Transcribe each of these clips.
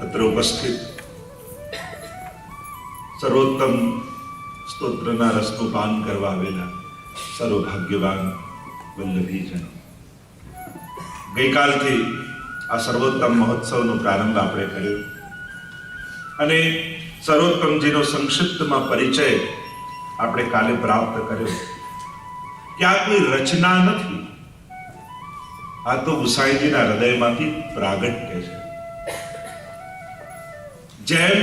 અત્ર ઉપસ્થિત સર્વોત્તમ સ્તોત્રના રસનું પાન કરવા આવેલા સર્વભાગ્યવાન વલ્લભીજનો, ગઈકાલથી આ સર્વોત્તમ મહોત્સવનો પ્રારંભ આપણે કર્યો અને સર્વોત્તમજીનો સંક્ષિપ્તમાં પરિચય આપણે કાલે પ્રાપ્ત કર્યો કે આ કોઈ રચના નથી, આ તો ગુસાઈજીના હૃદયમાંથી પ્રાગટ્ય છે. જેમ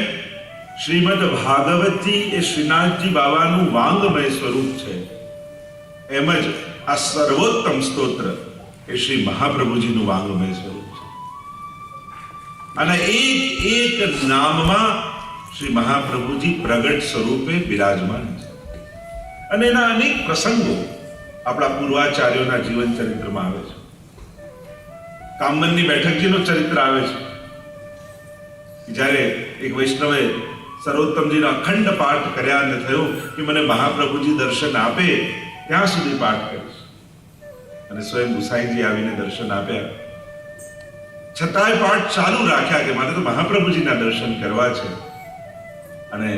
શ્રીમદ ભાગવતજી એ શ્રીનાથજી બાબાનું વાંગમય સ્વરૂપ છે, એમ જ આ સર્વોત્તમ સ્તોત્ર એ શ્રી મહાપ્રભુજીનું વાંગમય સ્વરૂપ છે. અને એક એક નામમાં શ્રી મહાપ્રભુજી પ્રગટ સ્વરૂપે બિરાજમાન છે. અને એના અનેક પ્રસંગો આપણા પૂર્વાચાર્યોના જીવન ચરિત્રમાં આવે છે. કામનની બેઠકજીનું ચરિત્ર આવે છે. જ્યારે એક વૈષ્ણવે સર્વોત્તમજીનો અખંડ પાઠ કર્યા અને થયું કે મને મહાપ્રભુજી દર્શન આપે ત્યાં સુધી પાઠ કરીશ, અને સ્વયં ગુસાઈજી આવીને દર્શન આપ્યા. છતાંય પાઠ ચાલુ રાખ્યા કે મારે તો મહાપ્રભુજીના દર્શન કરવા છે. અને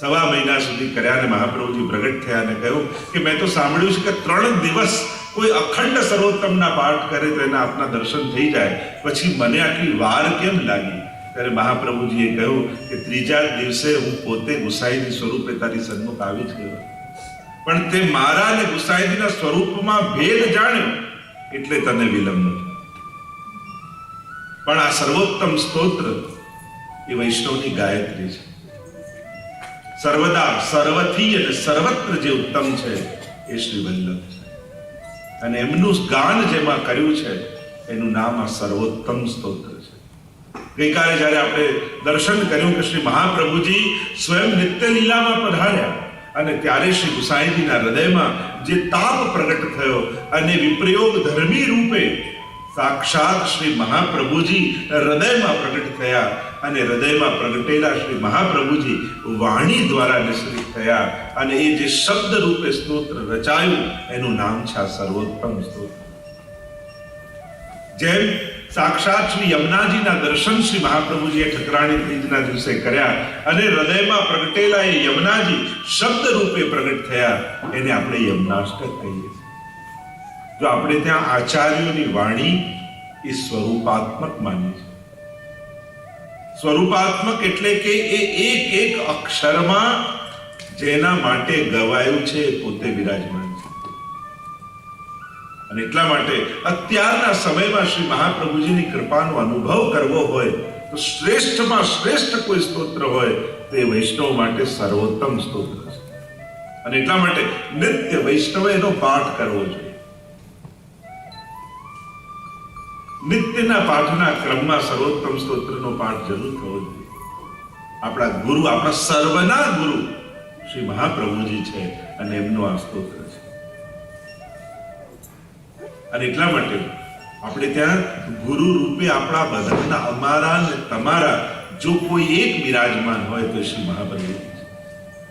સવા મહિના સુધી કર્યા અને મહાપ્રભુજી પ્રગટ થયા અને કહ્યું કે મેં તો સાંભળ્યું છે કે 3 દિવસ કોઈ અખંડ સર્વોત્તમના પાઠ કરે તો એના આપના દર્શન થઈ જાય, પછી મને આટલી વાર કેમ લાગી? ત્યારે મહાપ્રભુજીએ કહ્યું કે 3જા દિવસે હું પોતે ગુસાઈજી સ્વરૂપે તારી સન્મુખ આવી જ ગયો, પણ તે મારા અને ગુસાઈજીના સ્વરૂપમાં ભેદ જાણ્યો એટલે તને વિલંબ થયો. પણ આ સર્વોત્તમ સ્તોત્ર એ વૈષ્ણવની ગાયત્રી છે. સર્વદા સર્વથી અને સર્વત્ર જે ઉત્તમ છે એ શ્રી વલ્લભ છે, અને એમનું ગાન જેમાં કર્યું છે એનું નામ આ સર્વોત્તમ સ્તોત્ર છે. ગઈકાલે જ્યારે આપણે દર્શન કર્યું કે શ્રી મહાપ્રભુજી સ્વયં નિત્ય લીલામાં પધાર્યા અને ત્યારે શ્રી ગુસાઈજીના હૃદયમાં જે તાપ પ્રગટ થયો અને વિપ્રયોગ ધર્મી રૂપે સાક્ષાત શ્રી મહાપ્રભુજી હૃદયમાં પ્રગટ થયા, અને હૃદયમાં પ્રગટેલા શ્રી મહાપ્રભુજી વાણી દ્વારા નિશ્ચિત થયા, અને એ જે શબ્દ રૂપે સ્તોત્ર રચાયું એનું નામ છે આ સર્વોત્તમ સ્તોત્ર. જેમ સાક્ષાત શ્રી યમુનાજીના દર્શન શ્રી મહાપ્રભુજીએ ઠકરાણી ત્રીજના દિવસે કર્યા અને હૃદયમાં પ્રગટેલા એ યમુનાજી શબ્દ રૂપે પ્રગટ થયા, એને આપણે યમુનાષ્ટક કહીએ છીએ. જો આપણે ત્યાં આચાર્યોની વાણી એ સ્વરૂપાત્મક માની છે. સ્વરૂપાત્મક એટલે કે એ એક એક અક્ષરમાં જેના માટે ગવાયું છે એ પોતે વિરાજમાન છે. અને એટલા માટે અત્યારના સમયમાં શ્રી મહાપ્રભુજીની કૃપાનો અનુભવ કરવો હોય તો શ્રેષ્ઠમાં શ્રેષ્ઠ કોઈ સ્તોત્ર હોય તો એ વૈષ્ણવ માટે સર્વોત્તમ સ્તોત્ર છે. અને એટલા માટે નિત્ય વૈષ્ણવે એનો પાઠ કરવો જોઈએ. નિત્યના પાઠના ક્રમમાં સર્વોત્તમ સ્તોત્રનો પાઠ જરૂર થવો જોઈએ. આપણા ગુરુ, આપણા સર્વના ગુરુ શ્રી મહાપ્રભુજી છે અને એમનો આ સ્તોત્ર છે. અને એટલા માટે આપણે ત્યાં ગુરુ રૂપે આપણા બધાના, અમારા ને તમારા જો કોઈ એક બિરાજમાન હોય તો શ્રી મહાપ્રભુજી છે.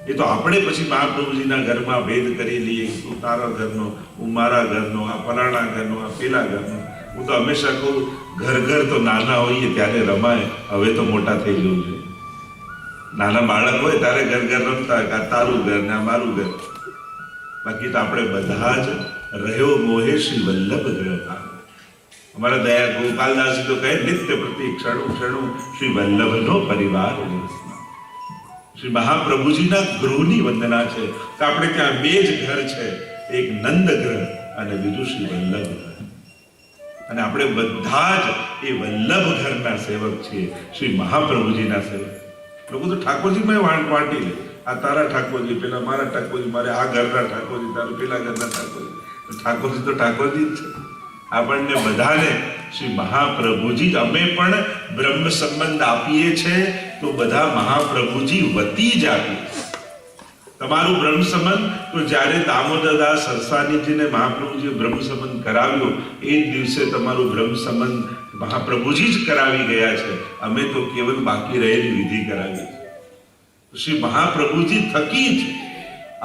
એ તો આપણે પછી મહાપ્રભુજીના ઘરમાં ભેદ કરી લઈએ, તું તારા ઘરનો, હું મારા ઘરનો, આ ફલાણા ઘરનો, આ પેલા ઘરનો. હું તો હંમેશા કહું, ઘર તો નાના હોઈએ ત્યારે રમાય, હવે તો મોટા થઈ જવું જોઈએ. નાના બાળક હોય ત્યારે ઘર રમતા, આ તારું ઘર ને આ મારું ઘર. બાકી તો આપણે બધા જ રહ્યો મોહે શ્રી વલ્લભ ગ્રહ. અમારા દયા ગોપાલદાસજી તો કહે, નિત્ય પ્રતિ ક્ષણું ક્ષણું શ્રી વલ્લભનો પરિવાર. શ્રી મહાપ્રભુજીના ગૃહની વંદના છે કે આપણે ત્યાં 2 જ ઘર છે, એક નંદ ગ્રહ અને બીજું શ્રી વલ્લભ ગ્રહ. અને આપણે બધા જ એ વલ્લભ ઘરના સેવક છીએ, શ્રી મહાપ્રભુજીના સેવક. લોકો તો ઠાકોરજીમાં વાંટી લે, આ તારા ઠાકોરજી, પેલા મારા ઠાકોરજી, મારે આ ઘરના ઠાકોરજી, તારું પેલા ઘરના ઠાકોરજી. ઠાકોરજી તો ઠાકોરજી જ છે. આપણને બધાને શ્રી મહાપ્રભુજી, અમે પણ બ્રહ્મ સંબંધ આપીએ છીએ તો બધા મહાપ્રભુજી વતી જ આપીએ. તમારું બ્રહ્મ સંબંધ તો જ્યારે દામોદરદાસ સરસાનીજીને મહાપ્રભુજીએ બ્રહ્મ સંબંધ કરાવ્યો એ જ દિવસે તમારું બ્રહ્મ સંબંધ મહાપ્રભુજી જ કરાવી ગયા છે. અમે તો કેવલ બાકી રહેલી વિધિ કરાવી. શ્રી મહાપ્રભુજી થકી જ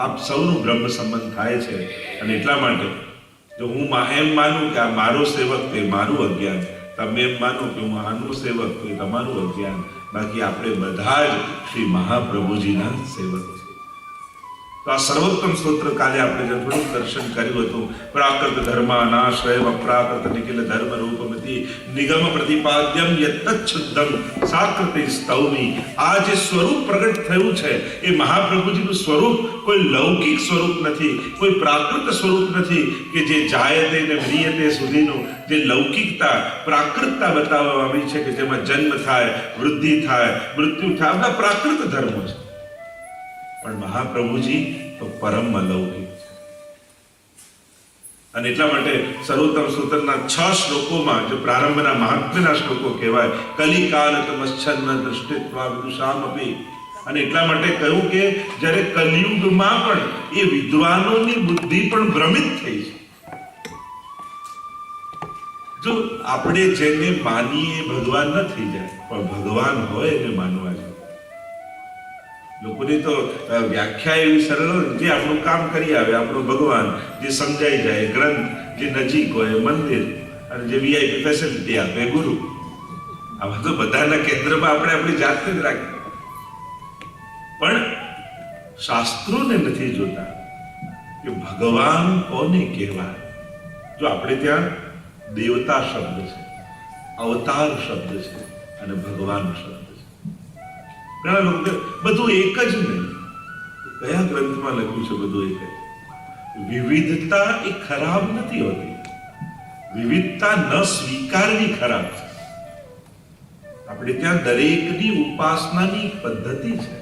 આપ સૌનું બ્રહ્મ સંબંધ થાય છે. અને એટલા માટે જો હું એમ માનું કે આ મારો સેવક તે મારું અજ્ઞાન, તમે એમ માનો કે હું આનું સેવક, તો એ તમારું અજ્ઞાન. બાકી આપણે બધા જ શ્રી મહાપ્રભુજીના સેવક છીએ. તો આ સર્વોત્તમ સ્તોત્ર કાલે આપણે જે થોડું દર્શન કર્યું હતું, પ્રાકૃત ધર્માનાશ્રય અપ્રાકૃત નિખિલ ધર્મ રૂપમતી નિગમ પ્રતિપાદ્યમ યત્તચ્છુદ્ધમ સાકૃતિ સ્તૌમી. આ જે સ્વરૂપ પ્રગટ થયું છે એ મહાપ્રભુજીનું સ્વરૂપ કોઈ લૌકિક સ્વરૂપ નથી, કોઈ પ્રાકૃત સ્વરૂપ નથી કે જે જાયતે ને મ્રિયતે સુધીનું જે લૌકિકતા પ્રાકૃતતા બતાવવામાં આવી છે, કે જેમાં જન્મ થાય, વૃદ્ધિ થાય, મૃત્યુ થાય, આ બધા પ્રાકૃત ધર્મો છે. પણ મહાપ્રભુજી તો પરમ અલૌકિક છે. અને એટલા માટે સર્વોત્તમ સ્તોત્રના 6 શ્લોકોમાં જે પ્રારંભના મહાત્મ્યના શ્લોકો કહેવાય, કલિકાલ તમશ્ચન્ન દૃષ્ટિત્વા વિદુષામપી. અને એટલા માટે કહ્યું કે જ્યારે કલિયુગમાં પણ એ વિદ્વાનોની બુદ્ધિ પણ ભ્રમિત થઈ છે. જો આપણે જેને માનીએ ભગવાન ન થઈ જાય, પણ ભગવાન હોય એને માનવા છે. લોકોની તો વ્યાખ્યા એવી સરળ હોય, જે આપણું કામ કરી આવે આપણું ભગવાન, જે સમજાઈ જાય ગ્રંથ, જે નજીક હોય મંદિર, અને જે વીઆઈપી ફેસિલિટી આપે ગુરુ. આવા તો બધાના કેન્દ્રમાં આપણે આપણી જાતને જ રાખીએ. પણ શાસ્ત્રોને નથી જોતા કે ભગવાન કોને કહેવાય. જો આપણે ત્યાં દેવતા શબ્દ છે, અવતાર શબ્દ છે, અને ભગવાન શબ્દ છે. ઘણા લોકો બધું એક જ નહીં. કયા ગ્રંથમાં લખ્યું છે બધું એક જ? વિવિધતા એ ખરાબ નથી હોતી, વિવિધતા ન સ્વીકારવી ખરાબ છે. આપણે ત્યાં દરેકની ઉપાસનાની પદ્ધતિ છે.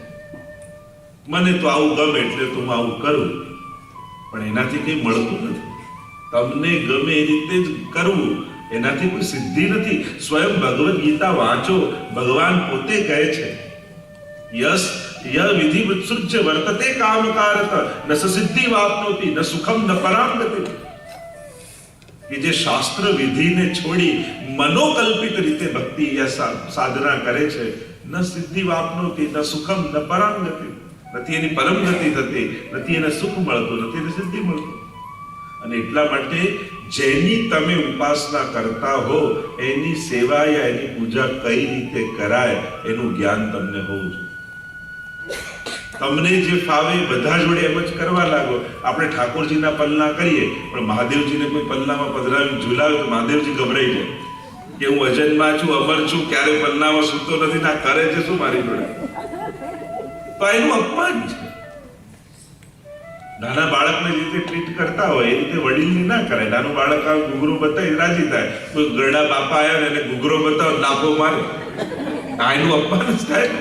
મને તો આવું ગમે એટલે તો હું આવું કરું, પણ એનાથી કંઈ મળતું નથી. તમને ગમે એ રીતે જ કરવું, એનાથી કોઈ સિદ્ધિ નથી. સ્વયં ભગવદ્ ગીતા વાંચો, ભગવાન પોતે કહે છે, યસ ય વિધિ વિત્સૃજ્ય વર્તતે કામકારત ન સિદ્ધિ વાપ્નોતિ ન સુખમ ન પરામ ગતિ. કે જે શાસ્ત્ર વિધિને છોડી મનોકલ્પિત રીતે ભક્તિ યા સાધના કરે છે, ન સિદ્ધિ વાપ્નોતિ ન સુખમ ન પરામ ગતિ. નથી એની પરમ ગતિ થતી, નથી એને સુખ મળતું, નથી એને સિદ્ધિ મળતું. અને એટલા માટે જેની તમે ઉપાસના કરતા હો એની સેવા યા એની પૂજા કઈ રીતે કરાય એનું જ્ઞાન તમને હોવું જોઈએ. તમને જે ફાવે બધા જોડે એમ જ કરવા લાગો. આપણે ઠાકોરજીના પલ્લા કરીએ, પણ મહાદેવજીને કોઈ પલ્લામાં પધરાવી ઝુલાવે તો મહાદેવજી ગભરાઈ જાય કે હું અજન્મા છું, અમર છું, ક્યારે પલ્લામાં સૂતો નથી, ના કરે છે શું મારી જોડે. તો એનું અપમાન છે. નાના બાળકને જે રીતે ટ્રીટ કરતા હોય એ રીતે વડીલને ના કરાય. નાનું બાળક આવે ઘૂઘરો બતાવી રાજી થાય, કોઈ ગરડા બાપા આવ્યા ને એને ઘૂઘરો બતાવો લાફો મારે, આ એનું અપમાન જ થાય ને.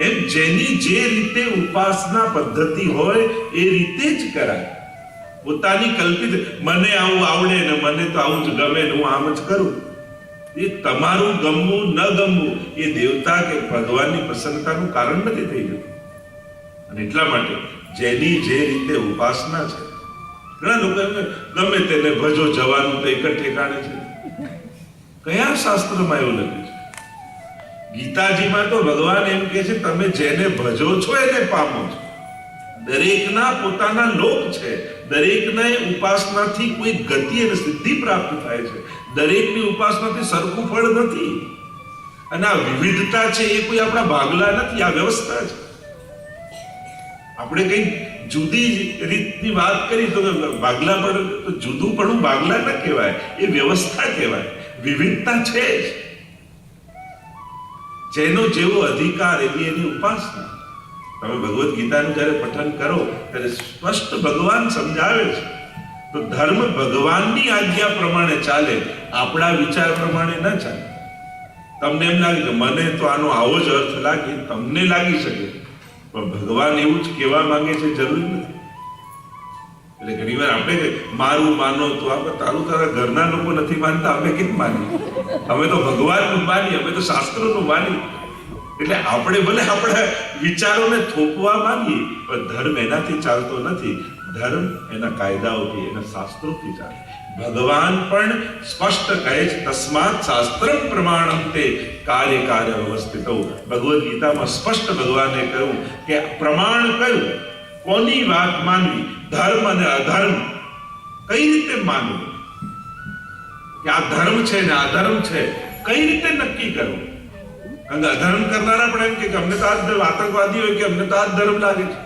એમ જેની જે રીતે ઉપાસના પદ્ધતિ હોય એ રીતે જ કરાય. પોતાની કલ્પિત મને આવું આવડે ને મને તો આવું જ ગમે ને હું આમ જ કરું, એ તમારું ગમવું ન ગમવું એ દેવતા કે ભગવાનની પ્રસન્નતાનું કારણ નથી થઈ જતું. અને એટલા માટે જેની જે રીતે ઉપાસના છે, ઘણા લોકો ગમે તેને ભજો જવાનું તો એક જ ઠેકાણે છે. કયા શાસ્ત્રમાં એવું લખ્યું છે? ગીતાજીમાં તો ભગવાન એમ કહે છે તમે જેને ભજો છો એને પામો છો. દરેકના પોતાના લોક છે, દરેકને ઉપાસનાથી કોઈ ગતિ અને સિદ્ધિ પ્રાપ્ત થાય છે. દરેકની ઉપાસનાથી સરખું ફળ નથી. અને આ વિવિધતા છે એ કોઈ આપણા ભાગલા નથી, આ વ્યવસ્થા છે. આપણે કઈ જુદી રીતની વાત કરી તો ભાગલા પણ તો જુદું પણ ભાગલા ન કહેવાય, એ વ્યવસ્થા કહેવાય. વિવિધતા છે જ. જેનો જેવો અધિકાર એવી એની ઉપાસના. તમે ભગવદ્ ગીતાનું જ્યારે પઠન કરો ત્યારે સ્પષ્ટ ભગવાન સમજાવે છે. તો ધર્મ ભગવાનની આજ્ઞા પ્રમાણે ચાલે, આપણા વિચાર પ્રમાણે ન ચાલે. તમને એમ લાગે કે મને તો આનો આવો જ અર્થ લાગે, તમને લાગી શકે, પણ ભગવાન એવું જ કહેવા માંગે છે જરૂરી નથી. એટલે ઘણી વાર આપણે મારું માનો તો આપણે તારું તારા ઘરના લોકો નથી માનતા, અમે કેમ માનીએ? અમે તો ભગવાનનું માનીએ, અમે તો શાસ્ત્રોનું માનીએ. એટલે આપણે ભલે આપણા વિચારોને થોપવા માંગીએ, પણ ધર્મ એનાથી ચાલતો નથી. ધર્મ એના કાયદાઓથી, એના શાસ્ત્રોથી ચાલે. ભગવાન પણ સ્પષ્ટ કહે છે તસ્માત શાસ્ત્રમ પ્રમાણમ તે કાર્ય કાર્ય વ્યવસ્થિતો. ભગવદ્ ગીતામાં સ્પષ્ટ ભગવાને કહ્યું કે પ્રમાણ કયું, કોની વાત માનવી, ધર્મ અને અધર્મ કઈ રીતે માનવું, કે આ ધર્મ છે ને આ ધર્મ છે, કઈ રીતે નક્કી કરવું? કારણ કે અધર્મ કરનારા પણ એમ કે અમને તો આ ધર્મ, આતંકવાદી હોય કે અમને તો આ ધર્મ લાગે છે,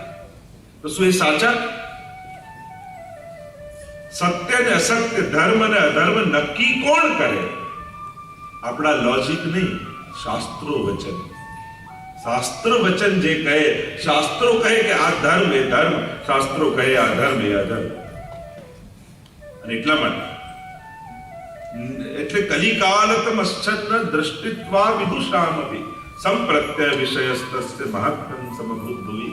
તો શું એ સાચા? સત્ય ને અસત્ય, ધર્મ અને અધર્મ નક્કી કોણ કરે? આપણા લોજિક નહીં, શાસ્ત્રો વચન. શાસ્ત્ર વચન જે કહે, શાસ્ત્રો કહે કે આ ધર્મ એ ધર્મ, શાસ્ત્રો કહે આ ધર્મ એ અધર્મ. અને એટલા માટે એટલે કલિકાલતમ અશ્ચન્ન દ્રષ્ટિત્વા વિદુષામપી સંપ્રત્યય વિષયસ્તસ્ય મહાત્મન સમભૂત ભુવિ.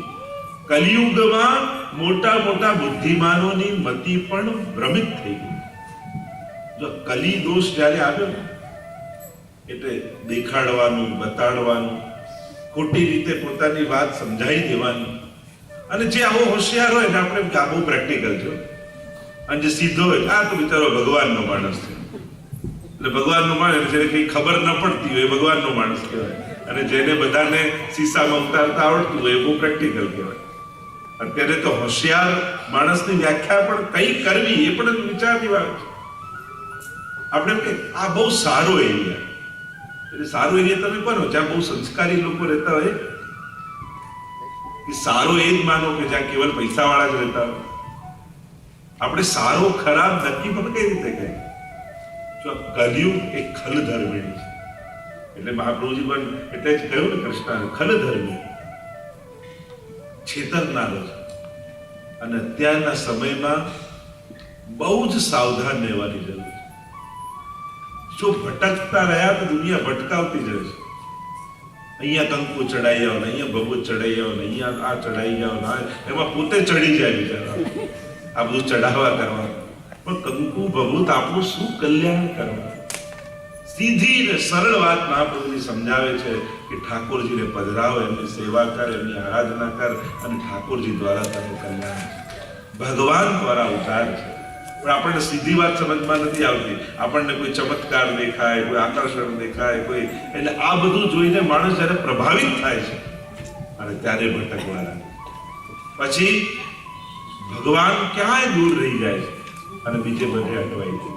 કલિયુગમાં મોટા મોટા બુદ્ધિમાનોની મતિ પણ ભ્રમિત થઈ ગઈ. જો કલી દોષ જ્યારે આવ્યો ને, એટલે દેખાડવાનું, બતાડવાનું, ખોટી રીતે પોતાની વાત સમજાવી દેવાની. અને જે આવો હોશિયાર હોય ને, આપણે બહુ પ્રેક્ટિકલ છે, અને જે સીધો હોય આ તો બિચારો ભગવાનનો માણસ છે. એટલે ભગવાનનો માણસ, જેને કઈ ખબર ન પડતી હોય ભગવાનનો માણસ કહેવાય, અને જેને બધાને સીસામાં ઉતારતા આવડતું હોય એ બહુ પ્રેક્ટિકલ કહેવાય. અત્યારે તો હોશિયાર માણસની વ્યાખ્યા પણ કઈ કરવી એ પણ વિચારની વાત છે. આપણે કે આ બહુ સારો એરિયા, એટલે સારો એરિયા તમે કોનો? જ્યાં બહુ સંસ્કારી લોકો રહેતા હોય. સારો એ જ માનો કે જ્યાં કેવલ પૈસા વાળા જ રહેતા હોય. આપણે સારો ખરાબ નક્કી પણ કઈ રીતે કહે? જો કલયુગ એ ખલધર્મિણી છે. એટલે મહાપ્રભુજી પણ એટલે જ કહ્યું ને કૃષ્ણ, ખલધર્મી, છેતરનારો છે. અને અત્યારના સમયમાં બહુ જ સાવધાન રહેવાની જરૂર છે. જો ભટકતા રહ્યા તો દુનિયા ભટકાવતી જ રહેશે. અહીંયા કંકુ ચડાઈ જાવ ને, અહીંયા ભભૂત ચડાઈ જાવ ને, અહીંયા આ ચડાઈ જાવ ને, એમાં પોતે ચડી જાય બિચારા. આ બધું ચડાવવા કરવા, પણ કંકુ ભભૂત આપણું શું કલ્યાણ કરવા? સીધી ને સરળ વાત મહાપ્રભુજી સમજાવે છે કે ઠાકોરજીને પધરાવો, એમની સેવા કર, એમની આરાધના કર, અને ઠાકોરજી દ્વારા તારું કલ્યાણ છે. ભગવાન દ્વારા ઉદ્ધાર છે. પણ આપણને સીધી વાત સમજમાં નથી આવતી. આપણને કોઈ ચમત્કાર દેખાય, કોઈ આકર્ષણ દેખાય, કોઈ, એટલે આ બધું જોઈને માણસ જ્યારે પ્રભાવિત થાય છે અને ત્યારે ભટકવા લાગે. પછી ભગવાન ક્યાંય દૂર રહી જાય છે અને બીજે બધે અટવાઈ જાય.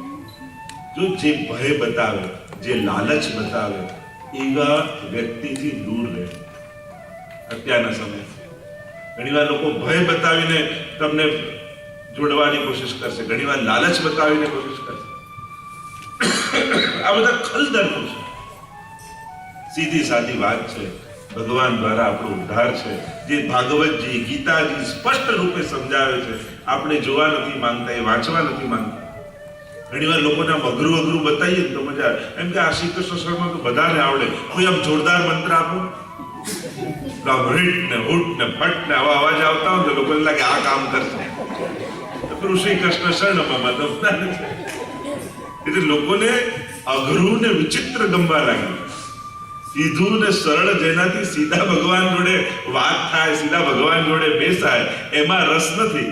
જો જે ભય બતાવે, જે લાલચ બતાવે, એવા વ્યક્તિથી દૂર રહે. અત્યારના સમય ઘણીવાર લોકો ભય બતાવીને તમને જોડવાની કોશિશ કરશે, ઘણીવાર લાલચ બતાવીને કોશિશ કરશે. આ બધા ખલધર્મો છે. સીધી સાદી વાત છે, ભગવાન દ્વારા આપણો ઉદ્ધાર છે. જે ભાગવતજી, ગીતાજી સ્પષ્ટ રૂપે સમજાવે છે. આપણે જોવા નથી માંગતા, એ વાંચવા નથી માંગતા. ઘણીવાર લોકોને આમ અઘરું અઘરું બતાવીએ તો મજા આવે. એમ કે આ શ્રી કૃષ્ણ શર્મા તો બધાને આવડે, કોઈ આમ જોરદાર મંત્ર આપો, રીટ ને હુટ ને ફટ ને આવા અવાજ આવતા હોય તો લોકોને લાગે આ કામ કરશે. શ્રી કૃષ્ણ શરણમાં તો એટલે લોકોને અઘરું ને વિચિત્ર ગમવા લાગ્યું. સીધું ને સરળ, જેનાથી સીધા ભગવાન જોડે વાત થાય, સીધા ભગવાન જોડે બેસાય, એમાં રસ નથી.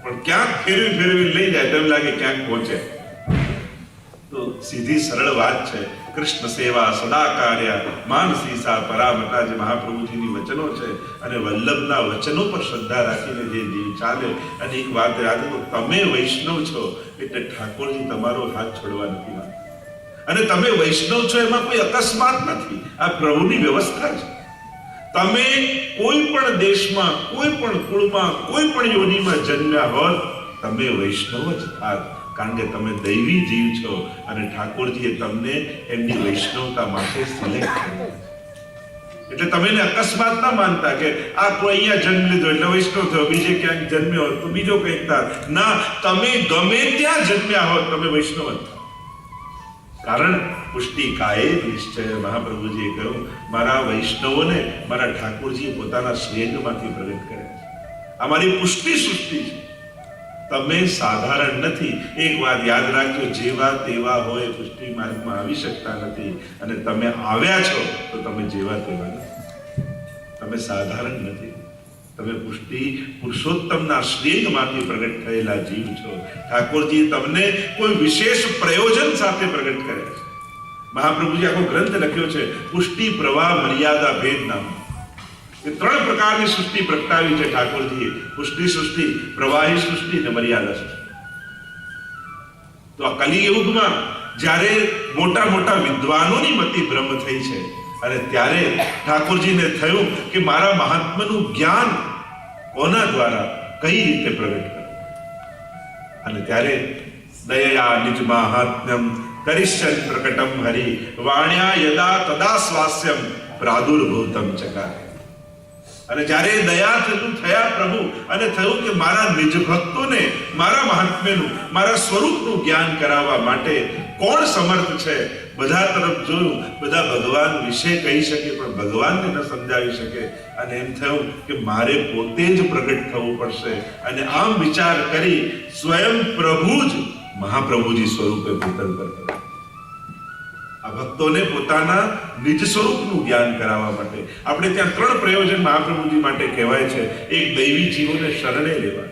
પણ ક્યાંક ફેરવી ફેરવી લઈ જાય તેમ લાગે ક્યાંક પહોંચે. તો સીધી સરળ વાત છે. કૃષ્ણ સેવા સદા કાર્ય માનસી સા પરામતા, જે મહાપ્રભુજીની વચનો છે. અને વલ્લભના વચનો પર શ્રદ્ધા રાખીને જે જીવ ચાલે. અને એક વાત યાદ રાખો, તમે વૈષ્ણવ છો એટલે ઠાકોરજી તમારો હાથ છોડવા નથી માંગતા. અને તમે વૈષ્ણવ છો એમાં કોઈ અકસ્માત નથી, આ પ્રભુની વ્યવસ્થા છે. તમે કોઈ પણ દેશમાં, કોઈ પણ કુળમાં, કોઈ પણ યોનિમાં જન્મ્યા હોત, તમે વૈષ્ણવ જ થાત. કારણ કે તમે દૈવી જીવ છો અને ઠાકોરજીએ તમને એમની વૈષ્ણવતા માટે સિલેક્ટ કર્યા. એટલે તમે અકસ્માત ના માનતા કે આ કોઈ અહીંયા જન્મ લીધો એટલે વૈષ્ણવ થયો, બીજે ક્યાંક જન્મ્યો હોત તો બીજો કંઈક થાત. ના, તમે ગમે ત્યાં જન્મ્યા હોત તમે વૈષ્ણવ જ થાત. કારણ પુષ્ટિ કાયે નિશ્ચય. મહાપ્રભુજીએ કહ્યું, મારા વૈષ્ણવોને મારા ઠાકોરજીએ પોતાના શ્રેયમાંથી પ્રગટ કર્યા છે. આ મારી પુષ્ટિ સૃષ્ટિ છે. તમે સાધારણ નથી. એક વાત યાદ રાખજો, જેવા તેવા હોય પુષ્ટિ માર્ગમાં આવી શકતા નથી. અને તમે આવ્યા છો તો તમે જેવા તેવા નથી. તમે સાધારણ નથી. તમે પુષ્ટિ પુરુષોત્તમના શ્રેયમાંથી પ્રગટ થયેલા જીવ છો. ઠાકોરજી તમને કોઈ વિશેષ પ્રયોજન સાથે પ્રગટ કર્યા છે. મહાપ્રભુજી આખો ગ્રંથ લખ્યો છે, પુષ્ટિ પ્રવાહ મર્યાદા ભેદ નામ. એ ત્રણ પ્રકારની સૃષ્ટિ પ્રગટાવી છે ઠાકોરજીએ. પુષ્ટિ સૃષ્ટિ, પ્રવાહી સૃષ્ટિ અને મર્યાદા સૃષ્ટિ. તો આ કલિયુગમાં જ્યારે મોટા મોટા વિદ્વાનોની મતિ ભ્રમ થઈ છે, અને ત્યારે ઠાકોરજીને થયું કે મારા મહાત્માનું જ્ઞાન કોના દ્વારા કઈ રીતે પ્રગટ કરવું. અને ત્યારે દયા નિજ મહાત્મ્યમ કરિષ્યન પ્રકટમ હરિ વાણ્યા યદા તદા સ્વાસ્યમ પ્રાદુર્ભૂતમ ચકાર. અને જ્યારે દયા થયા પ્રભુ, અને થયું કે મારા નિજ ભક્તોને મારા મહાત્મ્યનું, મારા સ્વરૂપનું જ્ઞાન કરાવવા માટે કોણ સમર્થ છે. બધા તરફ જોયું, બધા ભગવાન વિશે કહી શકે પણ ભગવાનને ન સમજાવી શકે. અને એમ થયું કે મારે પોતે જ પ્રગટ થવું પડશે. અને આમ વિચાર કરી સ્વયં પ્રભુ જ મહાપ્રભુજી સ્વરૂપે ભૂતલ પર પડ્યા. આ ભક્તોને પોતાના નિજ સ્વરૂપનું જ્ઞાન કરાવવા માટે. આપણે ત્યાં 3 પ્રયોજન મહાપ્રભુજી માટે કહેવાય છે. એક દૈવી જીવોને શરણે લેવા,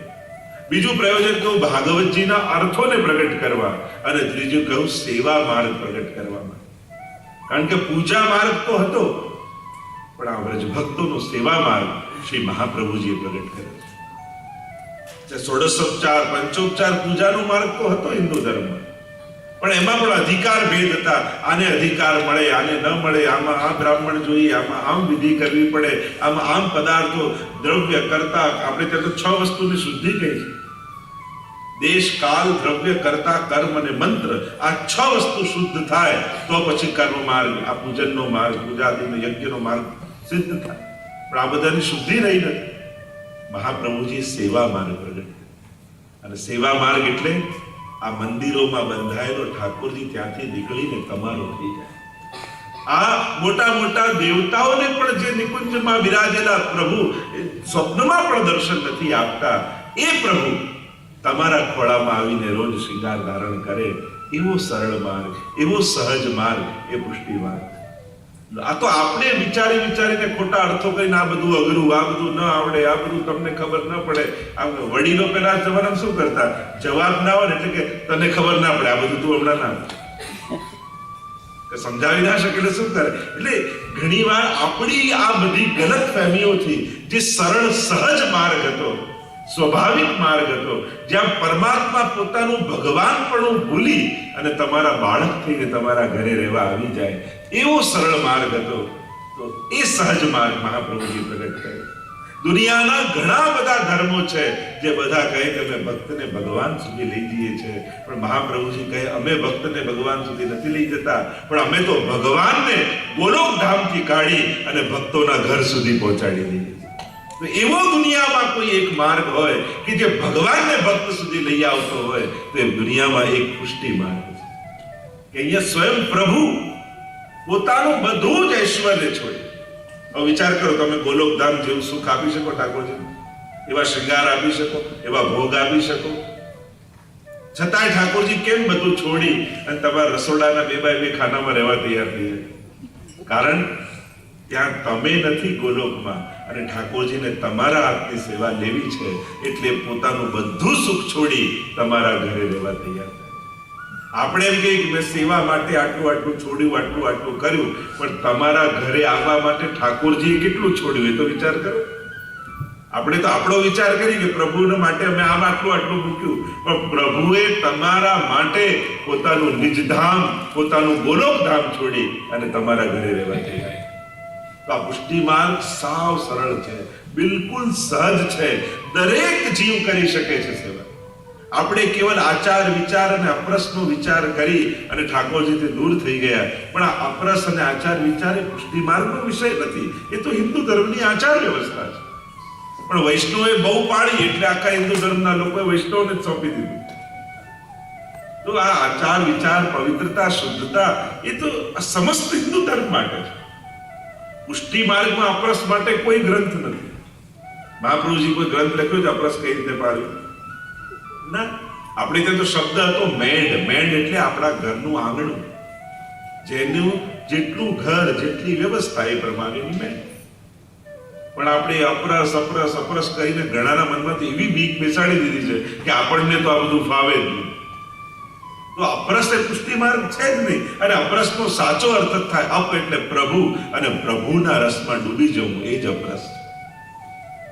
બીજું પ્રયોજન કહું ભાગવતજીના અર્થોને પ્રગટ કરવા, અને ત્રીજું કહું સેવા માર્ગ પ્રગટ કરવામાં. કારણ કે પૂજા માર્ગ તો હતો, પણ આ વ્રજ ભક્તોનો સેવા માર્ગ શ્રી મહાપ્રભુજીએ પ્રગટ કર્યો છે. ષોડશોપચાર, પંચોપચાર પૂજાનો માર્ગ તો હતો હિન્દુ ધર્મમાં, પણ એમાં પણ અધિકાર ભેદ હતા. આને અધિકાર મળે, આને ન મળે, આમાં આ બ્રાહ્મણ જોઈએ, આમાં આમ વિધિ કરવી પડે, આમાં આમ પદાર્થો, દ્રવ્ય, કર્તા. આપણે ત્યાં તો 6 વસ્તુની શુદ્ધિ કહી છે. દેશ, કાલ, દ્રવ્ય, કર્તા, કર્મ અને મંત્ર. આ 6 વસ્તુ શુદ્ધ થાય તો પછી કર્મ માર્ગ, આ પૂજનનો માર્ગ, પૂજાદિનો યજ્ઞનો માર્ગ સિદ્ધ થાય. પણ આ બધાની શુદ્ધિ રહી નથી. મહાપ્રભુજી સેવા માર્ગ પ્રગટ. અને સેવા માર્ગ એટલે આ મંદિરોમાં બંધાયેલો ઠાકોરજી ત્યાંથી નીકળીને તમારો થઈ જાય. આ મોટા મોટા દેવતાઓને પણ જે નિકુંજમાં વિરાજેલા પ્રભુ સ્વપ્નમાં પણ દર્શન નથી આપતા, એ પ્રભુ તમારા ખોળામાં આવીને રોજ શૃંગાર ધારણ કરે. એવો સરળ માર્ગ, એવો સહજ માર્ગ એ પુષ્ટિ માર્ગ. આ તો આપણે વિચારીને ખોટા અર્થો કરીને આ બધું અઘરું, આ બધું ન આવડે, આ બધું તમને ખબર ન પડે. આમ વડીલો પેલા જમાનામાં શું કરતા, જવાબ ના હોય એટલે કે તને ખબર ના પડે, આ બધું તું હમણાં ના સમજાવી ના શકે એટલે શું કરે. એટલે ઘણી વાર આપણી આ બધી ગલત ફહેમીઓથી જે સરળ સહજ માર્ગ હતો, સ્વાભાવિક માર્ગ હતો, જ્યાં પરમાત્મા પોતાનું ભગવાનપણું ભૂલી અને તમારા બાળક થઈને તમારા ઘરે રહેવા આવી જાય, એવો સરળ માર્ગ હતો. તો એ સહજ માર્ગ મહાપ્રભુજી પ્રગટ કર્યો. દુનિયાના ઘણા બધા ધર્મો છે જે બધા કહે કે અમે ભક્તને ભગવાન સુધી લઈ જઈએ છીએ, પણ મહાપ્રભુજી કહે અમે ભક્તને ભગવાન સુધી નથી લઈ જતા, પણ અમે તો ભગવાનને ગોલોક ધામથી કાઢી અને ભક્તોના ઘર સુધી પહોંચાડી દઈએ. તો એવો દુનિયામાં કોઈ એક માર્ગ હોય કે જે ભગવાનને ભક્ત સુધી લઈ આવતો હોય, તો એ દુનિયામાં એક પુષ્ટિ માર્ગ છે કે અહીંયા સ્વયં પ્રભુ પોતાનું બધું જ ઐશ્વર્ય છોડી. હવે વિચાર કરો, તમે ગોલોકધામ જેવું સુખ આપી શકો ઠાકોરજી? એવા શૃંગાર આપી શકો, એવા ભોગ આપી શકો? છતાંય ઠાકોરજી કેમ બધું છોડી અને તમારા રસોડાના 2x2 ખાનામાં રહેવા તૈયાર થઈ જાય? કારણ ત્યાં તમે નથી ગોલોકમાં, અને ઠાકોરજીને તમારા હાથની સેવા લેવી છે, એટલે પોતાનું બધું સુખ છોડી તમારા ઘરે રહેવા તૈયાર થાય. આપણે એમ કહીએ કે મેં સેવા માટે આટલું છોડ્યું, આટલું કર્યું, પણ તમારા ઘરે આવવા માટે ઠાકોરજીએ કેટલું છોડ્યું એ તો વિચાર કરો. આપણે તો આપણો વિચાર કરી કે પ્રભુના માટે અમે આમ આટલું મૂક્યું, પણ પ્રભુએ તમારા માટે પોતાનું નિજધામ, પોતાનું ગોલોકધામ છોડી અને તમારા ઘરે રહેવા તૈયાર. તો આ પુષ્ટિ માર્ગ સાવ સરળ છે, બિલકુલ સહજ છે, દરેક જીવ કરી શકે છે સેવા. આપણે કેવલ આચાર વિચાર અને અપરસનો વિચાર કરી અને ઠાકોરજીથી દૂર થઈ ગયા, પણ આ અપરસ અને આચાર વિચાર એ પુષ્ટિ માર્ગનો વિષય નથી. એ તો હિન્દુ ધર્મની આચાર વ્યવસ્થા છે. પણ વૈષ્ણવે બહુ પાડી એટલે આખા હિન્દુ ધર્મના લોકોએ વૈષ્ણવને જ સોંપી દીધું. તો આ આચાર વિચાર, પવિત્રતા, શુદ્ધતા એ તો સમસ્ત હિન્દુ ધર્મ માટે છે. પુષ્ટિ માર્ગમાં અપરસ માટે કોઈ ગ્રંથ નથી. મહાપ્રભુજી કોઈ ગ્રંથ લખ્યો છે અપરસ કઈ રીતે પાડ્યું? ના. આપણે ત્યાં તો શબ્દ હતો મેડ. મેડ એટલે આપણા ઘરનું આંગણું, જેનું જેટલું ઘર, જેટલી વ્યવસ્થા એ પ્રમાણેની મેડ. પણ આપણે અપરસ કરીને ઘણાના મનમાં તો એવી બીક બેસાડી દીધી છે કે આપણને તો આ બધું ફાવે જ નહીં. તો અપરસ એ પુષ્ટિ માર્ગ છે જ નહીં. અને અપરસનો સાચો અર્થ થાય અપ એટલે પ્રભુ, અને પ્રભુના રસમાં ડૂબી જવું એ જ અપરસ છે.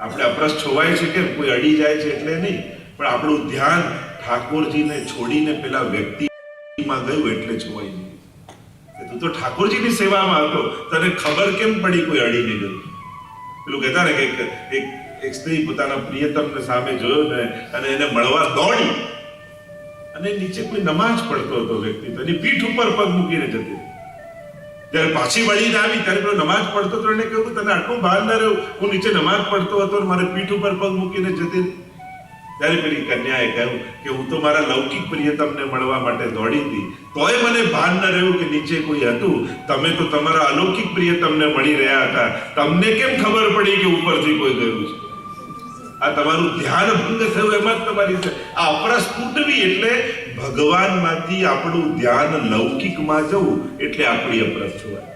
આપણે અપરસ છોવાય છે કે કોઈ અડી જાય છે એટલે નહીં, પણ આપણું ધ્યાન ઠાકોરજીને છોડીને પેલા વ્યક્તિ ભક્તિમાં ગયું એટલે જોવાઈ નહીં. તું તો ઠાકોરજીની સેવામાં હતો, તને ખબર કેમ પડી કોઈ અડીને ગયું? પેલું કહેતા ને કે એક સ્ત્રી પોતાના પ્રિયતમને સામે જોયો ને અને એને મળવા દોડી અને નીચે કોઈ નમાજ પડતો હતો વ્યક્તિ, તો એની પીઠ ઉપર પગ મૂકીને જતી. ત્યારે પાછી વળીને આવી ત્યારે પેલો નમાજ પડતો તો એને કહ્યું તને આટલું ભાન ન રહ્યું, હું નીચે નમાજ પડતો હતો અને મારે પીઠ ઉપર પગ મૂકીને જતી. ત્યારે પેલી કન્યાએ કહ્યું કે હું તો મારા લૌકિક પ્રિયતમને મળવા માટે દોડી હતી, તોય મને ભાન ન રહ્યું કે નીચે કોઈ હતું. તમે તો તમારા અલૌકિક પ્રિયતમને મળી રહ્યા હતા, તમને કેમ ખબર પડી કે ઉપરથી કોઈ ગયું છે? આ તમારું ધ્યાન ભંગ થયું, એમાં જ તમારી આ અપરસ તૂટવી એટલે ભગવાનમાંથી આપણું ધ્યાન લૌકિકમાં જવું એટલે આપણી અપરસ જોવાય.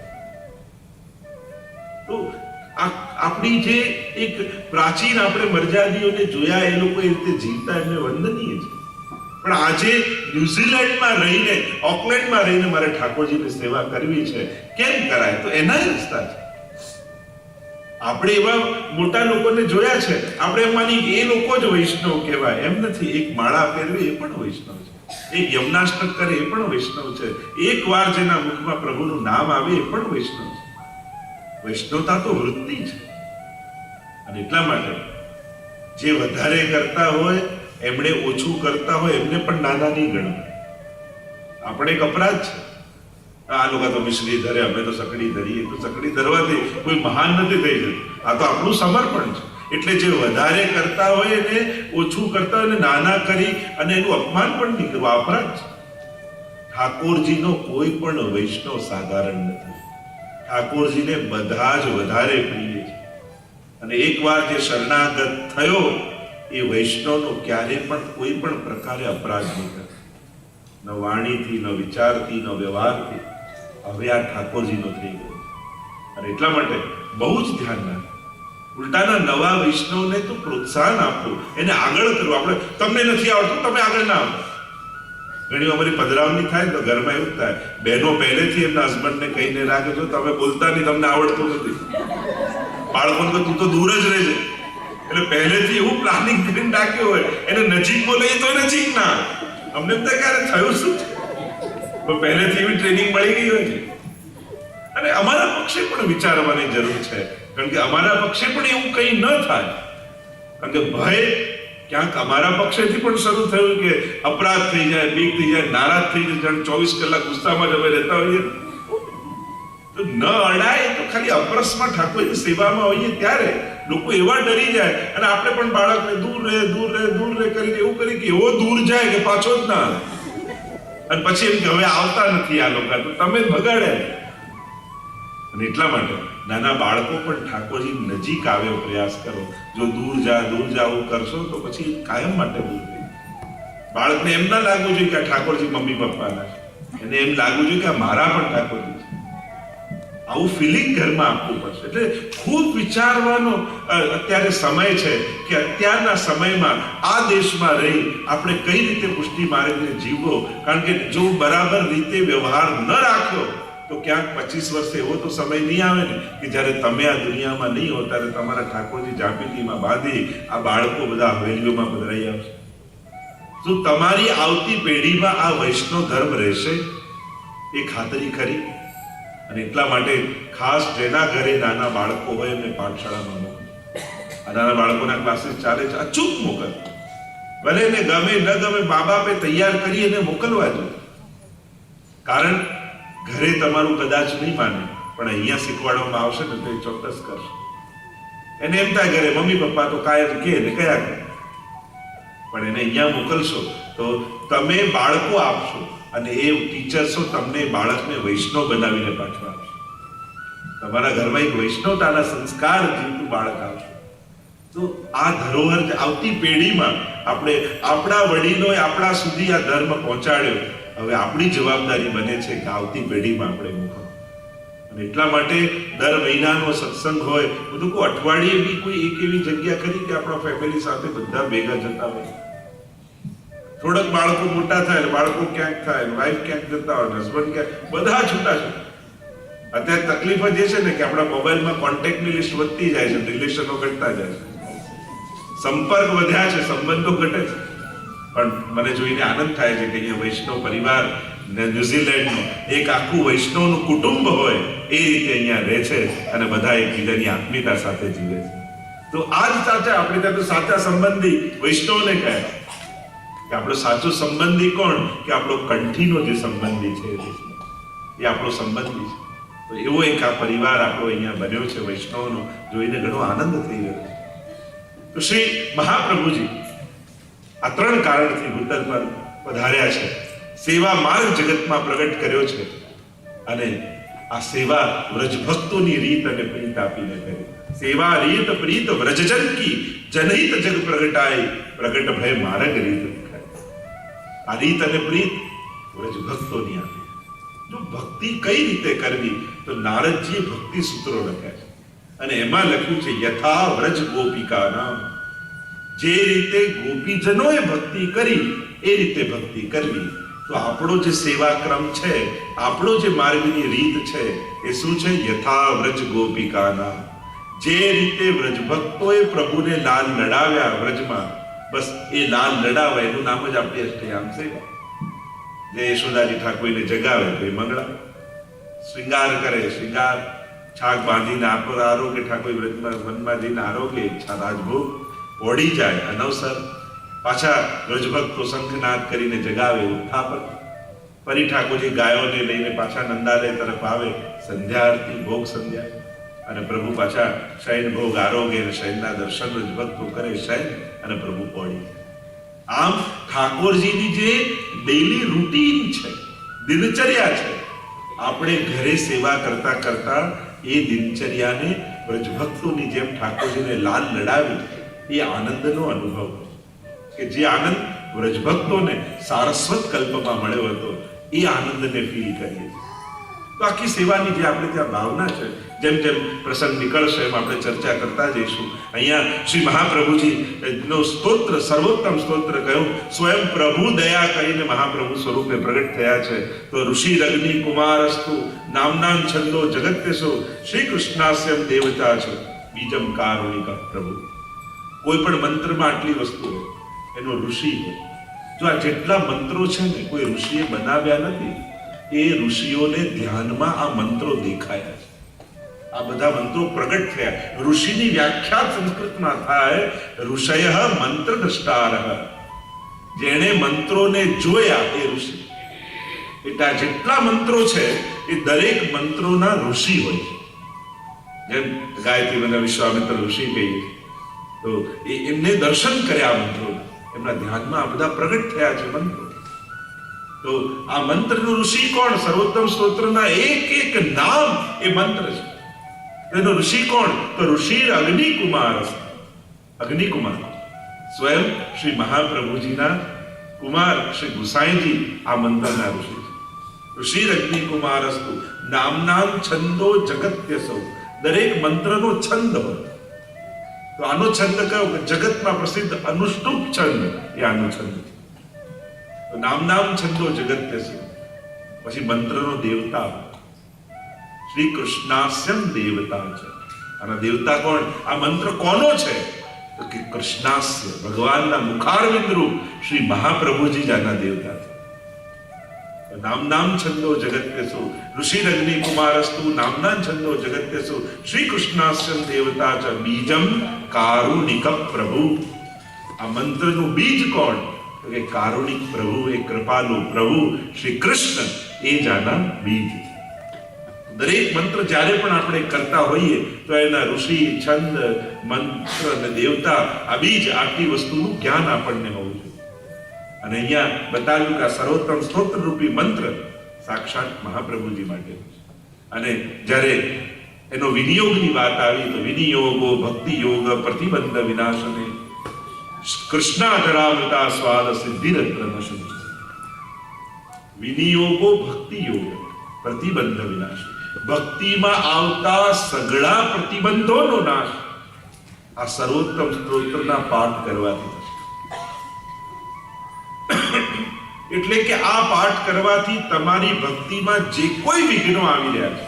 તો આપણી જે એક પ્રાચીન આપણે મર્યાદીઓને જોયા, એ લોકો એ રીતે જીવતા, એમને વંદનીય છે. પણ આજે ન્યુઝીલેન્ડમાં રહીને, ઓકલેન્ડમાં રહીને મારે ઠાકોરજીની સેવા કરવી છે, કેમ કરાય? તો એના જ રસ્તા છે. આપણે એવા મોટા લોકોને જોયા છે, આપણે એમ માની કે એ લોકો જ વૈષ્ણવ કહેવાય, એમ નથી. એક માળા પહેરવી એ પણ વૈષ્ણવ છે, એક યમનાષ્ટક કરે એ પણ વૈષ્ણવ છે, એક વાર જેના મુખમાં પ્રભુનું નામ આવે એ પણ વૈષ્ણવ છે. વૈષ્ણવતા તો વૃત્તિ છે. અને એટલા માટે જે વધારે કરતા હોય એમણે ઓછું કરતા હોય એમને પણ નાના નહીં ગણવા. આપણે એક અપરાધ છે. આ લોકો તો મિશ્રી ધરે, અમે તો સકડી ધરીએ. તો સકડી ધરવાથી કોઈ મહાન નથી થઈ જતું. આ તો આપણું સમર્પણ છે. એટલે જે વધારે કરતા હોય એને ઓછું કરતા હોય, નાના કરી અને એનું અપમાન પણ નહીં કરવું, અપરાધ છે. ઠાકોરજીનો કોઈ પણ વૈષ્ણવ સાધારણ નથી. ઠાકોરજીને બધા જ વધારે પ્રિય છે. અને એકવાર જે શરણાગત થયો એ વૈષ્ણવનો ક્યારે પણ કોઈ પણ પ્રકારે અપરાધ નહીં કરે, ન વાણીથી, ન વિચારથી, ન વ્યવહારથી. હવે આ ઠાકોરજીનો થઈ ગયો. અને એટલા માટે બહુ જ ધ્યાન રાખો. ઉલટાના નવા વૈષ્ણવને તો પ્રોત્સાહન આપવું, એને આગળ કરવું. આપણે તમને નથી આવડતું, તમે આગળ ના આવો. ઘણી અમારી પધરાવણી થાય તો ઘરમાં એવું થાય, બહેનો પહેલેથી એમના હસબન્ડને કહીને રાખે, જો તમે બોલતા નહીં, તમને આવડતું નથી. બાળકોને તું તો દૂર જ રહેજે. એટલે પહેલેથી એવું પ્લાનિંગ કરીને રાખ્યું હોય, એને નજીક બોલે તો નજીક ના. અમને તો ક્યારે થયું શું છે? પહેલેથી એવી ટ્રેનિંગ મળી ગઈ હોય છે. અને અમારા પક્ષે પણ વિચારવાની જરૂર છે, કારણ કે અમારા પક્ષે પણ એવું કંઈ ન થાય. કારણ કે ભય ક્યાંક અમારા પક્ષેથી પણ શરૂ થયું કે અપરાધ થઈ જાય, બીક થઈ જાય, નારાજ થઈ જાય, જાણે 24 કલાક ગુસ્સામાં જ અમે રહેતા હોઈએ. તો ન અડાય તો ખાલી અપરસમાં ઠાકોરની સેવામાં હોઈએ ત્યારે લોકો એવા ડરી જાય, અને આપણે પણ બાળકને દૂર રહે કરીને એવું કરી કે એવો દૂર જાય કે પાછો જ ના આવે. અને પછી એમ કે હવે આવતા નથી આ લોકો, તો તમે જ ભગાડ્યા. અને એટલા માટે નાના બાળકો પણ ઠાકોરજી નજીક આવે પ્રયાસ કરો. જો દૂર જાવું કરશો તો પછી કાયમ માટે દૂર થઈ. બાળકને એમ ના લાગવું જોઈએ કે આ ઠાકોરજી મમ્મી પપ્પાના છે, એને એમ લાગવું જોઈએ કે આ મારા પણ ઠાકોરજી છે. આવું ફિલિંગ ઘરમાં આપવું પડશે. એટલે ખૂબ વિચારવાનો અત્યારે સમય છે કે અત્યારના સમયમાં આ દેશમાં રહી આપણે કઈ રીતે પુષ્ટિ માર્ગને જીવવો. કારણ કે જો બરાબર રીતે વ્યવહાર ન રાખ્યો તો ક્યાંક 25 વર્ષે એવો તો સમય નહીં આવે ને કે જ્યારે તમે આ દુનિયામાં નહીં હો ત્યારે તમારા ઠાકોરજી જાપીતીમાં બાંધી આ બાળકો બધા હવેલીઓમાં પધરાઈ આવશે. શું તમારી આવતી પેઢીમાં આ વૈષ્ણવ ધર્મ રહેશે? એ ખાતરી ખરી. અને એટલા માટે ખાસ જેના ઘરે નાના બાળકો હોય એમને પાઠશાળામાં મોકલો. આ નાના બાળકોના ક્લાસીસ ચાલે છે, અચૂક મોકલ. ભલે એને ગમે ન ગમે, મા બાપે તૈયાર કરી એને મોકલવા જોઈએ. કારણ ઘરે તમારું કદાચ નહીં માને, પણ અહીંયા શીખવાડવામાં આવશે ને તો એ ચોક્કસ કરશે. એને એમ થાય ઘરે મમ્મી પપ્પા તો કાયમ કે ને કયા કરે, પણ એને અહીંયા મોકલશો તો તમે બાળકો આપશો અને એ ટીચર્સો તમને બાળકને વૈષ્ણવ બનાવીને પાછળ આપશે. તમારા ઘરમાં એક વૈષ્ણવતાના સંસ્કાર જીવતું બાળક આવશે. તો આ ધરોહર આવતી પેઢીમાં આપણે આપણા વડીલોએ આપણા સુધી આ ધર્મ પહોંચાડ્યો. હવે આપણી જવાબદારી બને છે કે આવતી પેઢીમાં આપણે મોકલો. અને એટલા માટે દર મહિનાનો સત્સંગ હોય, બધું કોઈ અઠવાડિયે બી કોઈ એક એવી જગ્યા કરી કે આપણા ફેમિલી સાથે બધા ભેગા જતા હોય. થોડાક બાળકો મોટા થાય, બાળકો ક્યાંક થાય, વાઈફ ક્યાંક જતા હોય, હસબન્ડ ક્યાંક, બધા છૂટા છે. અત્યારે તકલીફ જ એ છે ને કે આપણા મોબાઈલમાં કોન્ટેક્ટની લિસ્ટ વધતી જાય છે, રિલેશનો ઘટતા જાય છે. સંપર્ક વધ્યા છે, સંબંધો ઘટે છે. પણ મને જોઈને આનંદ થાય છે કે અહીંયા વૈષ્ણવ પરિવાર ન્યુઝીલેન્ડનું એક આખું વૈષ્ણવનું કુટુંબ હોય એ રીતે અહીંયા રહે છે અને બધા એકબીજાની આત્મીયતા સાથે જીવે છે. તો આ જ સાચા આપણે ત્યાં તો સાચા સંબંધી વૈષ્ણવને કહે કે આપણો સાચો સંબંધી કોણ? કે આપણો કંઠીનો જે સંબંધી છે એ આપણો સંબંધી છે. તો એવો એક આ પરિવાર આપણો અહીંયા બન્યો છે વૈષ્ણવનો, જોઈને ઘણો આનંદ થઈ ગયો. તો શ્રી મહાપ્રભુજી આ 3 કારણથી ભૂતલ પર પધાર્યા છે. સેવા માર્ગ જગતમાં પ્રગટ કર્યો છે અને આ સેવા વ્રજભક્તોની રીત અને પ્રીત આપીને કરી. સેવા રીત પ્રીત વ્રજજન કી જનહિત જગ પ્રગટાય, પ્રગટ ભય માર્ગ રીત દેખાય. આ રીત અને પ્રીત વ્રજભક્તોની આપી. જો ભક્તિ કઈ રીતે કરવી તો નારદજીએ ભક્તિ સૂત્રો લખ્યા છે અને એમાં લખ્યું છે યથા વ્રજ ગોપિકા નામ. જે રીતે ગોપીજનોએ ભક્તિ કરી એ રીતે ભક્તિ કરવી. તો આપણો જે સેવા ક્રમ છે, આપણો જે માર્ગની રીત છે એ શું છે? યથા વ્રજ ગોપિકા નામ. જે રીતે વ્રજ ભક્તોએ પ્રભુને લાલ લડાવ્યા વ્રજમાં, બસ એ લાલ લડાવે એનું નામ જ આપણી અષ્ટયામ સેવા. જે યશોદાજી ઠાકોરને જગાવે તો એ મંગળા, શ્રૃંગાર કરે શ્રૃંગાર, છાક બાંધીને આરોગ્ય ઠાકોર વ્રજમાં વનમાં જઈને આરોગ્ય ઈચ્છા રાજભોગ ઓડી જાય અનવસર, પાછા વ્રજભક્તો શંખનાદ કરીને જગાવે ઉત્થાપન, ફરી ઠાકોરજી ગાયોને લઈને પાછા નંદાલય તરફ આવે, સંધ્યા આરતી ભોગ સંધ્યા, અને પ્રભુ પાછા શયન ભોગ આરોગ્ય અને શયનના દર્શન વ્રજભક્તો કરે શયન અને પ્રભુ ઓડી જાય. આમ ઠાકોરજીની જે ડેલી રૂટીન છે, દિનચર્યા છે, આપણે ઘરે સેવા કરતા કરતા એ દિનચર્યાને વ્રજભક્તોની જેમ ઠાકોરજીને લાલ લડાવી એ આનંદનો અનુભવ, કે જે આનંદ વ્રજભક્તોને સારસ્વત કલ્પમાં મળ્યો હતો એ આનંદને ફીલ કરીએ. તો આખી સેવાની જે આપણે ત્યાં ભાવના છે, જેમ જેમ પ્રસંગ નીકળશે એમ આપણે ચર્ચા કરતા જઈશું. અહીંયા શ્રી મહાપ્રભુજી નો સ્તોત્ર, સર્વોત્તમ સ્તોત્ર કહ્યું. સ્વયં પ્રભુ દયા કરીને મહાપ્રભુ સ્વરૂપે પ્રગટ થયા છે. તો ઋષિ રગ્નિ કુમારસ્તુ નામનામ છંદો જગત્યસો શ્રી કૃષ્ણાસ્યમ દેવતા છે બીજમ કારુણિક પ્રભુ. કોઈ પણ મંત્રમાં આટલી વસ્તુ હોય એનો ઋષિ હોય. જો આ જેટલા મંત્રો છે ને કોઈ ઋષિએ બનાવ્યા નથી, એ ઋષિઓને ધ્યાનમાં આ મંત્રો દેખાયા છે. આ બધા મંત્રો પ્રગટ થયા. ઋષિની વ્યાખ્યા સંસ્કૃતમાં થાય ઋષય મંત્ર દ્રષ્ટારઃ. જેણે મંત્રોને જોયા એ ઋષિ. એટલે આ જેટલા મંત્રો છે એ દરેક મંત્રોના ઋષિ હોય છે. જેમ ગાયત્રી મંત્ર વિશ્વામિત્ર ઋષિ કહીએ તો એમને દર્શન કર્યા મંત્રો, એમના ધ્યાનમાં આ બધા પ્રગટ થયા છે મંત્રો. તો આ મંત્રનો ઋષિ કોણ? સર્વોત્તમ સ્તોત્રના એક એક નામ એ મંત્ર છે. એનો ઋષિ કોણ? તો ઋષિ અગ્નિકુમાર. અગ્નિકુમાર સ્વયં શ્રી મહાપ્રભુજીના કુમાર શ્રી ગુસાઈજી આ મંત્રના ઋષિ છે. ઋષિ અગ્નિકુમારસ્તુ નામનામ છંદો જગત્યસૌ. દરેક મંત્રનો છંદ હોય. તો આનો છંદ કયો? જગતમાં પ્રસિદ્ધ અનુષ્ટુપ છંદ એ આનો છંદ છે. તો નામનામ છંદો જગત્યસૌ. પછી મંત્રનો દેવતા શ્રી કૃષ્ણાસ્યમ દેવતા છે. આના દેવતા કોણ? આ મંત્ર કોનો છે? તો કે કૃષ્ણાસ્ય, ભગવાનના મુખારવિંદ રૂપ શ્રી મહાપ્રભુજી જ આના દેવતા છે. નામનામ છંદો જગત્યસુ ઋષિ રગ્નિ કુમારસ્તુ નામનામ છંદો જગત્યસુ શ્રી કૃષ્ણાસ્યમ દેવતા ચ બીજમ કારુણિક પ્રભુ. આ મંત્રનું બીજ કોણ? તો કે કારુણિક પ્રભુ, એ કૃપાલુ પ્રભુ શ્રી કૃષ્ણ, એ જ આના બીજ. દરેક મંત્ર જ્યારે પણ આપણે કરતા હોઈએ તો એના ઋષિ, છંદ, મંત્ર અને દેવતા, આ બીજ, આટલી વસ્તુનું જ્ઞાન આપણને હોવું જોઈએ. અને અહીંયા બતાવ્યું કે આ સર્વોત્તમ સ્તોત્ર રૂપી મંત્ર સાક્ષાત મહાપ્રભુજી માટે. અને જ્યારે એનો વિનિયોગની વાત આવી તો વિનિયોગો ભક્તિ યોગ પ્રતિબંધ વિનાશને કૃષ્ણાધરામૃતા સ્વાદ સિદ્ધિરત્ર નશિ. વિનિયોગો ભક્તિ યોગ પ્રતિબંધ વિનાશ. ભક્તિમાં આવતા સઘળા પ્રતિબંધોનો નાશ આ સર્વોત્તમ સ્તોત્રના પાઠ કરવાથી થશે. એટલે કે આ પાઠ કરવાથી તમારી ભક્તિમાં જે કોઈ વિઘ્નો આવી રહ્યા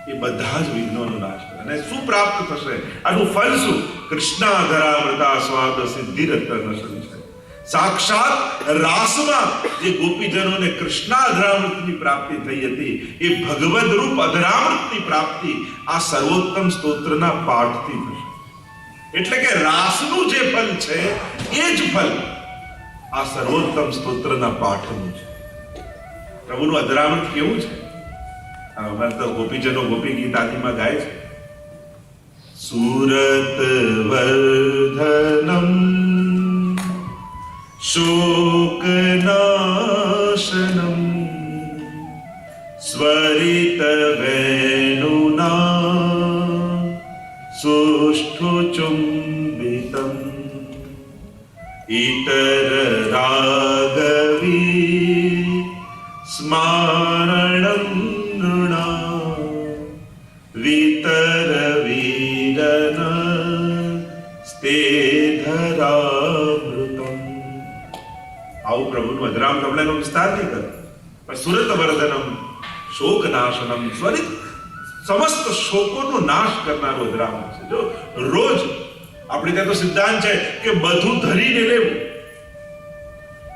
છે એ બધા જ વિઘ્નોનો નાશ કરે. અને શું પ્રાપ્ત થશે? આનું ફળ શું? કૃષ્ણાધરામૃતા સ્વાદ સિદ્ધિરત્ન છે. સાક્ષાત રાસમાં જે ગોપીજનોને કૃષ્ણાધરામૃતની પ્રાપ્તિ થઈ હતી એ ભગવદ રૂપ અધરામૃતની પ્રાપ્તિ આ સર્વોત્તમ સ્તોત્રના પાઠથી થશે. એટલે કે રાસનું જે ફલ છે એ જ ફલ આ સર્વોત્તમ સ્તોત્રના પાઠનું છે. પ્રભુનું અધરામૃત કેવું છે? અમારે તો ગોપીજનો ગોપી ગીત આદિમાં ગાય છે. સુરત વર્ધનમ શોકનાશનમ સ્વરિત વેણુના સુષ્ઠુચુંબિતમ ઇતર રાગવી સ્મરણમ નૃણા વિતર વીરન સ્તે ધરામૃતમ. આવું પ્રભુનું અધરામ કમલાનો વિસ્તાર નહીં કરે, પણ સુરત વર્ધનમ શોકનાશનમ સ્વરિત સમસ્ત શોકોનો નાશ કરનારો અધરામ છે. જો રોજ આપણે ત્યાં તો સિદ્ધાંત છે કે બધું ધરીને લેવું.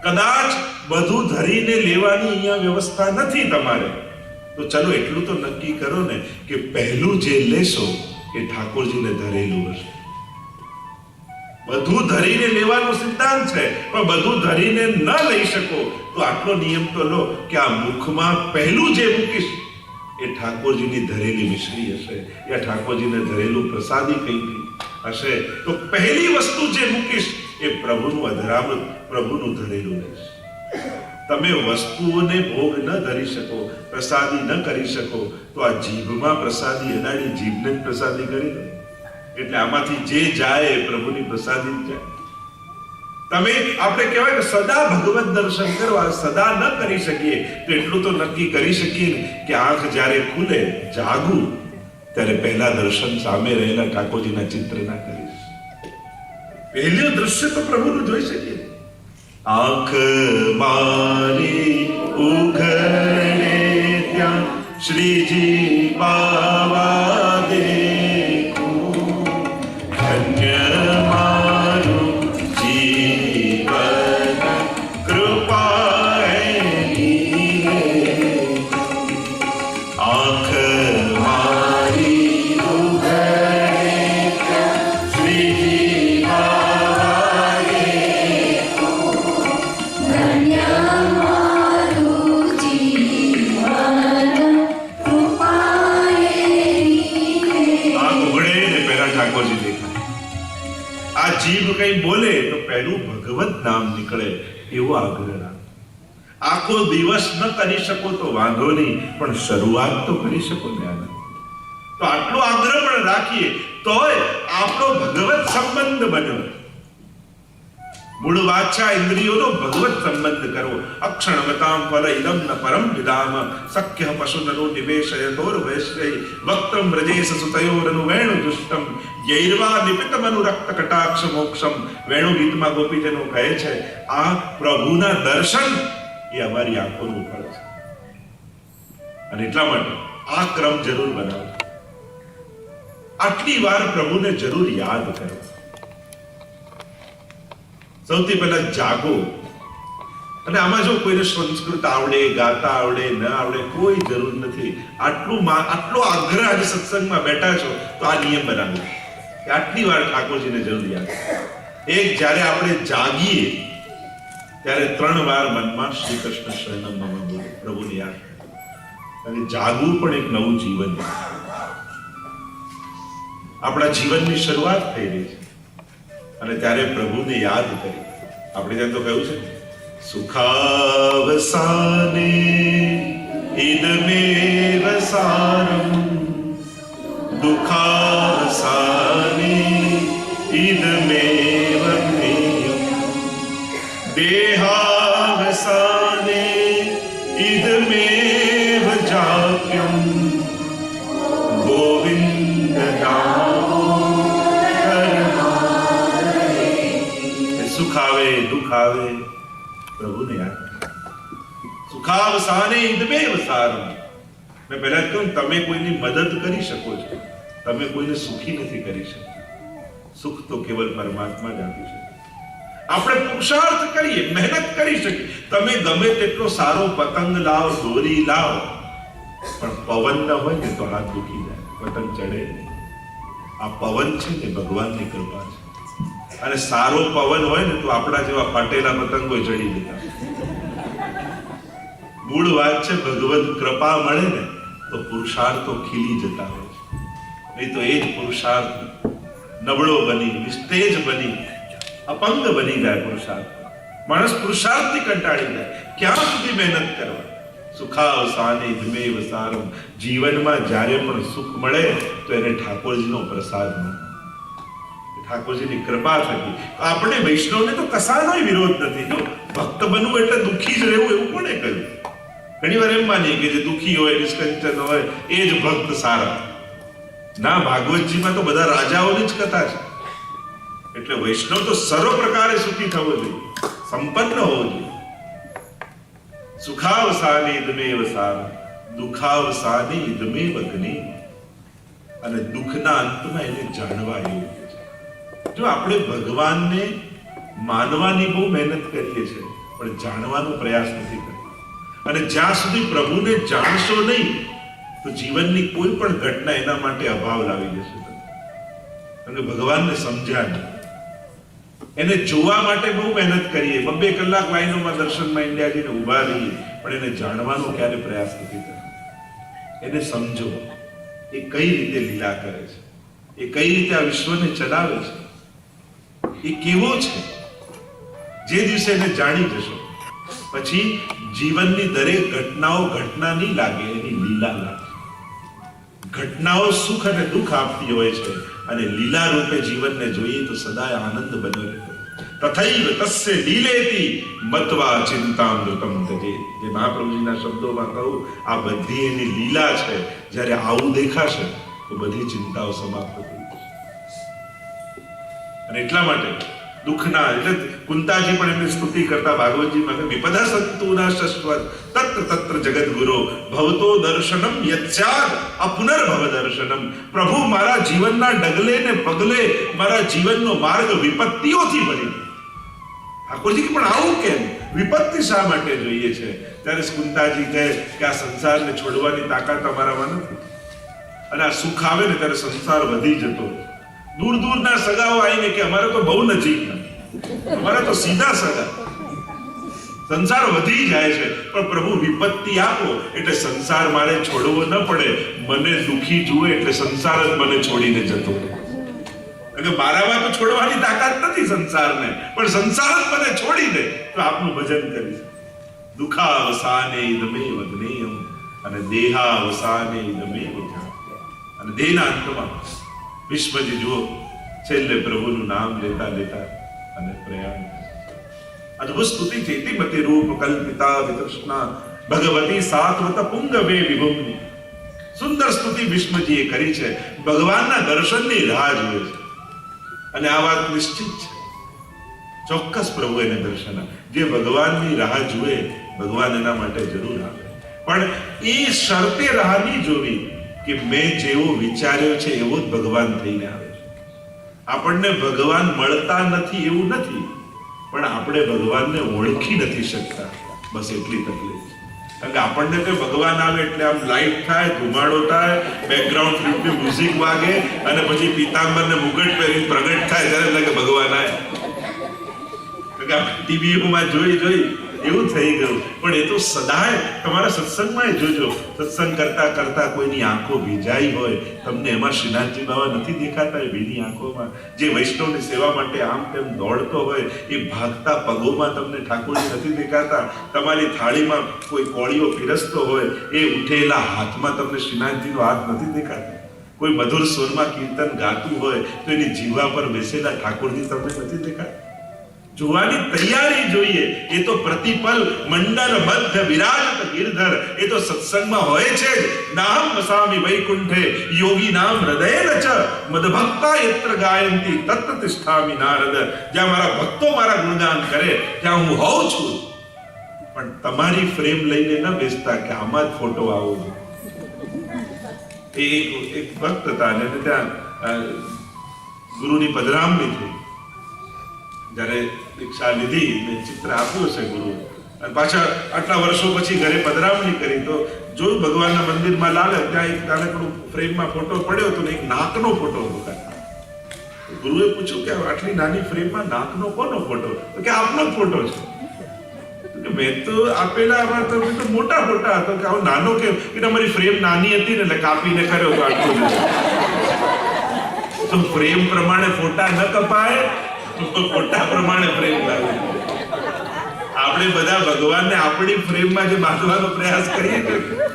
કદાચ બધું ધરીને લેવાની અહીંયા વ્યવસ્થા નથી તમારે, તો ચલો એટલું તો નક્કી કરો ને કે પહેલું જે લેશો એ ઠાકોરજીને ધરેલું હશે. બધું ધરીને લેવાનો સિદ્ધાંત છે, પણ બધું ધરીને ન લઈ શકો તો આટલો નિયમ તો લો કે આ મુખમાં પહેલું જે મૂકીશ એ ઠાકોરજીની ધરેલી મિશ્રી હશે, યા ઠાકોરજીને ધરેલું પ્રસાદી કંઈ હશે. તો પહેલી વસ્તુ જે મૂકીશ એ પ્રભુનું અધરામૃત, પ્રભુનું ધરેલું લઈશ. તમે વસ્તુઓને ભોગ ન ધરી શકો, પ્રસાદી ન કરી શકો, તો આ જીભમાં પ્રસાદી અડાડી જીભને જ પ્રસાદી કરી દો. એટલે આમાંથી જે જાય એ પ્રભુની પ્રસાદી જ જાય. તમે આપણે કહેવાય કે સદા ભગવત દર્શન કરવા સદા ન કરી શકીએ તો એટલું તો નક્કી કરી શકીએ કે આંખ જ્યારે ખુલે જાગું ત્યારે પહેલા દર્શન સામે રહેલા ઠાકોરજીના ચિત્રના કરીશ. પહેલું દ્રશ્ય તો પ્રભુનું જોઈ શકીએ. આંખ મારી ઉઘડે ત્યાં શ્રીજી પાવા દેખું, ધન્ય મારું જીવન કૃપાએની. આંખ મારી ઉઘડે ત્યાં શ્રીજી પાવા દેખું, ધન્ય મારું જીવન કૃપાએની. આંખ ઉઘડે ને પહેલા ઠાકોરજી દેખાય. આ જીભ કઈ બોલે તો પહેલું ભગવત નામ નીકળે એવો આગ્રહ રાખો. આખો દિવસ ન કરી શકો તો વાંધો નહીં, પણ શરૂઆત તો કરી શકો ને આનંદ. તો આટલો આગ્રહ પણ રાખીએ તોય આપણો ભગવત સંબંધ બન્યો. મૂળ વાચા ઇન્દ્રિયોનો ભગવત સંબંધ કરવો. અક્ષણવતામ ફલ ઇદમ ન પરમ વિદામ સખ્ય પશુનનો નિવેશયતોર વૈશ્ય વક્તમ વ્રજેશ સુતયોરનુ વેણુ દુષ્ટમ યૈર્વા નિપિતમનુ રક્ત કટાક્ષ મોક્ષમ. વેણુ ગીતમાં ગોપીજનો કહે છે આ પ્રભુના દર્શન એ અમારી આંખોનું ફળ છે. અને એટલા માટે આ ક્રમ જરૂર બનાવો. આટલી વાર પ્રભુને જરૂર યાદ કરો. સૌથી પહેલા જાગો. અને આમાં જો કોઈને સંસ્કૃત આવડે, ગાતા આવડે, ન આવડે, કોઈ જરૂર નથી. આટલો આગ્રહ આજે સત્સંગમાં બેઠા છો તો આ નિયમ બનાવો કે આટલી વાર ઠાકોરજીને જરૂર યાદ. એક જ્યારે આપણે જાગીએ ત્યારે 3 વાર મનમાં શ્રી કૃષ્ણ શરણમ મમ બોલો, પ્રભુને યાદ. અને જાગવું પણ એક નવું જીવન. આપણા જીવનની શરૂઆત થઈ રહી છે અને ત્યારે પ્રભુને યાદ કરી. આપણે ત્યાં તો કહ્યું છે સુખાવસાને ઇદમેવ સારમ, દુઃખાવસાને ઇદમેવ પ્રિયમ, દેહાવસાને ઇદમેવ જાપ્યમ, ગોવિંદ નામો સુખ આવે દુઃખ આવે પ્રભુને યાદ. સુખાવસાને ઇદમેવ સારમ. મેં પહેલા જ કહ્યું તમે કોઈની મદદ કરી શકો છો, તમે કોઈને સુખી નથી કરી શકતા. સુખ તો કેવલ પરમાત્મા જ આપી શકે. આપણે પુરુષાર્થ કરીએ, મહેનત કરી શકીએ. તમે ગમે તેટલો સારો પતંગ લાવો, દોરી લાવો, પણ પવન ન હોય ને તો હાથ દુખી જાય, પતંગ ચડે નહીં. આ પવન છે ને ભગવાનની કૃપા છે. અને સારો પવન હોય ને તો આપણા જેવા ફાટેલા પતંગો ચડી જતા. મૂળ વાત છે, ભગવત કૃપા મળે ને તો પુરુષાર્થો ખીલી જતા હોય છે. નહીં તો એ જ પુરુષાર્થ નબળો બની, નિસ્તેજ બની, અપંગ બની જાય. પુરુષાર્થ માણસ પુરુષાર્થથી કંટાળી જાય. ક્યાં સુધી મહેનત કરવા? સુખાવસાને ધમેવ સારમ. જીવનમાં જ્યારે પણ સુખ મળે તો એને ઠાકોરજીનો પ્રસાદ મળે, ઠાકોરજીની કૃપા થકી. આપણે વૈષ્ણવને તો કશાનો વિરોધ નથી. જો ભક્ત બનવું એટલે દુઃખી જ રહેવું એવું કોણે કહ્યું? ઘણી વાર એમ માનીએ કે જે દુઃખી હોય, નિષ્કંચન હોય એ જ ભક્ત સારા. ના, ભાગવતજીમાં તો બધા રાજાઓની જ કથા છે. એટલે વૈષ્ણવ તો સર્વ પ્રકારે સુખી થવો જોઈએ, સંપન્ન હોવો જોઈએ. સુખાવસાને ઇદમેવ સારમ, દુખાવસાને ઇદમેવ અગ્નિ. અને દુઃખના અંતમાં એને જાણવા એવું છે. જો આપણે ભગવાનને માનવાની બહુ મહેનત કરીએ છીએ, પણ જાણવાનો પ્રયાસ નથી કરતા. અને જ્યાં સુધી પ્રભુને જાણશો નહીં તો જીવનની કોઈ પણ ઘટના એના માટે અભાવ લાવી જશે. કારણ કે ભગવાનને સમજ્યા નહીં. એને જોવા માટે બહુ મહેનત કરીએ, 2 કલાક લાઈનોમાં દર્શનમાં ઇન્ડિયા જઈને ઊભા રહીએ, પણ એને જાણવાનો ક્યારે પ્રયાસ નથી કરતા. એને સમજો, એ કઈ રીતે લીલા કરે છે, એ કઈ રીતે આ વિશ્વને ચલાવે છે, એ કેવો છે. જે દિવસે એને જાણી જશો પછી જીવનની દરેક ઘટનાઓ ઘટના નહીં લાગે, એની લીલા લાગે. ઘટનાઓ સુખ અને દુઃખ આપતી હોય છે, અને લીલા રૂપે જીવનને જોઈએ તો સદાય આનંદ બન્યો રહે. તથૈવ તસ્ય લીલેતિ મત્વા ચિંતામૃતમ તજે. જે મહાપ્રભુજીના શબ્દોમાં કહું, આ બધી એની લીલા છે. જ્યારે આવું દેખાશે તો બધી ચિંતાઓ સમાપ્ત થઈ જશે. અને એટલા માટે દુઃખના, એટલે કુંતાજી પણ એમની સ્તુતિ કરતા ભાગવતજીમાં વિપદા સંતુના શશ્વત તત્ર તત્ર જગદગુરો ભવતો દર્શનમ યત્સ્યાદ અપુનર્ભવ દર્શનમ. પ્રભુ, મારા જીવનના ડગલે ને પગલે મારા જીવનનો માર્ગ વિપત્તિઓથી ભરી. ઠાકોરજી પણ આવું કેમ? વિપત્તિ શા માટે જોઈએ છે? ત્યારે કુંતાજી કહે કે આ સંસારને છોડવાની તાકાત અમારામાં નથી. અને આ સુખ આવે ને ત્યારે સંસાર વધી જતો. દૂર દૂરના સગાઓ આવીને કે અમારે તો બહુ નજીક, અમારે તો સીધા સગા. સંસાર વધી જાય છે, પણ પ્રભુ વિપત્તિ આપો એટલે સંસાર મારે છોડવો ન પડે. મને દુખી જુએ એટલે સંસાર જ મને છોડીને જતો રહે. એટલે મારામાં તો છોડવાની તાકાત નથી સંસારને, પણ સંસાર જ મને છોડી દે તો આપનું ભજન કરીશ. દુઃખાવસાને ઇદમેવ અગ્નેયમ અને દેહાવસાને ઇદમેવ જાત્યા. અને દેહના અંતમાં વિશ્વજી જુઓ, છેલ્લે પ્રભુનું નામ લેતા લેતા અને પ્રયાણ. અદ્ભુત સ્તુતિ છે. ઇતિમતિ રૂપ કલ્પિતા વિતૃષ્ણા ભગવતી સાત્વત પુંગવે વિભુમ્ની. સુંદર સ્તુતિ વિષ્ણુજીએ કરી છે. ભગવાનના દર્શનની રાહ જુએ છે. અને આ વાત નિશ્ચિત છે, ચોક્કસ પ્રભુ એને દર્શન આપે. જે ભગવાનની રાહ જુએ, ભગવાન એના માટે જરૂર આવે. પણ એ શરતે રાહ નહીં જોવી કે મેં જેવો વિચાર્યો છે એવો જ ભગવાન થઈને આવે છે. આપણને ભગવાન મળતા નથી એવું નથી, પણ આપણે ભગવાનને ઓળખી નથી શકતા, બસ એટલી તકલીફ. કારણ કે આપણને તો ભગવાન આવે એટલે આમ લાઈટ થાય, ધુમાડો થાય, બેકગ્રાઉન્ડ ફ્લિપની મ્યુઝિક વાગે અને પછી પીતાંબર ને મુગટ પહેરી પ્રગટ થાય ત્યારે લાગે ભગવાન આવ્યા. કારણ કે આપણે ટીવીમાં જોઈ એવું થઈ ગયું. પણ એ તો સદાય તમારા સત્સંગમાં જોજો, સત્સંગ કરતા કરતા કોઈની આંખો ભીજાઈ હોય, તમને એમાં શ્રીનાથજી બાબા નથી દેખાતા? એ ભીની આંખોમાં જે વૈષ્ણવની સેવા માટે આમ તેમ દોડતો હોય, એ ભાગતા પગોમાં તમને ઠાકોરજી નથી દેખાતા? તમારી થાળીમાં કોઈ કોળીઓ પીરસતો હોય, એ ઉઠેલા હાથમાં તમને શ્રીનાથજીનો હાથ નથી દેખાતો? કોઈ મધુર સ્વરમાં કીર્તન ગાતું હોય તો એની જીવા પર બેસેલા ઠાકોરજી તમને નથી દેખાતા? જોવાની તૈયારી જોઈએ. એ તો પ્રતિપલ મંડલ બદ્ધ વિરાજત ગિરધર, એ તો સત્સંગમાં હોય છે જ. નામ વસામિ વૈકુંઠે યોગી નામ હૃદયેન ચ મદભક્તા યત્ર ગાયંતી તત્ર તિષ્ઠામિ નારદ. જ્યાં મારા ભક્તો મારા ગુણગાન કરે ત્યાં હું હોઉં છું. પણ તમારી ફ્રેમ લઈને ન બેસતા કે આમાં જ ફોટો આવો. એક ભક્ત હતા અને ત્યાં ગુરુની પધરામણી થઈ. જ્યારે દીક્ષા લીધી ને ચિત્ર આપ્યું છે ગુરુ, અને પાછા આટલા વર્ષો પછી ઘરે પધરામણી કરી તો જોયું ભગવાનના મંદિરમાં લાવે ત્યાં એક નાનકડું ફ્રેમમાં ફોટો પડ્યો હતો ને એક નાકનો ફોટો હતો. ગુરુએ પૂછ્યું કે આટલી નાની ફ્રેમમાં નાકનો કોનો ફોટો? તો કે આપનો જ ફોટો છે. તો કે મેં તો આપેલા આમાં તો મોટા ફોટા હતો કે આવો નાનો કેમ? કે તમારી ફ્રેમ નાની હતી ને એટલે કાપીને કર્યો તો આટલું જ. તો ફ્રેમ પ્રમાણે ફોટા ન કપાય, ફોટા પ્રમાણે ફ્રેમ લાવે. આપણે બધા ભગવાનને આપણી ફ્રેમમાં જે બાંધવાનો પ્રયાસ કરીએ છીએ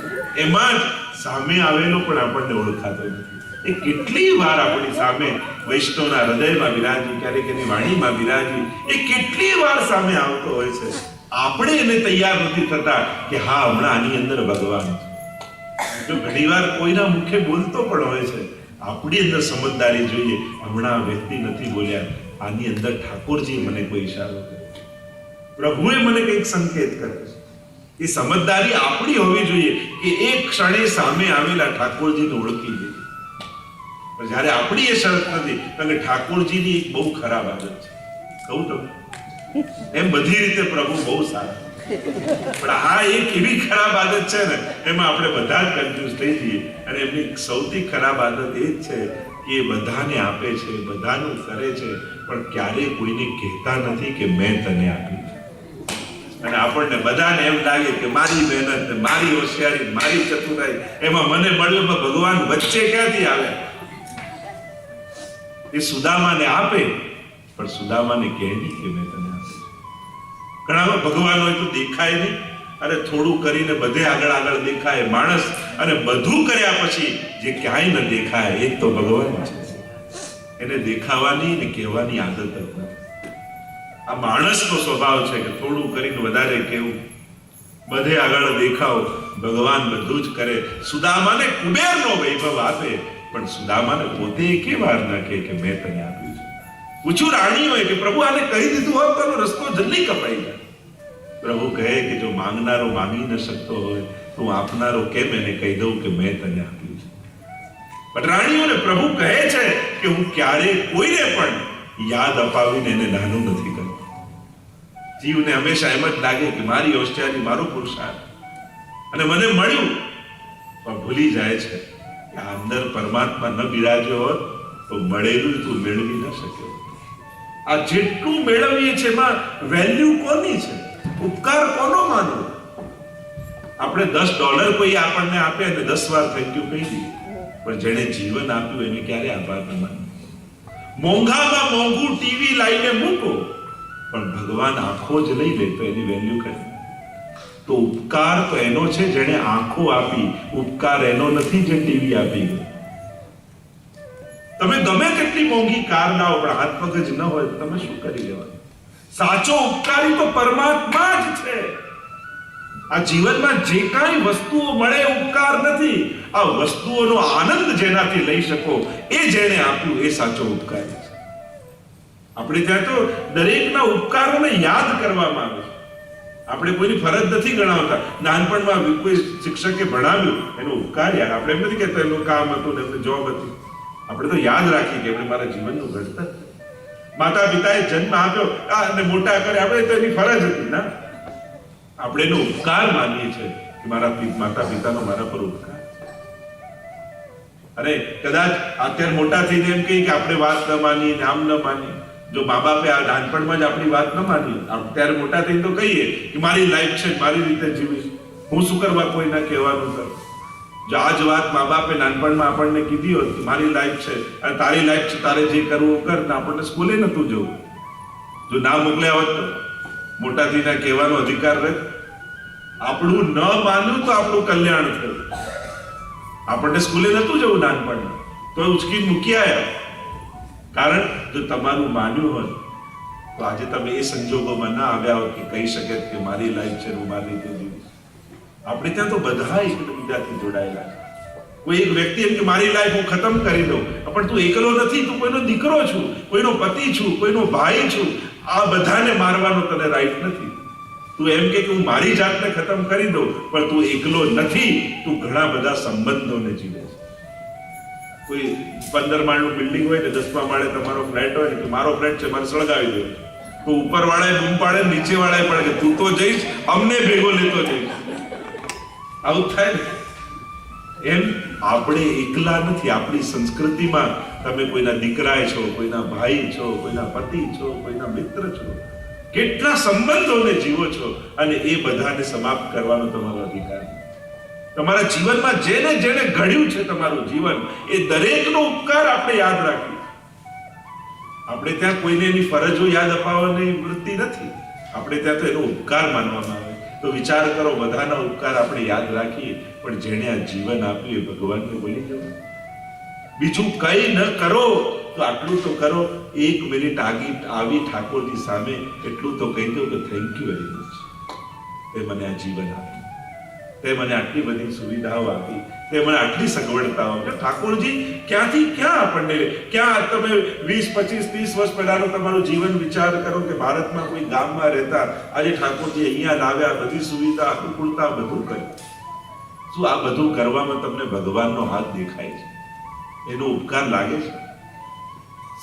એમાં જ સામે આવેલો પણ આપણને ઓળખાતો નથી. એ કેટલી વાર આપણી સામે વૈષ્ણવના હૃદયમાં બિરાજી, ક્યારેક એની વાણીમાં બિરાજી, એ કેટલી વાર સામે આવતો હોય છે. આપણે એને તૈયાર નથી થતા કે હા હમણાં આની અંદર ભગવાન છે. જો ઘણીવાર કોઈના મુખે બોલતો પણ હોય છે, આપણી અંદર સમજદારી જોઈએ. હમણાં વ્યક્તિ નથી બોલ્યા, આની અંદર ઠાકોરજી મને કોઈ ઈશારો કર્યો, પ્રભુએ મને કંઈક સંકેત કર્યો છે. એ સમજદારી આપણી હોવી જોઈએ કે એક ક્ષણે સામે આવેલા ઠાકોરજીને ઓળખી દે. પણ જ્યારે આપણી એ શરત નથી, કારણ કે ઠાકોરજીની એક બહુ ખરાબ આદત છે. કહું તમને, એમ બધી રીતે પ્રભુ બહુ સારા, પણ આ એક એવી ખરાબ આદત છે ને એમાં આપણે બધા જ કન્ફ્યુઝ થઈ જઈએ. અને એમની સૌથી ખરાબ આદત એ જ છે કે એ બધાને આપે છે, બધાનું કરે છે, પણ ક્યારેય કોઈને કહેતા નથી કે મેં તને આપ્યું છે. અને આપણને બધાને એમ લાગે કે મારી મહેનત, મારી હોશિયારી, મારી ચતુરાઈ એમાં મને મળ્યું, પણ ભગવાન વચ્ચે ક્યાંથી આવે? એ સુદામાને આપે, પણ સુદામાને કહે નહીં કે મેં તને આપ્યું. ઘણા ભગવાન હોય તો દેખાય નહીં, અને થોડું કરીને બધે આગળ આગળ દેખાય માણસ, અને બધું કર્યા પછી જે ક્યાંય ન દેખાય એ તો ભગવાન છે. એને દેખાવાની ને કહેવાની આદત જ નથી. આ માણસનો સ્વભાવ છે કે થોડું કરીને વધારે કહેવું, બધે આગળ દેખાવ. ભગવાન બધું જ કરે. સુદામાને કુબેરનો વૈભવ આપે, પણ સુદામાને પોતે એકે વાર ન કહે કે મેં તને આપ્યું છે. પૂછું રાણી હોય કે પ્રભુ આને કહી દીધું હોત તો રસ્તો જલ્દી કપાઈ જાય. પ્રભુ કહે કે જો માંગનારો માંગી ન શકતો હોય તો હું આપનારો કેમ એને કહી દઉં કે મેં તને આપ્યું છે. પણ રાણીઓને પ્રભુ કહે છે કે હું ક્યારે કોઈને પણ યાદ અપાવીને એને નાનું નથી કરતો. જીવને હંમેશા એમ જ લાગે કે મારી હોશિયારી, મારો પુરુષાર્થ અને મને મળ્યું, પણ ભૂલી જાય છે કે આ અંદર પરમાત્મા ન બિરાજ્યો હોત તો મળેલું તું મેળવી ન શક્યો. આ જેટલું મેળવીએ છે એમાં વેલ્યુ કોની છે? ઉપકાર કોનો માનવો? આપણે $10 કોઈ આપણને આપે અને 10 વાર થેન્ક યુ કહી દઈએ, પણ જેણે જીવન આપ્યું એને ક્યારે આભાર ન માનવો? મોંઘામાં મોંઘું ટીવી લાવીને મૂકો, પણ ભગવાન આંખો જ લઈ લે તો એની વેલ્યુ કરી. તો ઉપકાર તો એનો છે જેણે આંખો આપી, ઉપકાર એનો નથી જે ટીવી આપી ગયો. તમે ગમે તેટલી મોંઘી કાર લાવો, પણ હાથ પગ જ ન હોય તો તમે શું કરી લેવાનું? સાચો ઉપકારી તો પરમાત્મા જ છે. આ જીવનમાં જે કાંઈ વસ્તુઓ મળે ઉપકાર નથી. આ વસ્તુઓનો આનંદ જેનાથી લઈ શકો એ જેણે આપ્યું એ સાચો ઉપકારી છે. આપણે ત્યાં તો દરેકના ઉપકારોને યાદ કરવામાં આવે છે. આપણે કોઈની ફરજ નથી ગણાવતા. નાનપણમાં કોઈ શિક્ષકે ભણાવ્યું એનો ઉપકાર યાદ. આપણે એમ નથી કહેતા એનું કામ હતું ને એમની જોબ હતી. આપણે તો યાદ રાખીએ કે એમણે મારા જીવનનું ઘડતર. માતા પિતાએ જન્મ આપ્યો અને મોટા કરે, આપણે તો એની ફરજ હતી ના. આપણે એનો ઉપકાર માનીએ છીએ કે મારા માતા પિતાનો મારા પર ઉપકાર. અને કદાચ અત્યારે મોટા થઈને એમ કહીએ કે આપણે વાત ન માનીએ, આમ ન માનીએ. જો મા બાપે આ નાનપણમાં જ આપણી વાત ન માની, ત્યારે મોટા થઈને તો કહીએ કે મારી લાઈફ છે, મારી રીતે જીવીશ, હું શું કરવા કોઈના કહેવાનું કરું. જો આ જ વાત મા બાપે નાનપણમાં આપણને કીધી હોત કે મારી લાઈફ છે અને તારી લાઈફ છે, તારે જે કરવું કર, ને આપણને સ્કૂલે નતું જવું, જો ના મોકલ્યા હોત તો મોટા થઈને કહેવાનો અધિકાર રહે. આપણું ન માન્યું તો આપણું કલ્યાણ થયું. આપણને સ્કૂલે નતું જવું નાનપણમાં, તો ઉચકી મૂકી આવ્યા. કારણ જો તમારું માન્યું હોય તો આજે તમે એ સંજોગોમાં ના આવ્યા હોત કે કહી શકે કે મારી લાઈફ છે, હું મારી રીતે જીવીશ. આપણે ત્યાં તો બધા એકબીજાથી જોડાયેલા છે. કોઈ એક વ્યક્તિ એમ કે મારી લાઈફ હું ખતમ કરી દઉં, પણ તું એકલો નથી, તું કોઈનો દીકરો છું, કોઈનો પતિ છું, કોઈનો ભાઈ છું. આ બધાને મારવાનો તને રાઈટ નથી. તું એમ કે હું મારી જાતને ખતમ કરી દઉં, પણ તું એકલો નથી, તું ઘણા બધા સંબંધોને જીવે છે. કોઈ 15 માળનું બિલ્ડિંગ હોય ને 10મા માળે તમારો ફ્લેટ હોય ને, કે મારો ફ્લેટ છે, મારે સળગાવી દો, તો ઉપરવાળાએ બૂમ પાડે, નીચેવાળાએ પડે કે તું તો જઈશ, અમને ભેગો લેતો જઈશ. આવું થાય ને. એમ આપણે એકલા નથી. આપણી સંસ્કૃતિમાં તમે કોઈના દીકરા છો, કોઈના ભાઈ છો, કોઈના પતિ છો, કોઈના મિત્ર છો, કેટલા સંબંધોને જીવો છો, અને એ બધાને સમાપ્ત કરવાનો તમારો અધિકાર. તમારા જીવનમાં જેને જેને ઘડ્યું છે તમારું જીવન, એ દરેકનો ઉપકાર આપણે યાદ રાખીએ. આપણે ત્યાં કોઈને એની ફરજો યાદ અપાવવાની વૃત્તિ નથી. આપણે ત્યાં તો એનો ઉપકાર માનવામાં આવે. તો વિચાર કરો, બધાના ઉપકાર આપણે યાદ રાખીએ, પણ જેણે આ જીવન આપ્યું એ ભગવાનને ભૂલી જવું. બીજું કઈ ન કરો તો આટલું તો કરો. 1 મિનિટ આવી ઠાકોરજી સામે એટલું તો કહી દો કે થેન્ક યુ વેરી મચ. તે મને આ જીવન આપ્યું, તે મને આટલી બધી સુવિધાઓ આપી, તે મને આટલી સગવડતાઓ. ઠાકોરજી ક્યાંથી ક્યાં આપણને, ક્યાં તમે 20, 25, 30 વર્ષ પહેલાનું તમારું જીવન વિચાર કરો કે ભારતમાં કોઈ ગામમાં રહેતા, આજે ઠાકોરજી અહીંયા લાવ્યા, બધી સુવિધા, અનુકૂળતા, બધું કર્યું. શું આ બધું કરવામાં તમને ભગવાનનો હાથ દેખાય છે? એનો ઉપકાર લાગે છે?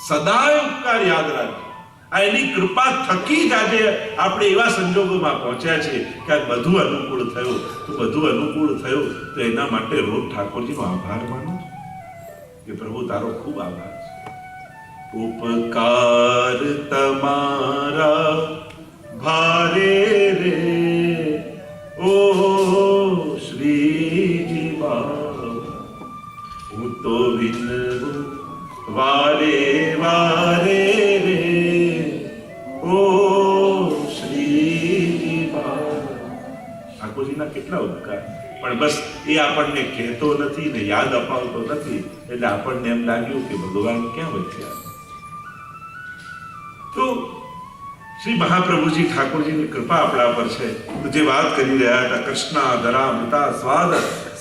સદાય ઉપકાર યાદ રાખજો. આ એની કૃપા થકી જ આજે આપણે એવા સંજોગોમાં પહોંચ્યા છે કે આ બધું અનુકૂળ થયું. તો બધું અનુકૂળ થયું તો એના માટે રોજ ઠાકોરજીનો આભાર માનો કે પ્રભુ તારો ખૂબ આભાર છે. ઉપકાર તમારા ભારે રે ઓ શ્રીજી બાબા, હું તો વિનવું વારે વારે રે ઓ શ્રી બાબા. ઠાકોરજીના કેટલા ઉપકાર. પણ બસ એ આપણને કહેતો નથી ને યાદ અપાવતો નથી, એટલે આપણને એમ લાગ્યું કે ભગવાન ક્યાં વચ્યા. તો શ્રી મહાપ્રભુજી ઠાકોરજીની કૃપા આપણા પર છે. તો જે વાત કરી રહ્યા હતા, કૃષ્ણાધરામૃતા સ્વાદ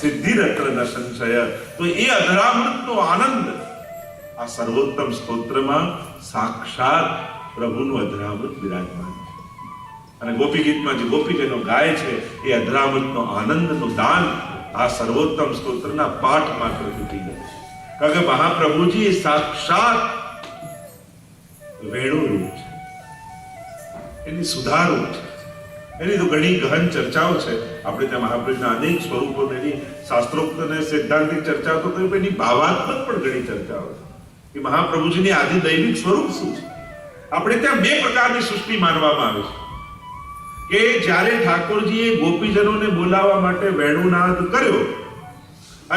સિદ્ધિરત્ર ન સંશય, તો એ અધરામૃતનો આનંદ આ સર્વોત્તમ સ્તોત્રમાં સાક્ષાત પ્રભુનું અધરામૃત વિરાજમાન છે. અને ગોપી ગીતમાં જે ગોપીજનો ગાય છે એ અધરામૃતનો આનંદનું દાન આ સર્વોત્તમ સ્તોત્રના પાઠ માત્ર તૂટી જાય છે. કારણ કે મહાપ્રભુજી એ સાક્ષાત વેણુ રૂપ છે, એની સુધારું છે. એની તો ઘણી ગહન ચર્ચાઓ છે. આપણે ત્યાં મહાપ્રભુના અનેક સ્વરૂપોની શાસ્ત્રોક્ત અને સૈદ્ધાંતિક ચર્ચાઓ તો એની ભાવાત્મક પણ ઘણી ચર્ચાઓ છે કે મહાપ્રભુજીની આદિ દૈવિક સ્વરૂપ શું છે. આપણે ત્યાં 2 પ્રકારની સૃષ્ટિ માનવામાં આવે છે કે જ્યારે ઠાકોરજીએ ગોપીજનોને બોલાવવા માટે વેણુનાદ કર્યો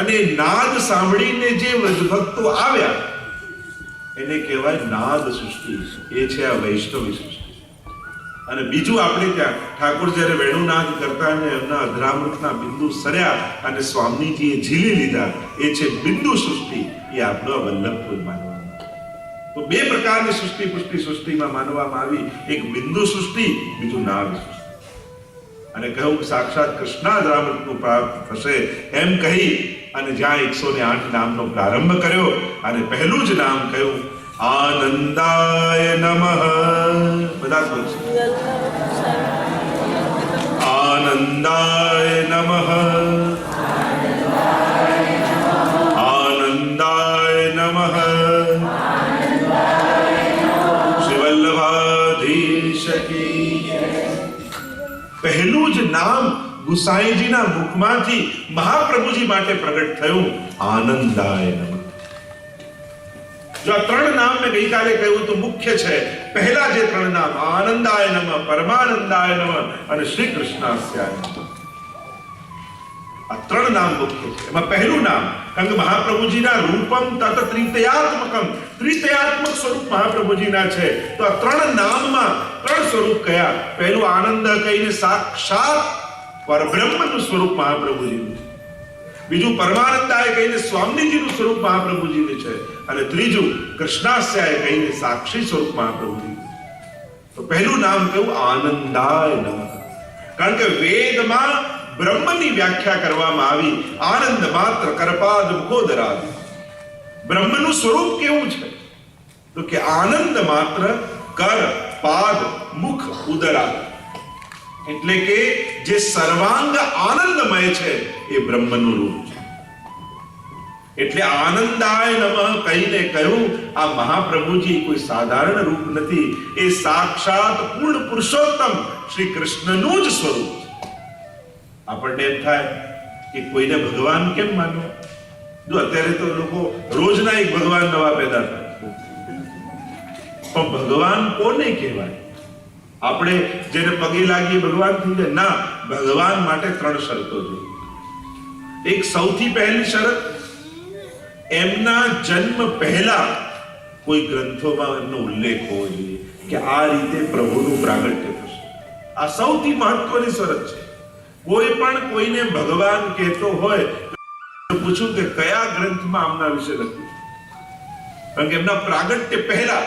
અને નાદ સાંભળીને જે વ્રજભક્તો આવ્યા એને કહેવાય નાદ સૃષ્ટિ. એ છે આ વૈષ્ણવી સૃષ્ટિ. અને બીજું આપણે ત્યાં ઠાકોર જ્યારે વેણુનાદ કરતા અને એમના અધરામૃતના બિંદુ સર્યા અને સ્વામીજીએ ઝીલી લીધા, એ છે બિંદુ સૃષ્ટિ. એ આપણો વલ્લભપુર માનવામાં. તો 2 પ્રકારની સૃષ્ટિ પુષ્ટિ સૃષ્ટિમાં માનવામાં આવી. એક બિંદુ સૃષ્ટિ, બીજું નાદ સૃષ્ટિ. અને કહ્યું કે સાક્ષાત કૃષ્ણાધરામૃતનું પ્રાપ્ત થશે એમ કહી અને જ્યાં 108 નામનો પ્રારંભ કર્યો અને પહેલું જ નામ કહ્યું આનંદાય નમઃ. બધા બોલશે આનંદાય નમઃ, આનંદાય નમઃ, શ્રી વલ્લભાધીશ કી. પહેલું જ નામ ગુસાઈજીના મુખમાંથી મહાપ્રભુજી માટે પ્રગટ થયું આનંદાય નમઃ. જો આ 3 નામ મેં ગઈકાલે કહ્યું તો મુખ્ય છે. પહેલા જે 3 નામ આનંદાય નમઃ, પરમાનંદાય નમઃ અને શ્રી કૃષ્ણાસ્યાય નમઃ, આ 3 નામ મુખ્ય છે. એમાં પહેલું નામ, કારણ કે મહાપ્રભુજીના રૂપમ તત ત્રિતયાત્મકમ, ત્રિતયાત્મક સ્વરૂપ મહાપ્રભુજીના છે. તો આ 3 નામમાં 3 સ્વરૂપ કયા? પહેલું આનંદ કહીને સાક્ષાત પરબ્રહ્મનું સ્વરૂપ મહાપ્રભુજીનું છે. બીજું પરમાનંદાય કહીને સ્વામીજીનું સ્વરૂપ મહાપ્રભુજીનું છે. અને ત્રીજું કૃષ્ણાસ્યાય કહીને સાક્ષી સ્વરૂપ મહાપ્રભુજીનું. તો પહેલું નામ કહ્યું આનંદાય નમઃ. કારણ કે વેદમાં બ્રહ્મની વ્યાખ્યા કરવામાં આવી આનંદ માત્ર કરપાદ મુખોદરાદ. બ્રહ્મનું સ્વરૂપ કેવું છે? તો કે આનંદ માત્ર કર પાદ મુખ ઉદરાદ. એટલે કે જે સર્વાંગ આનંદમય છે એ બ્રહ્મનું રૂપ છે. એટલે આનંદાય નમઃ કહીને કહ્યું આ મહાપ્રભુજી કોઈ સાધારણ રૂપ નથી, એ સાક્ષાત પૂર્ણ પુરુષોત્તમ શ્રી કૃષ્ણનું જ સ્વરૂપ છે. આપણને એમ થાય કે કોઈને ભગવાન કેમ માનવો? જો અત્યારે તો લોકો રોજના એક ભગવાન નવા પેદા થાય, પણ ભગવાન કોને કહેવાય? આપણે જેને પગે લાગીએ ભગવાન થઈ જાય? ના, ભગવાન માટે 3 શરતો જોઈએ. એક સૌથી પહેલી શરત, એમના જન્મ પહેલા કોઈ ગ્રંથોમાં એમનો ઉલ્લેખ હોવો જોઈએ કે આ રીતે પ્રભુનું પ્રાગટ્ય થશે. આ સૌથી મહત્વની શરત છે. કોઈ પણ કોઈને ભગવાન કહેતો હોય તો પૂછું કે કયા ગ્રંથમાં આમના વિશે લખ્યું? કારણ કે એમના પ્રાગટ્ય પહેલા,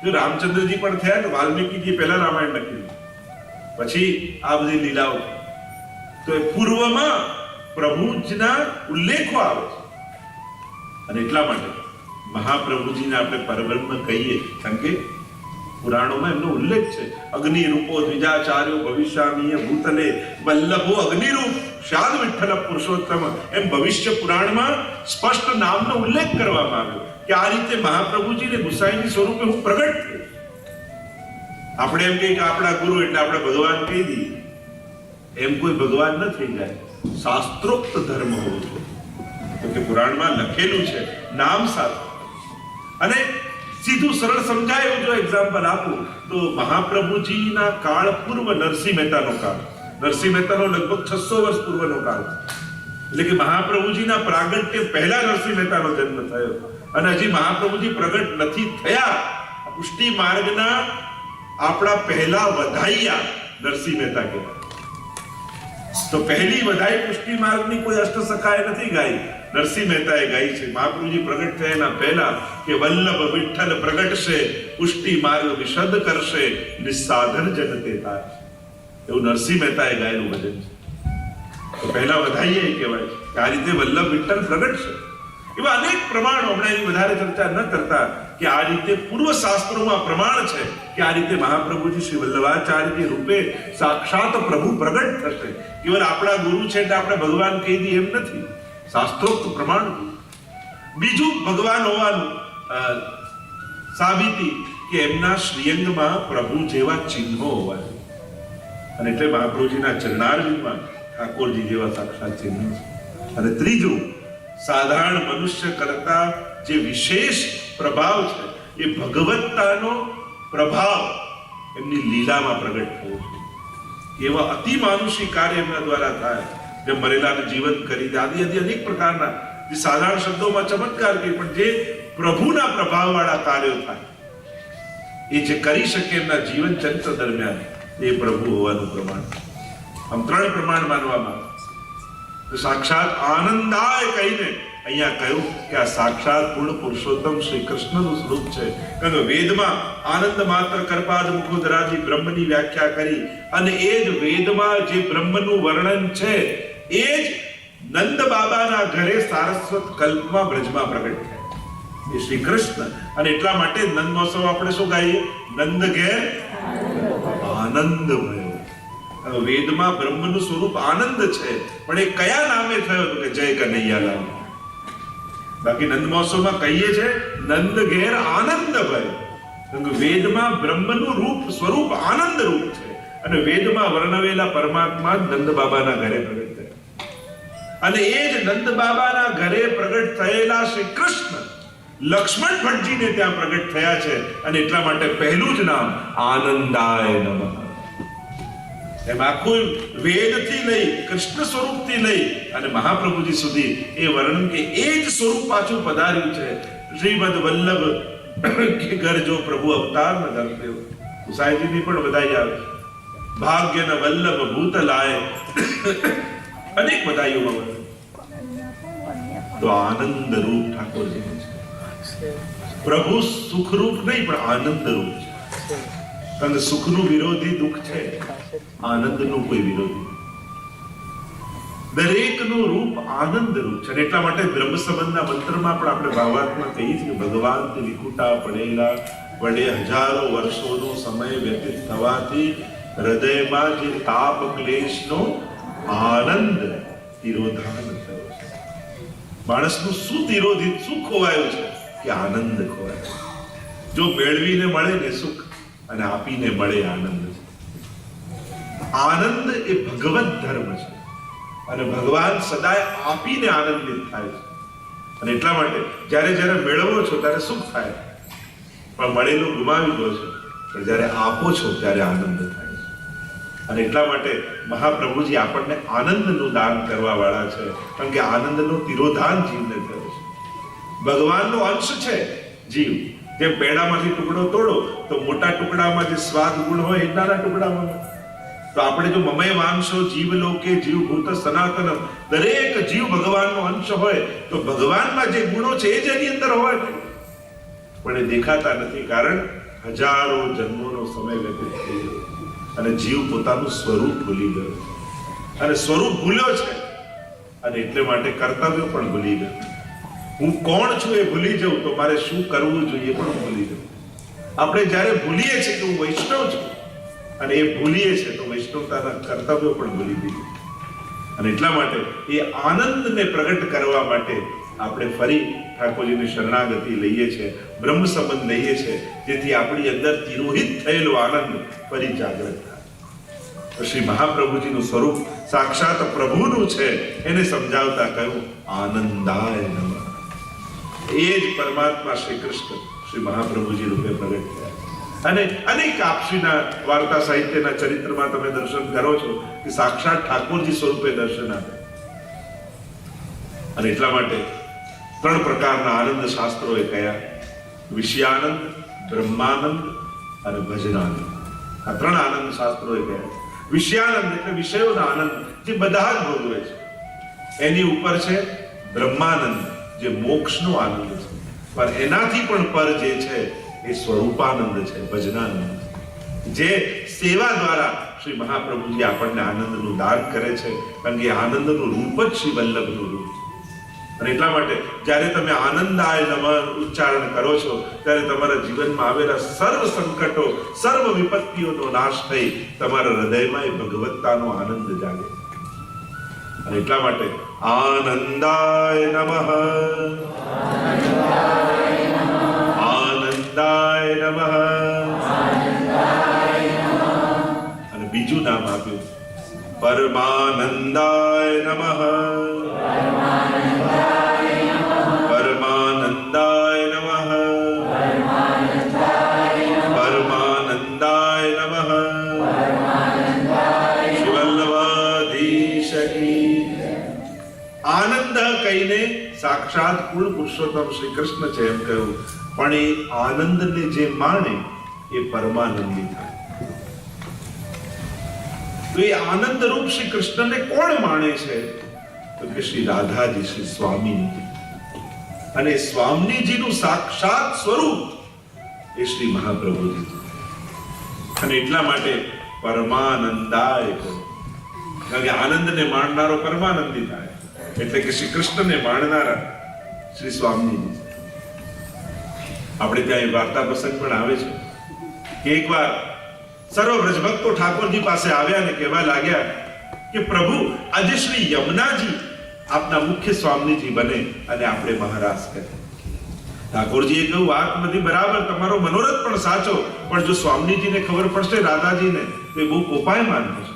જો રામચંદ્રજી પણ થયા ને, વાલ્મીકીજી પહેલા રામાયણ લખ્યું, પછી આ બધી લીલાઓ, તો એ પૂર્વમાં પ્રભુજીના ઉલ્લેખો આવે છે. અને એટલા માટે મહાપ્રભુજીને આપણે પરબ્રહ્મ કહીએ, કારણ કે પુરાણોમાં એમનો ઉલ્લેખ છે. અગ્નિ રૂપો દ્વિજાચાર્યો ભવિષ્યામીય ભૂતલે વલ્લભો અગ્નિરૂપ શાદ વિઠ્ઠલ પુરુષોત્તમ, એમ ભવિષ્ય પુરાણમાં સ્પષ્ટ નામનો ઉલ્લેખ કરવામાં આવ્યો કે આ રીતે મહાપ્રભુજીને ગુસાઈની સ્વરૂપે હું પ્રગટ થયો. આપણે એમ કહીએ કે આપણા ગુરુ એટલે આપણે ભગવાન કહી દઈએ, એમ કોઈ ભગવાન ન થઈ જાય. શાસ્ત્રોક્ત ધર્મ હોવો જોઈએ, કે પુરાણમાં લખેલું છે નામ સાથે. અને સીધું સરળ સમજાય એવું જો એક્ઝામ્પલ આપું તો મહાપ્રભુજીના કાળ પૂર્વ નરસિંહ મહેતાનો કાળ, નરસિંહ મહેતાનો લગભગ 600 વર્ષ પૂર્વનો કાળ, એટલે કે મહાપ્રભુજીના પ્રાગટ્ય પહેલા નરસિંહ મહેતાનો જન્મ થયો. અને હજી મહાપ્રભુજી પ્રગટ નથી થયા, પુષ્ટિ માર્ગના આપણા પહેલા વધાઈયા નરસિંહ મહેતા કહેવાય. તો પહેલી વધાઈ પુષ્ટિ માર્ગની કોઈ અષ્ટસખાએ નથી ગાઈ, નરસિંહ મહેતાએ ગાઈ છે. મહાપ્રભુજી પ્રગટ થયા એના પહેલા કે વલ્લભ વિઠ્ઠલ પ્રગટશે, પુષ્ટિ માર્ગ વિશદ કરશે, નિસાધન જનતે થાય, એવું નરસિંહ મહેતાએ ગાયેલું ભજન છે. તો પહેલા વધાઈએ કહેવાય કે આ રીતે વલ્લભ વિઠ્ઠલ પ્રગટશે. એવા અનેક પ્રમાણો, હમણાં એની વધારે ચર્ચા ન કરતા, કે આ રીતે પૂર્વ શાસ્ત્રોમાં પ્રમાણ છે કે આ રીતે મહાપ્રભુજી શ્રી વલ્લભાચાર્યજી રૂપે સાક્ષાત પ્રભુ પ્રગટ થશે. કેવળ આપણા ગુરુ છે એટલે આપણે ભગવાન કહી દઈએ એમ નથી, શાસ્ત્રોક્ત પ્રમાણ. બીજું ભગવાન હોવાનું સાબિતી કે એમના શ્રીઅંગમાં પ્રભુ જેવા ચિહ્નો હોવા જોઈએ. અને એટલે મહાપ્રભુજીના ચરણારવિંદમાં ઠાકોરજી જેવા સાક્ષાત ચિહ્નો છે. અને ત્રીજું, સાધારણ મનુષ્ય કરતા જે વિશેષ પ્રભાવ છે એ ભગવત્તાનો પ્રભાવ એમની લીલામાં પ્રગટ થયો છે. એવા અતિ માનુષી કાર્ય એમના દ્વારા થાય, જે મરેલાને જીવન કરી દે, આદિ અનેક પ્રકારના જે સાધારણ શબ્દોમાં ચમત્કાર કહે, પણ જે પ્રભુના પ્રભાવવાળા કાર્યો થાય એ જે કરી શકે એમના જીવન ચરિત્ર દરમિયાન, એ પ્રભુ હોવાનું પ્રમાણ. આમ 3 પ્રમાણ માનવામાં આવે. સાક્ષાત આનંદાય કહીને અહીંયા કહ્યું કે આ સાક્ષાત પૂર્ણ પુરુષોત્તમ શ્રી કૃષ્ણનું સ્વરૂપ છે. કારણ કે વેદમાં આનંદ માત્ર કરપાદ મુખોદરાથી બ્રહ્મની વ્યાખ્યા કરી, અને એ જ વેદમાં જે બ્રહ્મનું વર્ણન છે એ જ નંદ બાબાના ઘરે સારસ્વત કલ્પમાં બ્રજમાં પ્રગટ થયા, એ શ્રી કૃષ્ણ. અને એટલા માટે નંદ મહોત્સવ આપણે શું ગાઈએ? નંદ ઘેર આનંદ ભયો. વેદમાં બ્રહ્મનું સ્વરૂપ આનંદ છે, પણ એ કયા નામે થયો તો કે જય કનૈયાલાલ. બાકી નંદ મહોત્સવમાં કહીએ છે નંદ ઘેર આનંદ ભયો. વેદમાં બ્રહ્મનું રૂપ સ્વરૂપ આનંદ રૂપ છે, અને વેદમાં વર્ણવેલા પરમાત્મા નંદ બાબાના ઘરે પ્રગટ થયા. અને એ જ નંદ બાબાના ઘરે પ્રગટ થયેલા શ્રી કૃષ્ણ લક્ષ્મણ ભટ્ટજીને ત્યાં પ્રગટ થયા છે. અને એટલા માટે પહેલું જ નામ આનંદાય નમઃ. એમ આખું વેદથી લઈ કૃષ્ણ સ્વરૂપથી લઈ અને મહાપ્રભુજી સુધી એ વર્ણન કે એ જ સ્વરૂપ પાછું પધાર્યું છે. શ્રીમદ વલ્લભ કે ઘર જો પ્રભુ અવતાર ન ધરતે. ગુસાઈજીની પણ વધાઈ આવે, ભાગ્ય ન વલ્લભ ભૂત લાય, અનેક વધાઈઓમાં વર્ણન. તો આનંદ રૂપ ઠાકોરજી છે. પ્રભુ સુખરૂપ નહીં પણ આનંદ રૂપ છે. કારણ કે સુખનું વિરોધી દુઃખ છે, આનંદનું કોઈ વિરોધી. દરેકનું રૂપ આનંદ રૂપ છે. એટલા માટે બ્રહ્મ સંબંધના મંત્રમાં પણ આપણે ભાવાર્થમાં કહીએ છીએ કે ભગવાન તે વિકુટા પડેલા વડે હજારો વર્ષોનો સમય વ્યતીત થવાથી હૃદયમાં જે તાપ ક્લેશનો આનંદ તિરોધાન થયો છે. માણસનું શું તિરોધિત શું ખોવાયું છે કે આનંદ ખોવાયો. જો મેળવીને મળે ને સુખ અને આપીને મળે આનંદ. આનંદ એ ભગવત ધર્મ છે અને ભગવાન સદાય આપીને આનંદિત થાય છે. અને એટલા માટે જ્યારે જ્યારે મેળવો છો ત્યારે સુખ થાય, પણ મળેલું ગુમાવી દો છો, પણ જ્યારે આપો છો ત્યારે આનંદ થાય છે. અને એટલા માટે મહાપ્રભુજી આપણને આનંદનું દાન કરવા વાળા છે, કારણ કે આનંદનું તિરોધાન જીવને થયો છે. ભગવાનનો અંશ છે જીવ. જેમ પેડામાંથી ટુકડો તોડો તો મોટા ટુકડામાં જે સ્વાદ ગુણ હોય એ નાના ટુકડામાં. તો આપણે જો મમય વાંશો જીવ લોકે જીવભૂત સનાતન, દરેક જીવ ભગવાનનો અંશ હોય તો ભગવાનમાં જે ગુણો છે એ જ એની અંદર હોવા જોઈએ, પણ એ દેખાતા નથી. કારણ હજારો જન્મોનો સમય વ્યતીત થઈ ગયો અને જીવ પોતાનું સ્વરૂપ ભૂલી ગયો. અને સ્વરૂપ ભૂલ્યો છે અને એટલે માટે કર્તવ્ય પણ ભૂલી ગયો. હું કોણ છું એ ભૂલી જાઉં તો મારે શું કરવું જોઈએ પણ ભૂલી જાઉં. આપણે જ્યારે ભૂલીએ છીએ કે હું વૈષ્ણવ છું અને એ ભૂલીએ છે તો વૈષ્ણવતાના કર્તવ્યો પણ ભૂલી દીધું. અને એટલા માટે એ આનંદને પ્રગટ કરવા માટે આપણે ફરી ઠાકોરજીની શરણાગતિ લઈએ છીએ, બ્રહ્મ સંબંધ લઈએ છીએ, જેથી આપણી અંદર તિરોહિત થયેલો આનંદ ફરી જાગૃત થાય. તો શ્રી મહાપ્રભુજીનું સ્વરૂપ સાક્ષાત પ્રભુનું છે એને સમજાવતા કહ્યું આનંદાય નમઃ. એ જ પરમાત્મા શ્રી કૃષ્ણ શ્રી મહાપ્રભુજી રૂપે પ્રગટ થયા. અને અનેક આપશ્રીના વાર્તા સાહિત્યના ચરિત્રમાં તમે દર્શન કરો છો કે સાક્ષાત ઠાકોરજી સ્વરૂપે દર્શન આપે. અને એટલા માટે ત્રણ પ્રકારના આનંદ શાસ્ત્રોએ કયા: વિષયાનંદ, બ્રહ્માનંદ અને ભજનાનંદ. આ ત્રણ આનંદ શાસ્ત્રોએ કયા. વિષયાનંદ એટલે વિષયોનો આનંદ જે બધા જ ભોગવે છે. એની ઉપર છે બ્રહ્માનંદ જે મોક્ષનો આનંદ છે, પણ એનાથી પણ પર જે છે એ સ્વરૂપાનંદ છે, ભજનાનંદ, જે સેવા દ્વારા શ્રી મહાપ્રભુજી આપણને આનંદનું દાન કરે છે, કારણ કે આનંદનું રૂપ જ શ્રી વલ્લભનું રૂપ છે. અને એટલા માટે જ્યારે તમે આનંદાય નમઃ ઉચ્ચારણ કરો છો ત્યારે તમારા જીવનમાં આવેલા સર્વ સંકટો, સર્વ વિપત્તિઓનો નાશ થઈ તમારા હૃદયમાં એ ભગવત્તાનો આનંદ જાગે. અને એટલા માટે આનંદાય નમઃ, આનંદાય નમઃ. અને બીજું નામ આપ્યું પરમાનંદાય નમઃ, પરમાનંદાય નમઃ, પરમાનંદાય નમઃ. શ્રી વલ્લભાધીશ કી. આનંદ કહીને સાક્ષાત પૂર્ણ પુરુષોત્તમ શ્રી કૃષ્ણ છે એમ કહ્યું, પણ એ આનંદને જે માણે એ પરમાનંદી થાય. તો એ આનંદ રૂપ શ્રી કૃષ્ણને કોણ માણે છે? તો કે શ્રી રાધાજી, શ્રી સ્વામીજી. અને સ્વામીજીનું સાક્ષાત સ્વરૂપ એ શ્રી મહાપ્રભુજી. અને એટલા માટે પરમાનંદાય કહ્યું, કારણ કે આનંદને માણનારો પરમાનંદી થાય, એટલે કે શ્રી કૃષ્ણને માણનારા શ્રી સ્વામીજી. આપણે ત્યાં એ વાર્તા પ્રસંગ પણ આવે છે કે એકવાર સર્વ વ્રજભક્તો ઠાકોરજી પાસે આવ્યા અને કહેવા લાગ્યા કે પ્રભુ આજે શ્રી યમુનાજી આપના મુખ્ય સ્વામીજી બને અને આપણે મહારાસ કરીએ. ઠાકોરજીએ કહ્યું વાત બધી બરાબર, તમારો મનોરથ પણ સાચો, પણ જો સ્વામીજીને ખબર પડશે રાધાજીને તો એ બહુ કોપાયમાન થશે.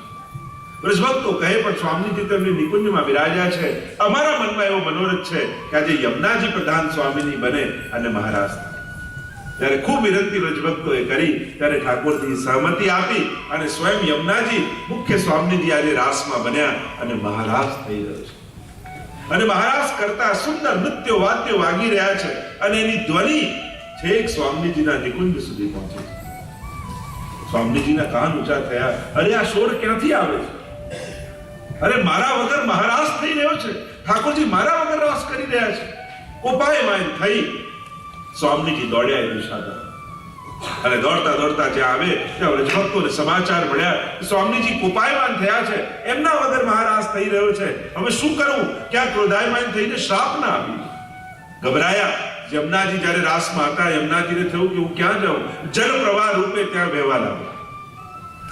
વ્રજભક્તો કહે પણ સ્વામીજી તો એમની નિકુંજમાં બિરાજ્યા છે, અમારા મનમાં એવો મનોરથ છે કે આજે યમુનાજી પ્રધાન સ્વામીજી બને અને મહારાજ થાય. ત્યારે ખૂબ વિનંતી વ્રજભક્તોએ કરી ત્યારે ઠાકોરજી સહમતિ આપી અને સ્વયં યમુનાજી મુખ્ય સ્વામીજી આજે રાસમાં બન્યા અને મહારાજ થઈ રહ્યો છે. અને મહારાજ કરતા સુંદર નૃત્યો વાદ્યો વાગી રહ્યા છે અને એની ધ્વનિ છેક સ્વામીજીના નિકુંજ સુધી પહોંચે છે. સ્વામીજીના કાન ઊંચા થયા, અરે આ શોર ક્યાંથી આવે છે? અરે મારા વગર મહારાજ થઈ રહ્યો છે, ઠાકોરજી મારા વગર રાસ કરી રહ્યા છે. કોપાયમાન થઈ સ્વામીજી દોડ્યા એ દિશા તરફ અને દોડતા દોડતા જ્યાં આવે ત્યાં વ્રજભક્તોને સમાચાર મળ્યા કે સ્વામીજી કોપાયમાન થયા છે, એમના વગર મહારાજ થઈ રહ્યો છે, હવે શું કરવું? ક્યાં ક્રોધાયમાન થઈને શ્રાપ ના આપી. ગભરાયા. યમુનાજી જ્યારે રાસમાં હતા યમુનાજીને થયું કે હું ક્યાં જાઉં? જલ પ્રવાહ રૂપે ત્યાં વહેવા લાગ્યા.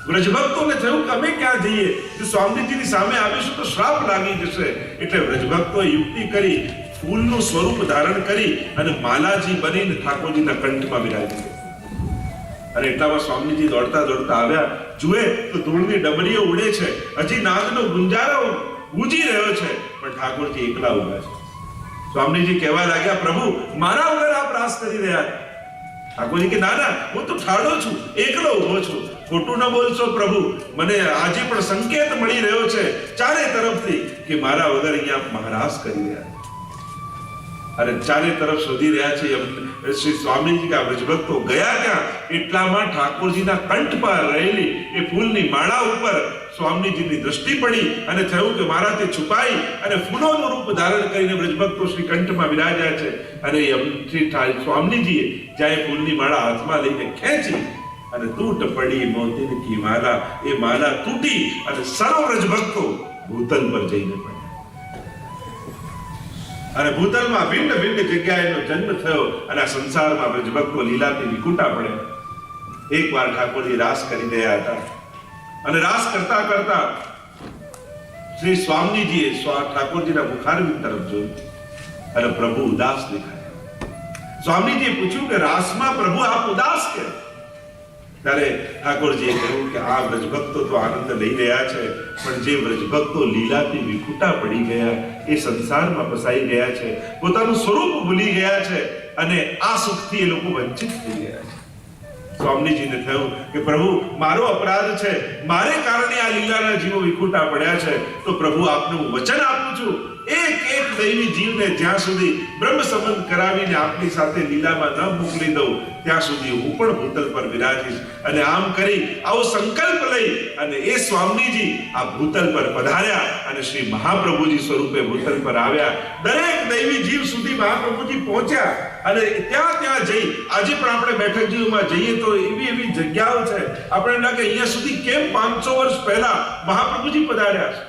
વ્રજભક્તોને થયું કે અમે ક્યાં જઈએ? જો સ્વામીજીની સામે આવીશું તો શ્રાપ લાગી જશે. એટલે વ્રજભક્તોએ યુક્તિ કરી, ફૂલનું સ્વરૂપ ધારણ કરી અને માલાજી બનીને ઠાકોરજીના કંઠમાં બિરાજી. અને એટલામાં સ્વામીજી દોડતા દોડતા આવ્યા, જુએ તો ધૂળની ડમરીઓ ઉડે છે, હજી નાદનો ગુંજારો ગુંજી રહ્યો છે, પણ ઠાકોરજી એકલા ઉભા છે. સ્વામીજી કહેવા લાગ્યા, પ્રભુ મારા વગર આપ રાસ કરી રહ્યા. ઠાકોરજી કે ના ના, હું તો ઠાડો છું, એકલો ઉભો છું. ખોટું ન બોલશો પ્રભુ, મને આજે પણ સંકેત મળી રહ્યો છે ચારે તરફથી કે મારા વગર અહીંયા આપ મહારાસ કરી રહ્યા. અને ચારે તરફ શોધી રહ્યા છે શ્રી સ્વામીજી કે આ વ્રજભક્તો ગયા ત્યાં. એટલામાં ઠાકોરજીના કંઠ પર રહેલી એ ફૂલની માળા ઉપર સ્વામીજીની દ્રષ્ટિ પડી અને થયું કે મારાથી છુપાઈ અને ફૂલોનું રૂપ ધારણ કરીને વ્રજભક્તો શ્રી કંઠમાં બિરાજ્યા છે. અને સ્વામીજીએ જ્યાં ફૂલની માળા હાથમાં લઈને ખેંચી અને તૂટ પડી મોતીન કી માલા, એ માલા તૂટી અને સર્વ વ્રજભક્તો ભૂતલ પર જઈને પડ્યા. અને ભૂતલમાં ભિન્ન ભિન્ન જગ્યાએ એનો જન્મ થયો અને આ સંસારમાં વ્રજભક્તો લીલાથી વિકુટા પડ્યા. એકવાર ઠાકોરજી રાસ કરી રહ્યા હતા અને રાસ કરતા કરતા શ્રી સ્વામીજીએ ઠાકોરજીના મુખારવિંદ તરફ જોયું અને પ્રભુ ઉદાસ દેખાયા. સ્વામીજીએ પૂછ્યું કે રાસમાં પ્રભુ આપ ઉદાસ કેમ? ત્યારે ઠાકોરજીએ કહ્યું કે આ વ્રજભક્તો તો આનંદ લઈ રહ્યા છે, પણ જે વ્રજભક્તો લીલાથી વિખૂટા પડી ગયા, એ સંસારમાં ફસાઈ ગયા છે, પોતાનું સ્વરૂપ ભૂલી ગયા છે અને આ સુખથી એ લોકો વંચિત થઈ ગયા છે. સ્વામીજીને થયું કે પ્રભુ મારો અપરાધ છે, મારે કારણે આ લીલાના જીવો વિખૂટા પડ્યા છે, તો પ્રભુ આપને હું વચન આપું છું, એક એક દૈવી જીવને જ્યાં સુધી બ્રહ્મ સંબંધ કરાવીને આપની સાથે લીલામાં ન મોકલી દઉં ત્યાં સુધી હું પણ ભૂતલ પર બિરાજીશ. અને આમ કરી આવો સંકલ્પ લઈ અને એ સ્વામીજી આ ભૂતલ પર પધાર્યા અને શ્રી મહાપ્રભુજી સ્વરૂપે ભૂતલ પર આવ્યા. દરેક દૈવી જીવ સુધી મહાપ્રભુજી પહોંચ્યા અને ત્યાં જઈ આજે પણ આપણે બેઠક જીવમાં જઈએ તો એવી જગ્યાઓ છે આપણે લાગે અહીંયા સુધી કેમ 500 વર્ષ પહેલા મહાપ્રભુજી પધાર્યા છે.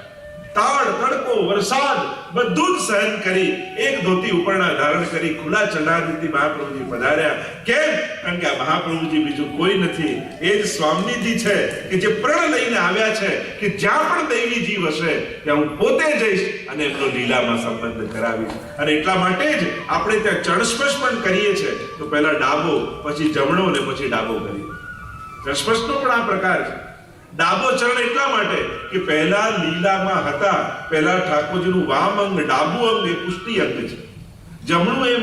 તાળ તડકો વરસાદ બધું જ સહન કરી એક ધોતી ઉપરના ધારણ કરી ખુલ્લા ચરણારવિંદથી મહાપ્રભુજી પધાર્યા. કેમ? કારણ કે આ મહાપ્રભુજી બીજું કોઈ નથી, એ જ સ્વામીજી છે કે જે પ્રણ લઈને આવ્યા છે કે જ્યાં પણ દૈવી જીવ હશે ત્યાં હું પોતે જઈશ અને એમનો લીલામાં સંબંધ કરાવીશ. અને એટલા માટે જ આપણે ત્યાં ચણસ્પર્શ પણ કરીએ છીએ તો પહેલા ડાબો, પછી જમણો અને પછી ડાબો કરીએ. ચણસ્પર્શનો પણ આ પ્રકાર છે. ડાબો ચરણ એટલા માટે કે પહેલા લીલામાં હતા, પહેલા ઠાકોરજીનું વામ અંગ ડાબુ અંગ એ પુષ્ટિ અંગ છે, જમણું એ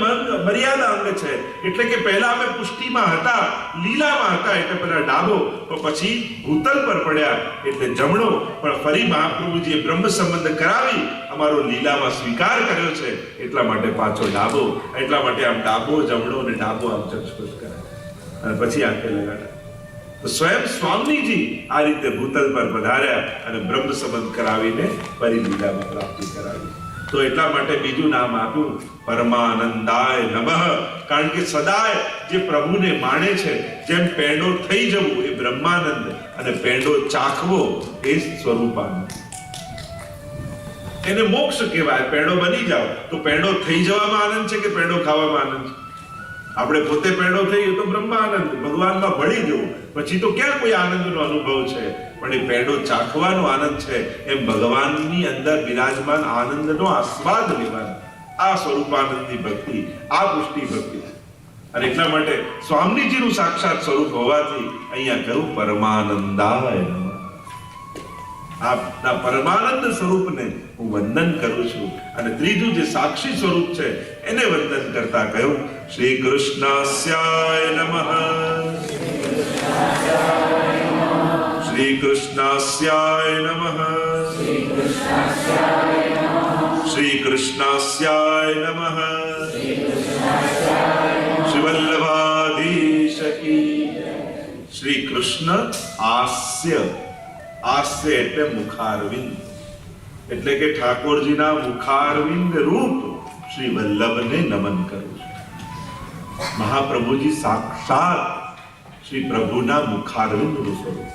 મર્યાદા અંગ છે. એટલે કે પહેલા અમે પુષ્ટિમાં હતા, લીલામાં હતા એટલે પહેલા ડાબો, તો પછી ભૂતલ પર પડ્યા એટલે જમણો. પણ ફરી મહાપ્રભુજીએ બ્રહ્મ સંબંધ કરાવી અમારો લીલામાં સ્વીકાર કર્યો છે એટલા માટે પાછો ડાબો. એટલા માટે આમ ડાબો જમણો અને ડાબો આમ ચક્ષપટ કરાય અને પછી આંખે લગાડ્યા. તો સ્વયં સ્વામીજી આ રીતે ભૂતલ પર પધાર્યા અને બ્રહ્મ સંબંધ કરાવીને ફરી લીલામાં પ્રાપ્તિ કરાવી. તો એટલા માટે બીજું નામ આપ્યું પરમાનંદાય નમઃ. કારણ કે સદાય જે પ્રભુને માણે છે, જેમ પેંડો થઈ જવું એ બ્રહ્માનંદ અને પેંડો ચાખવો એ સ્વરૂપાનંદ. એને મોક્ષ કહેવાય. પેંડો બની જાવ તો પેંડો થઈ જવામાં આનંદ છે કે પેંડો ખાવામાં આનંદ છે? આપણે પોતે પેંડો થઈએ તો બ્રહ્માનંદ, ભગવાનમાં ભળી જવું, પછી તો ક્યાં કોઈ આનંદનો અનુભવ છે? પણ એ પેંડો ચાખવાનો આનંદ છે. એમ ભગવાનની અંદર બિરાજમાન આનંદનો આસ્વાદ લેવાનો આ સ્વરૂપાનંદની ભક્તિ, આ પુષ્ટિ ભક્તિ. અને એટલા માટે સ્વામીજીનું સાક્ષાત સ્વરૂપ હોવાથી અહીંયા કહ્યું પરમાનંદાય નમઃ. આપના પરમાનંદ સ્વરૂપને હું વંદન કરું છું. અને ત્રીજું જે સાક્ષી સ્વરૂપ છે એને વંદન કરતા કહ્યું શ્રી કૃષ્ણાસ્યાય નમઃ. શ્રી કૃષ્ણાસ્યાય નમઃ. શ્રી કૃષ્ણાસ્યાય નમઃ. શ્રી વલ્લભાધીશ કી. શ્રી કૃષ્ણ આસ્ય. આસ્ય એટલે મુખારવિંદ, એટલે કે ઠાકોરજીના મુખારવિંદ રૂપ શ્રી વલ્લભને નમન કરું છું. મહાપ્રભુજી સાક્ષાત શ્રી પ્રભુના મુખારવિંદ સ્વરૂપ.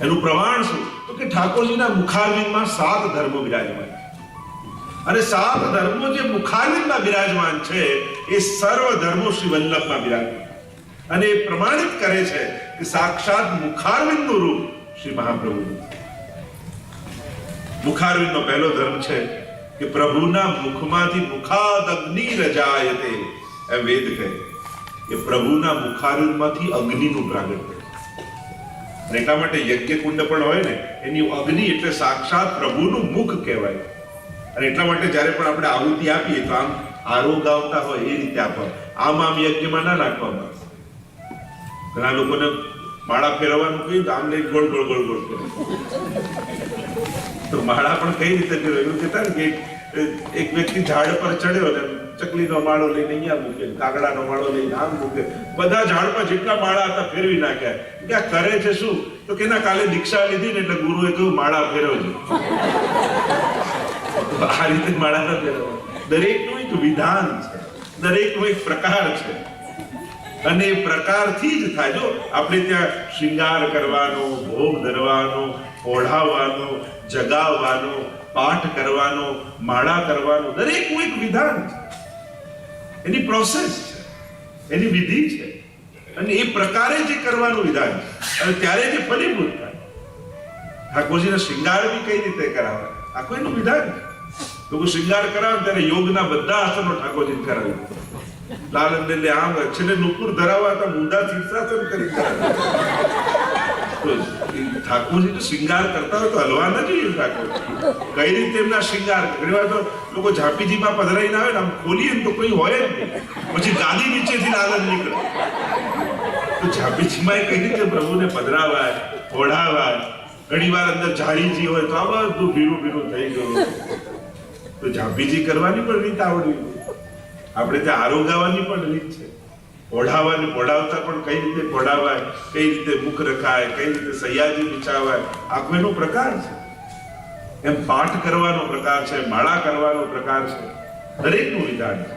એનું પ્રમાણ શું? તો કે ઠાકોરજીના મુખારવિંદમાં 7 ધર્મો બિરાજમાન છે. અને 7 ધર્મો જે મુખારવિંદમાં બિરાજમાન છે એ સર્વ ધર્મો શ્રી વલ્લભમાં બિરાજમાન. અને એ પ્રમાણિત કરે છે કે સાક્ષાત મુખારવિંદનું રૂપ શ્રી મહાપ્રભુ. મુખારવિંદનો પહેલો ધર્મ છે કે પ્રભુના મુખમાંથી મુખાદ અગ્નિ રજાયતે, એમ વેદ કહે કે પ્રભુના મુખારમાંથી અગ્નિનું પ્રાગટ્ય. અને એટલા માટે યજ્ઞ કુંડ પણ હોય ને, એની અગ્નિ એટલે સાક્ષાત પ્રભુનું મુખ કહેવાય. અને એટલા માટે જ્યારે પણ આપણે આહુતિ આપીએ તો આમ આરોગ આવતા હોય એ રીતે આપવા, આમ યજ્ઞમાં ના નાખવામાં. ઘણા લોકોને માળા ફેરવવાનું કહ્યું તો આમ લઈ ગોળ ગોળ ગોળ ગોળ ફેરવે. તો માળા પણ કઈ રીતે ફેરવે? એવું કહેતા ને કે એક વ્યક્તિ ઝાડ પર ચડ્યો ને ચકલીનો માળો લઈને અહીંયા મૂકે, કાગડાનો માળો લઈને આમ મૂકે, બધા ઝાડ પર જેટલા માળા હતા ફેરવી નાખ્યા. કે આ કરે છે શું? તો કે ના, કાલે દીક્ષા લીધી ને એટલે ગુરુએ કહ્યું માળા ફેરવજો. આ રીતે માળા ન ફેરવવા. દરેકનું એક વિધાન છે, દરેકનો એક પ્રકાર છે, અને એ પ્રકારથી જ થાય. જો આપણે ત્યાં શૃંગાર કરવાનો, ભોગ ધરવાનો, ઓઢાવવાનો, જગાવવાનો, પાઠ કરવાનો, માળા કરવાનો, દરેકનું એક વિધાન છે, એની પ્રોસેસ છે, એની વિધિ છે, અને એ પ્રકારે જે કરવાનું વિધાન છે, અને ત્યારે જે ફલીભૂત થાય. ઠાકોરજીને શૃંગાર બી કઈ રીતે કરાવે, આખું એનું વિધાન છે. લોકો શૃંગાર કરાવે ત્યારે યોગના બધા આસનો ઠાકોરજી કરાવે. લાલનને લે આમ છેલ્લે નુપુર ધરાવવા તો મૂંઢા શીર્ષાસન કરી કરાવે. તો ઠાકોરજી તો શૃંગાર કરતા હોય તો હલવા ન જોઈએ. ઠાકોર કઈ રીતે એમના શૃંગાર, ઘણી વાર તો લોકો ઝાંપીજીમાં પધરાઈને આવે ને આમ ખોલીએ ને તો કોઈ હોય જ નહીં, પછી ગાદી નીચેથી લાલન નીકળે. તો ઝાંપીજીમાં કઈ રીતે પ્રભુને પધરાવાય, ઓઢાવાય. ઘણી વાર અંદર ઝાડીજી હોય તો આ બધું ભીરું ભીરું થઈ ગયું. તો ઝાંપીજી કરવાની પણ રીત આવડવી. આપણે ત્યાં આરોગાવાની પણ રીત છે, ઓઢાવાની, ઓઢાવતા પણ કઈ રીતે ઓઢાવાય, કઈ રીતે મુખ રખાય, કઈ રીતે સૈયાજી બિછાવાય, આખો એનો પ્રકાર છે. એમ પાઠ કરવાનો પ્રકાર છે, માળા કરવાનો પ્રકાર છે, દરેકનું વિધાન છે.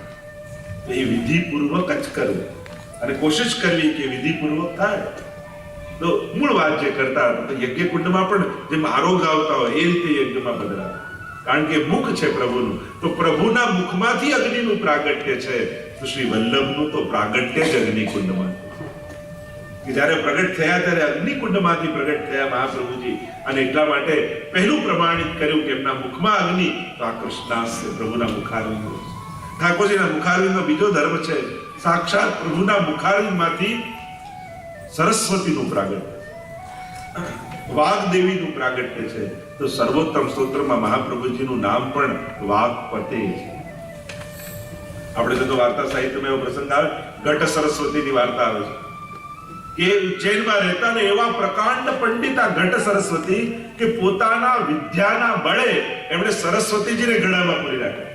એ વિધિપૂર્વક જ કરવું અને કોશિશ કરવી કે વિધિપૂર્વક થાય. તો મૂળ વાત જે કરતા હતા તો યજ્ઞ કુંડમાં પણ જેમ આરોગ આવતા હોય એ રીતે યજ્ઞમાં બદલાવે. કારણ કે મુખ છે પ્રભુનું, તો પ્રભુના મુખમાંથી અગ્નિનું પ્રાગટ્ય છે. તો શ્રી વલ્લભનું તો પ્રાગટ્ય જ અગ્નિકુંડમાં. કે જ્યારે પ્રગટ થયા ત્યારે અગ્નિકુંડમાંથી પ્રગટ થયા મહાપ્રભુજી. અને એટલા માટે પહેલું પ્રમાણિત કર્યું કે એમના મુખમાં અગ્નિ, તો આ કૃષ્ણાસ છે, પ્રભુના મુખારવિંદ. ઠાકોરજીના મુખારવિંદનો બીજો ધર્મ છે, સાક્ષાત પ્રભુના મુખારવિંદમાંથી સરસ્વતીનું પ્રાગટ્ય, વાગ્દેવીનું પ્રાગટ્ય છે. તો સર્વોત્તમ સ્તોત્રમાં મહાપ્રભુજીનું નામ પણ વાગ્પતે છે. આપણે તો વાર્તા સાહિત્યમાં એવો પ્રસંગ આવે, ઘટ સરસ્વતીની વાર્તા આવે છે કે ઉજ્જૈનમાં રહેતા ને એવા પ્રકાંડ પંડિતા ઘટ સરસ્વતી કે પોતાના વિદ્યાના બળે એમણે સરસ્વતીજીને ઘડામાં પૂરી રાખ્યા.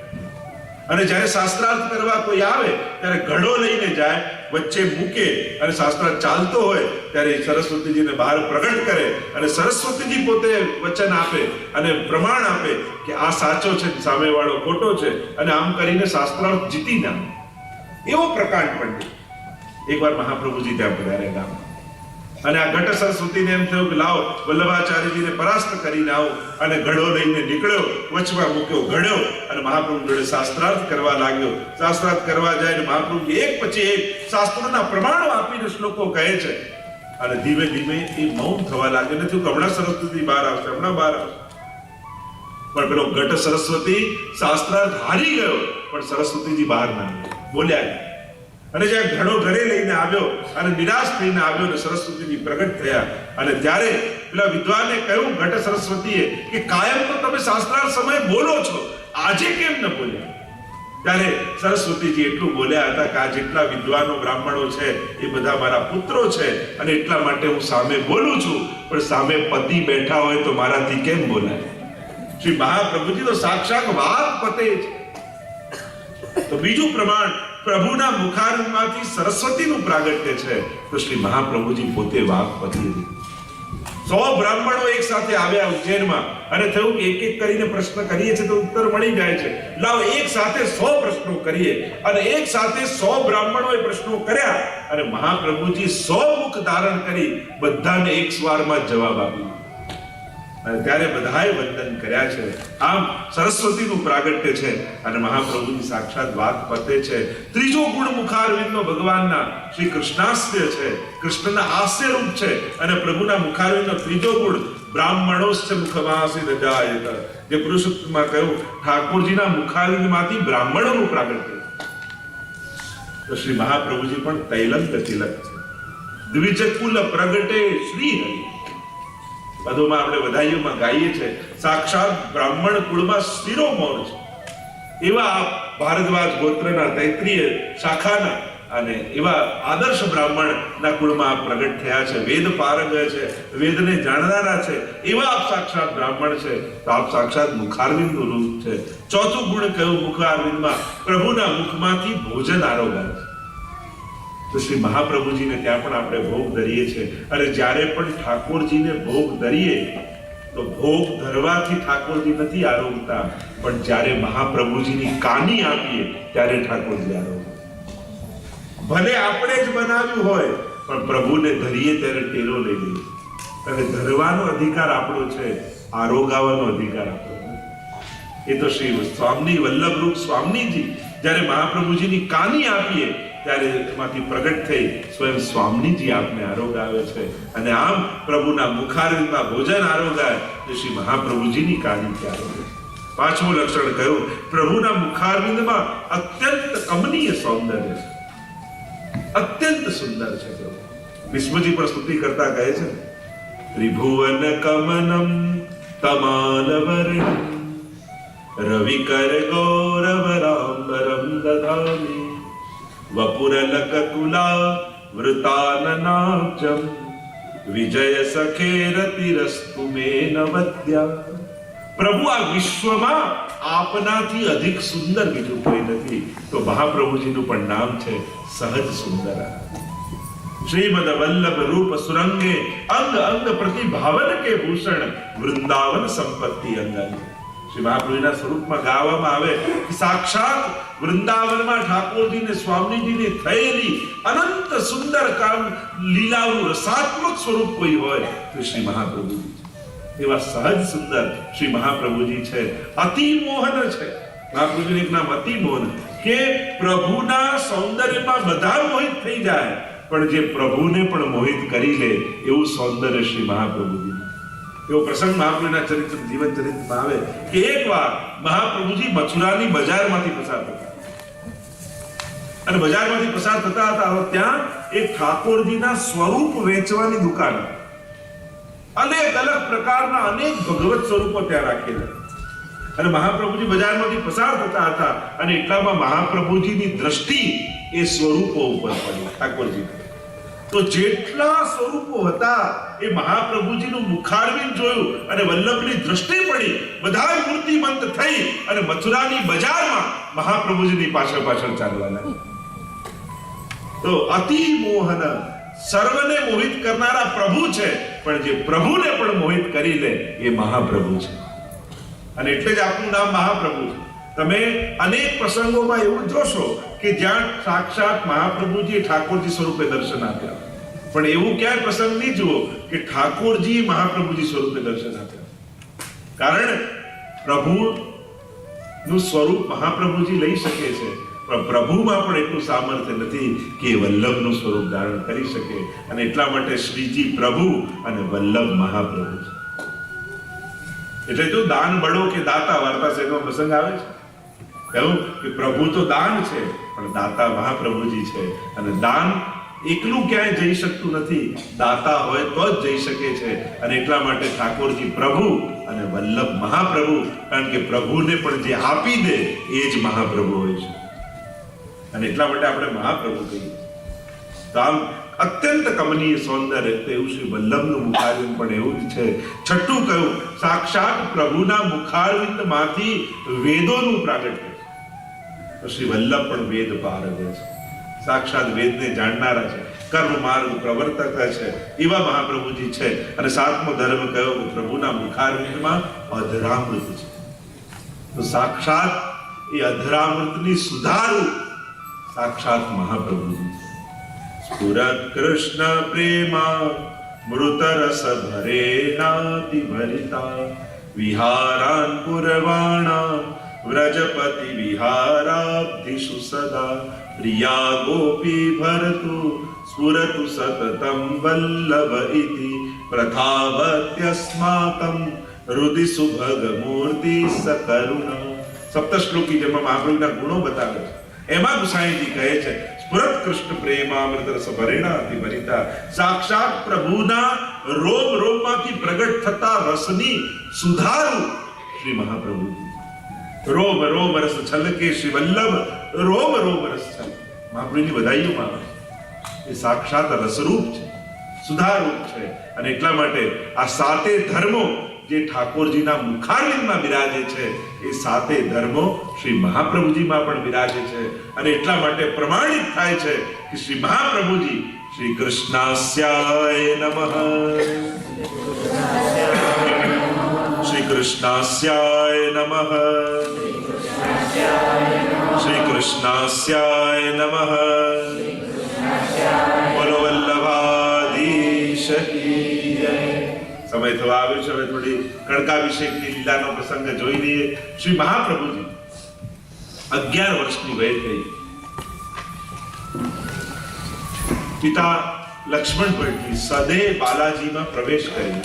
અને જ્યારે શાસ્ત્રાર્થ કરવા કોઈ આવે ત્યારે ઘડો લઈને જાય, વચ્ચે મૂકે, અને શાસ્ત્રાર્થ ચાલતો હોય ત્યારે સરસ્વતીજીને બહાર પ્રગટ કરે, અને સરસ્વતીજી પોતે વચન આપે અને પ્રમાણ આપે કે આ સાચો છે, સામેવાળો ખોટો છે, અને આમ કરીને શાસ્ત્રાર્થ જીતી ના. એવો પ્રકાંડ પંડિત એકવાર મહાપ્રભુજી ત્યાં પધાર્યા ગામમાં. અને આ ઘટ સરસ્વતીને એમ થયું કે લાવો વલ્લભાચાર્યજીને પરાસ્ત કરીને આવો, અને ઘડો લઈને નીકળ્યો, વચમાં મૂક્યો, ઘડ્યો, અને મહાપ્રભુ જોડે શાસ્ત્રાર્થ કરવા લાગ્યો. શાસ્ત્રાર્થ કરવા જાય ને મહાપ્રભુ એક પછી એક શાસ્ત્રોના પ્રમાણો આપીને શ્લોકો કહે છે. અને ધીમે ધીમે એ મૌન થવા લાગે. નથી કે હમણાં સરસ્વતી બહાર આવશે, હમણાં બહાર આવશે. પણ પેલો ઘટ સરસ્વતી શાસ્ત્રાર્થ હારી ગયો, પણ સરસ્વતીજી બહાર ના બોલ્યા નહીં. અને જ્યાં ઘડો ઘરે લઈને આવ્યો અને નિરાશ થઈને આવ્યો ને સરસ્વતીજી પ્રગટ થયા. અને ત્યારે પેલા વિદ્વાને કહ્યું ઘટ સરસ્વતીએ કે કાયમ તો તમે શાસ્ત્રાર્થ સમય બોલો છો, આજે કેમ ન બોલ્યા? ત્યારે સરસ્વતીજી એટલું બોલ્યા હતા કે આ જેટલા વિદ્વાનો બ્રાહ્મણો છે એ બધા મારા પુત્રો છે, અને એટલા માટે હું સામે બોલું છું, પણ સામે પતિ બેઠા હોય તો મારાથી કેમ બોલાય? શ્રી મહાપ્રભુજી તો સાક્ષાત વાગ્પતે છે. તો બીજું પ્રમાણ પ્રભુના મુખારમાંથી સરસ્વતીનું પ્રાગટ્ય છે. તો શ્રી મહાપ્રભુજી પોતે વાગ્પતિ. 100 બ્રાહ્મણો એક સાથે આવ્યા ઉજ્જૈનમાં, અને થયું કે એક એક કરીને પ્રશ્ન કરીએ છીએ તો ઉત્તર મળી જાય છે. લાવ એક સાથે 100 પ્રશ્નો કરીએ. અને એક સાથે 100 બ્રાહ્મણોએ પ્રશ્નો કર્યા, અને મહાપ્રભુજી 100 મુખ ધારણ કરી બધાને એક સ્વારમાં જવાબ આપ્યો. અને ત્યારે બધાએ વંદન કર્યા છે. આમ સરસ્વતીનું પ્રાગટ્ય છે, અને મહાપ્રભુની સાક્ષાત વાગ્પતે છે. ત્રીજો ગુણ મુખારવિંદનો ભગવાનના શ્રી કૃષ્ણાસ્ય છે, કૃષ્ણના હાસ્ય રૂપ છે. અને પ્રભુના મુખારવિંદનો ત્રીજો ગુણ બ્રાહ્મણોશ્ચ મુખમાસી રજાયત, જે પુરુષોત્તમમાં કહ્યું ઠાકોરજીના મુખારવિંદમાંથી બ્રાહ્મણોનું પ્રાગટ્ય થયું. તો શ્રી મહાપ્રભુજી પણ તૈલંગ તિલક છે. દ્વિજકુલ પ્રગટે શ્રી હરિ. બધોમાં આપણે બધાઈઓમાં ગાઈએ છે સાક્ષાત બ્રાહ્મણ કુળમાં શિરોમોર છે એવા ભારદ્વાજ ગોત્રના તૈત્રીય શાખાના અને એવા આદર્શ બ્રાહ્મણના કુળમાં આપ પ્રગટ થયા છે. વેદ પારંગ છે, વેદને જાણનારા છે, એવા આપ સાક્ષાત બ્રાહ્મણ છે. તો આપ સાક્ષાત મુખારવિંદનું રૂપ છે. ચોથું ગુણ કયું? મુખારવિંદમાં પ્રભુના મુખમાંથી ભોજન આરોગાય છે. તો શ્રી મહાપ્રભુજીને ત્યાં પણ આપણે ભોગ ધરીએ છીએ. અને જ્યારે પણ ઠાકોરજીને ભોગ ધરીએ તો ભોગ ધરવાથી ઠાકોરજી નથી આરોગતા, પણ જ્યારે મહાપ્રભુજીની કાની આપીએ ત્યારે ઠાકોરજી આરોગે. ભલે આપણે જ બનાવ્યું હોય પણ પ્રભુને ધરીએ ત્યારે ટેલો લઈ લઈએ. અને ધરવાનો અધિકાર આપણો છે, આરોગાવાનો અધિકાર આપણો નથી. એ તો શ્રી સ્વામી વલ્લભ રૂપ સ્વામીજી જ્યારે મહાપ્રભુજીની કાની આપીએ ત્યારે એમાંથી પ્રગટ થઈ સ્વયં સ્વામીજી આપને આરોગાવે છે. અને આમ પ્રભુના મુખારવિંદમાં ભોજન આરોગાય તો શ્રી મહાપ્રભુજીની કાનીથી આરોગે. પાંચમું લક્ષણ કહ્યું પ્રભુના મુખારવિંદમાં અત્યંત કમનીય સૌંદર્ય છે, અત્યંત સુંદર છે પ્રભુ. વિષ્ણુજી પણ સ્તુતિ કરતા કહે છે ત્રિભુવન કમનમ તમાલવર્ણમ રવિકર ગૌરવરાંબરમ દધામી વપુરલકતુલા વૃતાનનાબ્જમ વિજય સખેરતિરસ્તુ મે નવદ્યા. પ્રભુ આ વિશ્વમાં આપનાથી અધિક સુંદર બીજું કોઈ નથી. તો મહાપ્રભુજીનું પણ નામ છે સહજ સુંદર. શ્રીમદ વલ્લભ રૂપ સુરંગે અંગ અંગ પ્રતિભાવન કે ભૂષણ વૃંદાવન સંપત્તિ અંગ અંગ. શ્રી મહાપ્રભુના સ્વરૂપમાં ગાવામાં આવે કે સાક્ષાત વૃંદાવનમાં ઠાકોરજીને સ્વામીજીને થયેલી અનંત સુંદર કામ લીલાનું રસાત્મક સ્વરૂપ કોઈ હોય તો શ્રી મહાપ્રભુજી. એવા સહજ સુંદર શ્રી મહાપ્રભુજી છે. અતિ મોહન છે મહાપ્રભુજીનું એક નામ અતિ મોહન, કે પ્રભુના સૌંદર્યમાં બધા મોહિત થઈ જાય પણ જે પ્રભુને પણ મોહિત કરી લે એવું સૌંદર્ય શ્રી મહાપ્રભુજી. એવો પ્રસંગ મહાપ્રભુના ચરિત્ર જીવન ચરિત્રમાં આવે કે એકવાર મહાપ્રભુજી મથુરાની બજારમાંથી પસાર થતા અને બજારમાંથી પસાર થતા હતા ત્યાં એક ઠાકોરજીના સ્વરૂપ વેચવાની દુકાન, અનેક અલગ પ્રકારના અનેક ભગવત સ્વરૂપો ત્યાં રાખેલા. અને મહાપ્રભુજી બજારમાંથી પસાર થતા હતા અને એટલામાં મહાપ્રભુજીની દ્રષ્ટિ એ સ્વરૂપો ઉપર પડી ઠાકોરજી. તો જેટલા સ્વરૂપો હતા એ મહાપ્રભુજીનું મુખારવિંદ જોયું અને વલ્લભની દ્રષ્ટિ પડી, બધા મૂર્તિમંત થઈ અને મથુરાની બજારમાં મહાપ્રભુજીની પાછળ પાછળ ચાલવા લાગ્યા. તો અતિ મોહન, સર્વને મોહિત કરનારા પ્રભુ છે, પણ જે પ્રભુને પણ મોહિત કરી લે એ મહાપ્રભુ છે. અને એટલે જ આપનું નામ મહાપ્રભુ છે. તમે અનેક પ્રસંગોમાં એવું જોશો કે જ્યાં સાક્ષાત મહાપ્રભુજી ઠાકોરજી સ્વરૂપે દર્શન આપ્યા, પણ એવું ક્યાંય પ્રસંગ નહીં જુઓ કે ઠાકોરજી મહાપ્રભુજી સ્વરૂપે દર્શન આપ્યા. કારણ પ્રભુનું સ્વરૂપ મહાપ્રભુજી લઈ શકે છે, પણ પ્રભુમાં પણ એટલું સામર્થ્ય નથી કે વલ્લભનું સ્વરૂપ ધારણ કરી શકે. અને એટલા માટે શ્રીજી પ્રભુ અને વલ્લભ મહાપ્રભુ છે. એટલે જો દાન બળો કે દાતા વાર્તા શેનો પ્રસંગ આવે છે, કહ્યું કે પ્રભુ તો દાન છે પણ દાતા મહાપ્રભુજી છે. અને દાન એકલું ક્યાંય જઈ શકતું નથી, દાતા હોય તો જ જઈ શકે છે. અને એટલા માટે ઠાકોરજી પ્રભુ અને વલ્લભ મહાપ્રભુ, કારણ કે પ્રભુને પણ જે આપી દે એ જ મહાપ્રભુ હોય છે. અને એટલા માટે આપણે મહાપ્રભુ કહીએ. તો આમ અત્યંત કમનીય સૌંદર્ય એવું શ્રી વલ્લભનું મુખારવિંદ પણ એવું જ છે. છઠ્ઠું કહ્યું સાક્ષાત પ્રભુના મુખારવિંદમાંથી વેદોનું પ્રાગટ્ય છે. તો શ્રી વલ્લભ પણ વેદ પારંગ છે, સાક્ષાત વેદને જાણનારા છે, કર્મ માર્ગ પ્રવર્તક છે, એવા મહાપ્રભુજી છે. અને સાતમો ધર્મ કયો કે પ્રભુના મુખારવિંદમાં અધરામૃત છે. તો સાક્ષાત એ અધરામૃતની સુધારું સાક્ષાત મહાપ્રભુજી છે. સ્ફુરત કૃષ્ણ પ્રેમા મૃત રસ ભરેનાતિ ભરિતા વિહારાન પુરવાણા વ્રજપતિ વિહારાબ્ધિષુ સદા પ્રિયા ગોપી ભરતુ સ્ફુરતુ સતતમ વલ્લભ ઇતિ પ્રથાવત્યસ્માકમ હૃદિ સુભગ મૂર્તિ સકરુણ. સપ્તશ્લોકી જેમાં મહાપ્રભુના ગુણો બતાવે છે એમાં ગુસાઈજી કહે છે સ્ફુરત કૃષ્ણ પ્રેમામૃત રસ ભરેણાતિ ભરિતા. સાક્ષાત પ્રભુના રોમ રોમમાંથી પ્રગટ થતા રસની સુધારું શ્રી મહાપ્રભુજી. રોમ રોમ રસ છલકે શ્રી વલ્લભ રોમ રોમ રસ છલકે. મહાપ્રભુની બધાઈઓમાં એ સાક્ષાત રસરૂપ છે, સુધારૂપ છે. અને એટલા માટે આ સાતે ધર્મો જે ઠાકોરજીના મુખારવિંદમાં બિરાજે છે એ સાતે ધર્મો શ્રી મહાપ્રભુજીમાં પણ બિરાજે છે. અને એટલા માટે પ્રમાણિત થાય છે કે શ્રી મહાપ્રભુજી શ્રી કૃષ્ણાસ્યાય નમઃ, શ્રી કૃષ્ણાસ્યાય નમઃ, શ્રી કૃષ્ણાસ્યાય નમઃ. બોલો વલ્લભાધીશ કી જય. સમય થવા આવ્યો છે, હવે થોડી કણકાભિષેકની લીલાનો પ્રસંગ જોઈ લઈએ. શ્રી મહાપ્રભુજી 11 વર્ષની વય થઈ. પિતા લક્ષ્મણ ભટ્ટજી સદે બાલાજીમાં પ્રવેશ કર્યો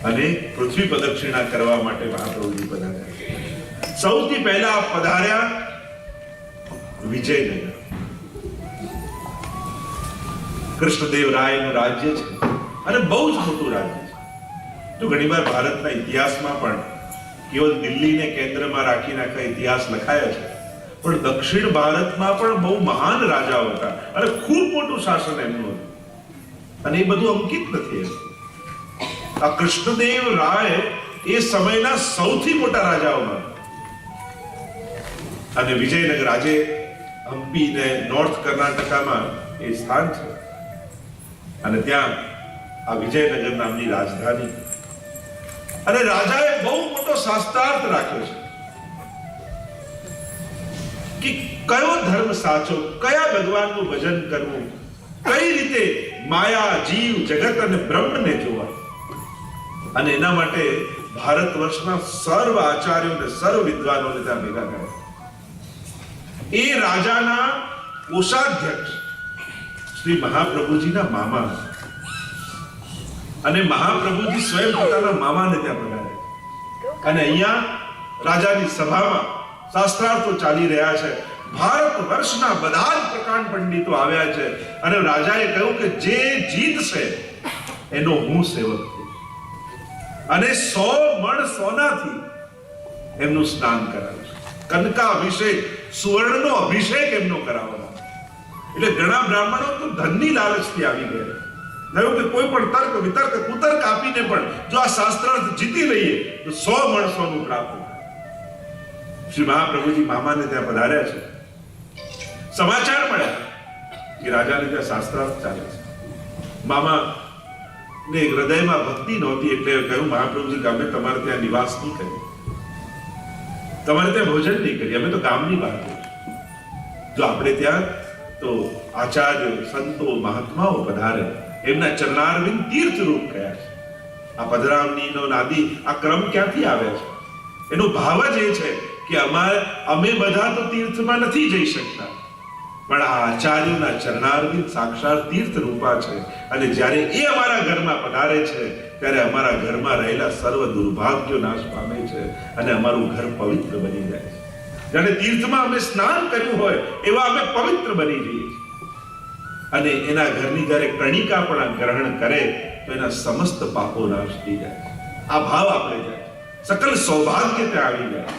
અને પૃથ્વી પ્રદક્ષિણા કરવા માટે મહાપ્રભુજી પધાર્યા. સૌથી પહેલા પધાર્યા વિજયનગર. કૃષ્ણદેવરાયનું રાજ્ય છે અને બહુ જ મોટું રાજ્ય છે. તો ઘણીવાર ભારતના ઇતિહાસમાં પણ કેવલ દિલ્હીને કેન્દ્રમાં રાખીને આખા ઇતિહાસ લખાયા છે, પણ દક્ષિણ ભારતમાં પણ બહુ મહાન રાજાઓ હતા અને ખૂબ મોટું શાસન એમનું હતું. અને એ બધું અંકિત નથી. આ કૃષ્ણદેવ રાય એ સમયના સૌથી મોટા રાજાઓમાં. અને વિજયનગર આજે હમ્પી ને નોર્થ કર્ણાટકામાં એ સ્થાન છે. અને ત્યાં આ વિજયનગર નામની રાજધાની. અને રાજાએ બહુ મોટો શાસ્ત્રાર્થ રાખ્યો છે કે કયો ધર્મ સાચો, કયા ભગવાનનું ભજન કરવું, કઈ રીતે માયા, જીવ, જગત અને બ્રહ્મને જોવા. અને એના માટે ભારત વર્ષના સર્વ આચાર્યોને, સર્વ વિદ્વાનોને ત્યાં ભેગા કર્યા. એ રાજાના કોષાધ્યક્ષ શ્રી મહાપ્રભુજીના મામા અને મહાપ્રભુજી સ્વયં પોતાના મામાને ત્યાં પધાર્યા. અને અહીંયા રાજાની સભામાં શાસ્ત્રાર્થો ચાલી રહ્યા છે. ભારત વર્ષના બધા જ પ્રકાંડ પંડિતો આવ્યા છે. અને રાજાએ કહ્યું કે જે જીતશે એનો હું સેવક છું અને 100 મણ સોનાથી એમનું સ્નાન કરાવીશ. કનકા અભિષેક, સુવર્ણનો અભિષેક એમનો કરાવવાનો. એટલે ઘણા બ્રાહ્મણો તો ધનની લાલચથી આવી ગયા. કહ્યું કે કોઈ પણ તર્ક વિતર્ક કુતર્ક આપીને પણ જો આ શાસ્ત્રાર્થ જીતી લઈએ તો 100 મણ સોનું પ્રાપ્ત થાય. શ્રી મહાપ્રભુજી મામાને ત્યાં પધાર્યા છે. સમાચાર મળ્યા કે રાજાને ત્યાં શાસ્ત્રાર્થ ચાલે છે. મામા ને હૃદયમાં ભક્તિ નહોતી એટલે કહ્યું મહાપ્રભુજી કે અમે તમારે ત્યાં નિવાસ નહીં કરીએ, તમારે ત્યાં ભોજન નહીં કરીએ, અમે તો ગામની બહાર જઈએ. જો આપણે ત્યાં તો આચાર્ય, સંતો, મહાત્માઓ પધારે, એમના ચરણારવિંદ તીર્થ રૂપ કયા છે. આ પધરામણીનો નાદી આ ક્રમ ક્યાંથી આવ્યા છે? એનો ભાવ જ એ છે કે અમે બધા તો તીર્થમાં નથી જઈ શકતા, પણ આ આચાર્યોના ચરણારવિંદ સાક્ષાત તીર્થ રૂપા છે. અને જ્યારે એ અમારા ઘરમાં પધારે છે ત્યારે અમારા ઘરમાં રહેલા સર્વ દુર્ભાગ્યો નાશ પામે છે અને અમારું ઘર પવિત્ર બની જાય છે. જ્યારે તીર્થમાં અમે સ્નાન કર્યું હોય એવા અમે પવિત્ર બની જઈએ છીએ. અને એના ઘરની જ્યારે કણિકા પણ ગ્રહણ કરે તો એના સમસ્ત પાપો નાશ થઈ જાય. આ ભાવ આપણે જાય, સકલ સૌભાગ્ય ત્યાં આવી જાય.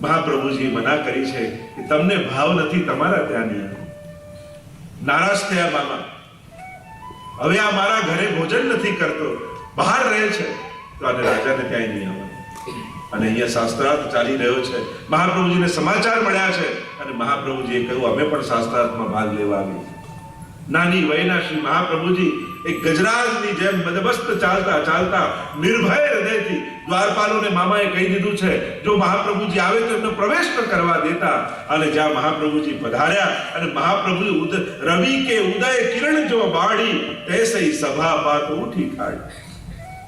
મહાપ્રભુજી મના કરી છે કે તમને ભાવ નથી, તમારા ત્યાં નહીં. નારાજ થયા મામા, હવે આ મારા ઘરે ભોજન નથી કરતો, બહાર રહે છે, તો આને રાજાને ત્યાં નહીં આવવાનું. અને અહીંયા શાસ્ત્રાર્થ ચાલી રહ્યો છે. મહાપ્રભુજીને સમાચાર મળ્યા છે અને મહાપ્રભુજીએ કહ્યું અમે પણ શાસ્ત્રાર્થમાં ભાગ લેવા આવીએ. નાની વયના શ્રી મહાપ્રભુજી એક ગજરાજની જેમ મદમસ્ત ચાલતા ચાલતા નિર્ભય હૃદયથી દ્વારપાલોને મામાએ કહી દીધું છે જો મહાપ્રભુજી આવે તો એમનો પ્રવેશ ન કરવા દેતા. અને જ્યાં મહાપ્રભુજી પધાર્યા અને મહાપ્રભુ રવિ કે ઉદય કિરણ જો બાળી તૈસઈ સભા પાત ઉઠી ખાડી.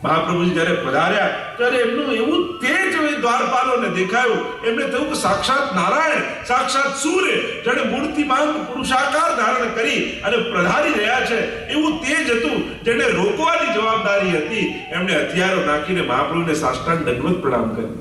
મહાપ્રભુજી જ્યારે પધાર્યા ત્યારે એમનું એવું તેજ એ દ્વારપાલોને દેખાયું. એમને થયું કે સાક્ષાત નારાયણ, સાક્ષાત સૂર્ય જેણે મૂર્તિમાન પુરુષાકાર ધારણ કરી અને પધારી રહ્યા છે એવું તેજ હતું, જેને રોકવાની જવાબદારી હતી. એમણે હથિયારો નાખીને મહાપ્રભુને સાષ્ટાંગ દંડવત પ્રણામ કર્યો.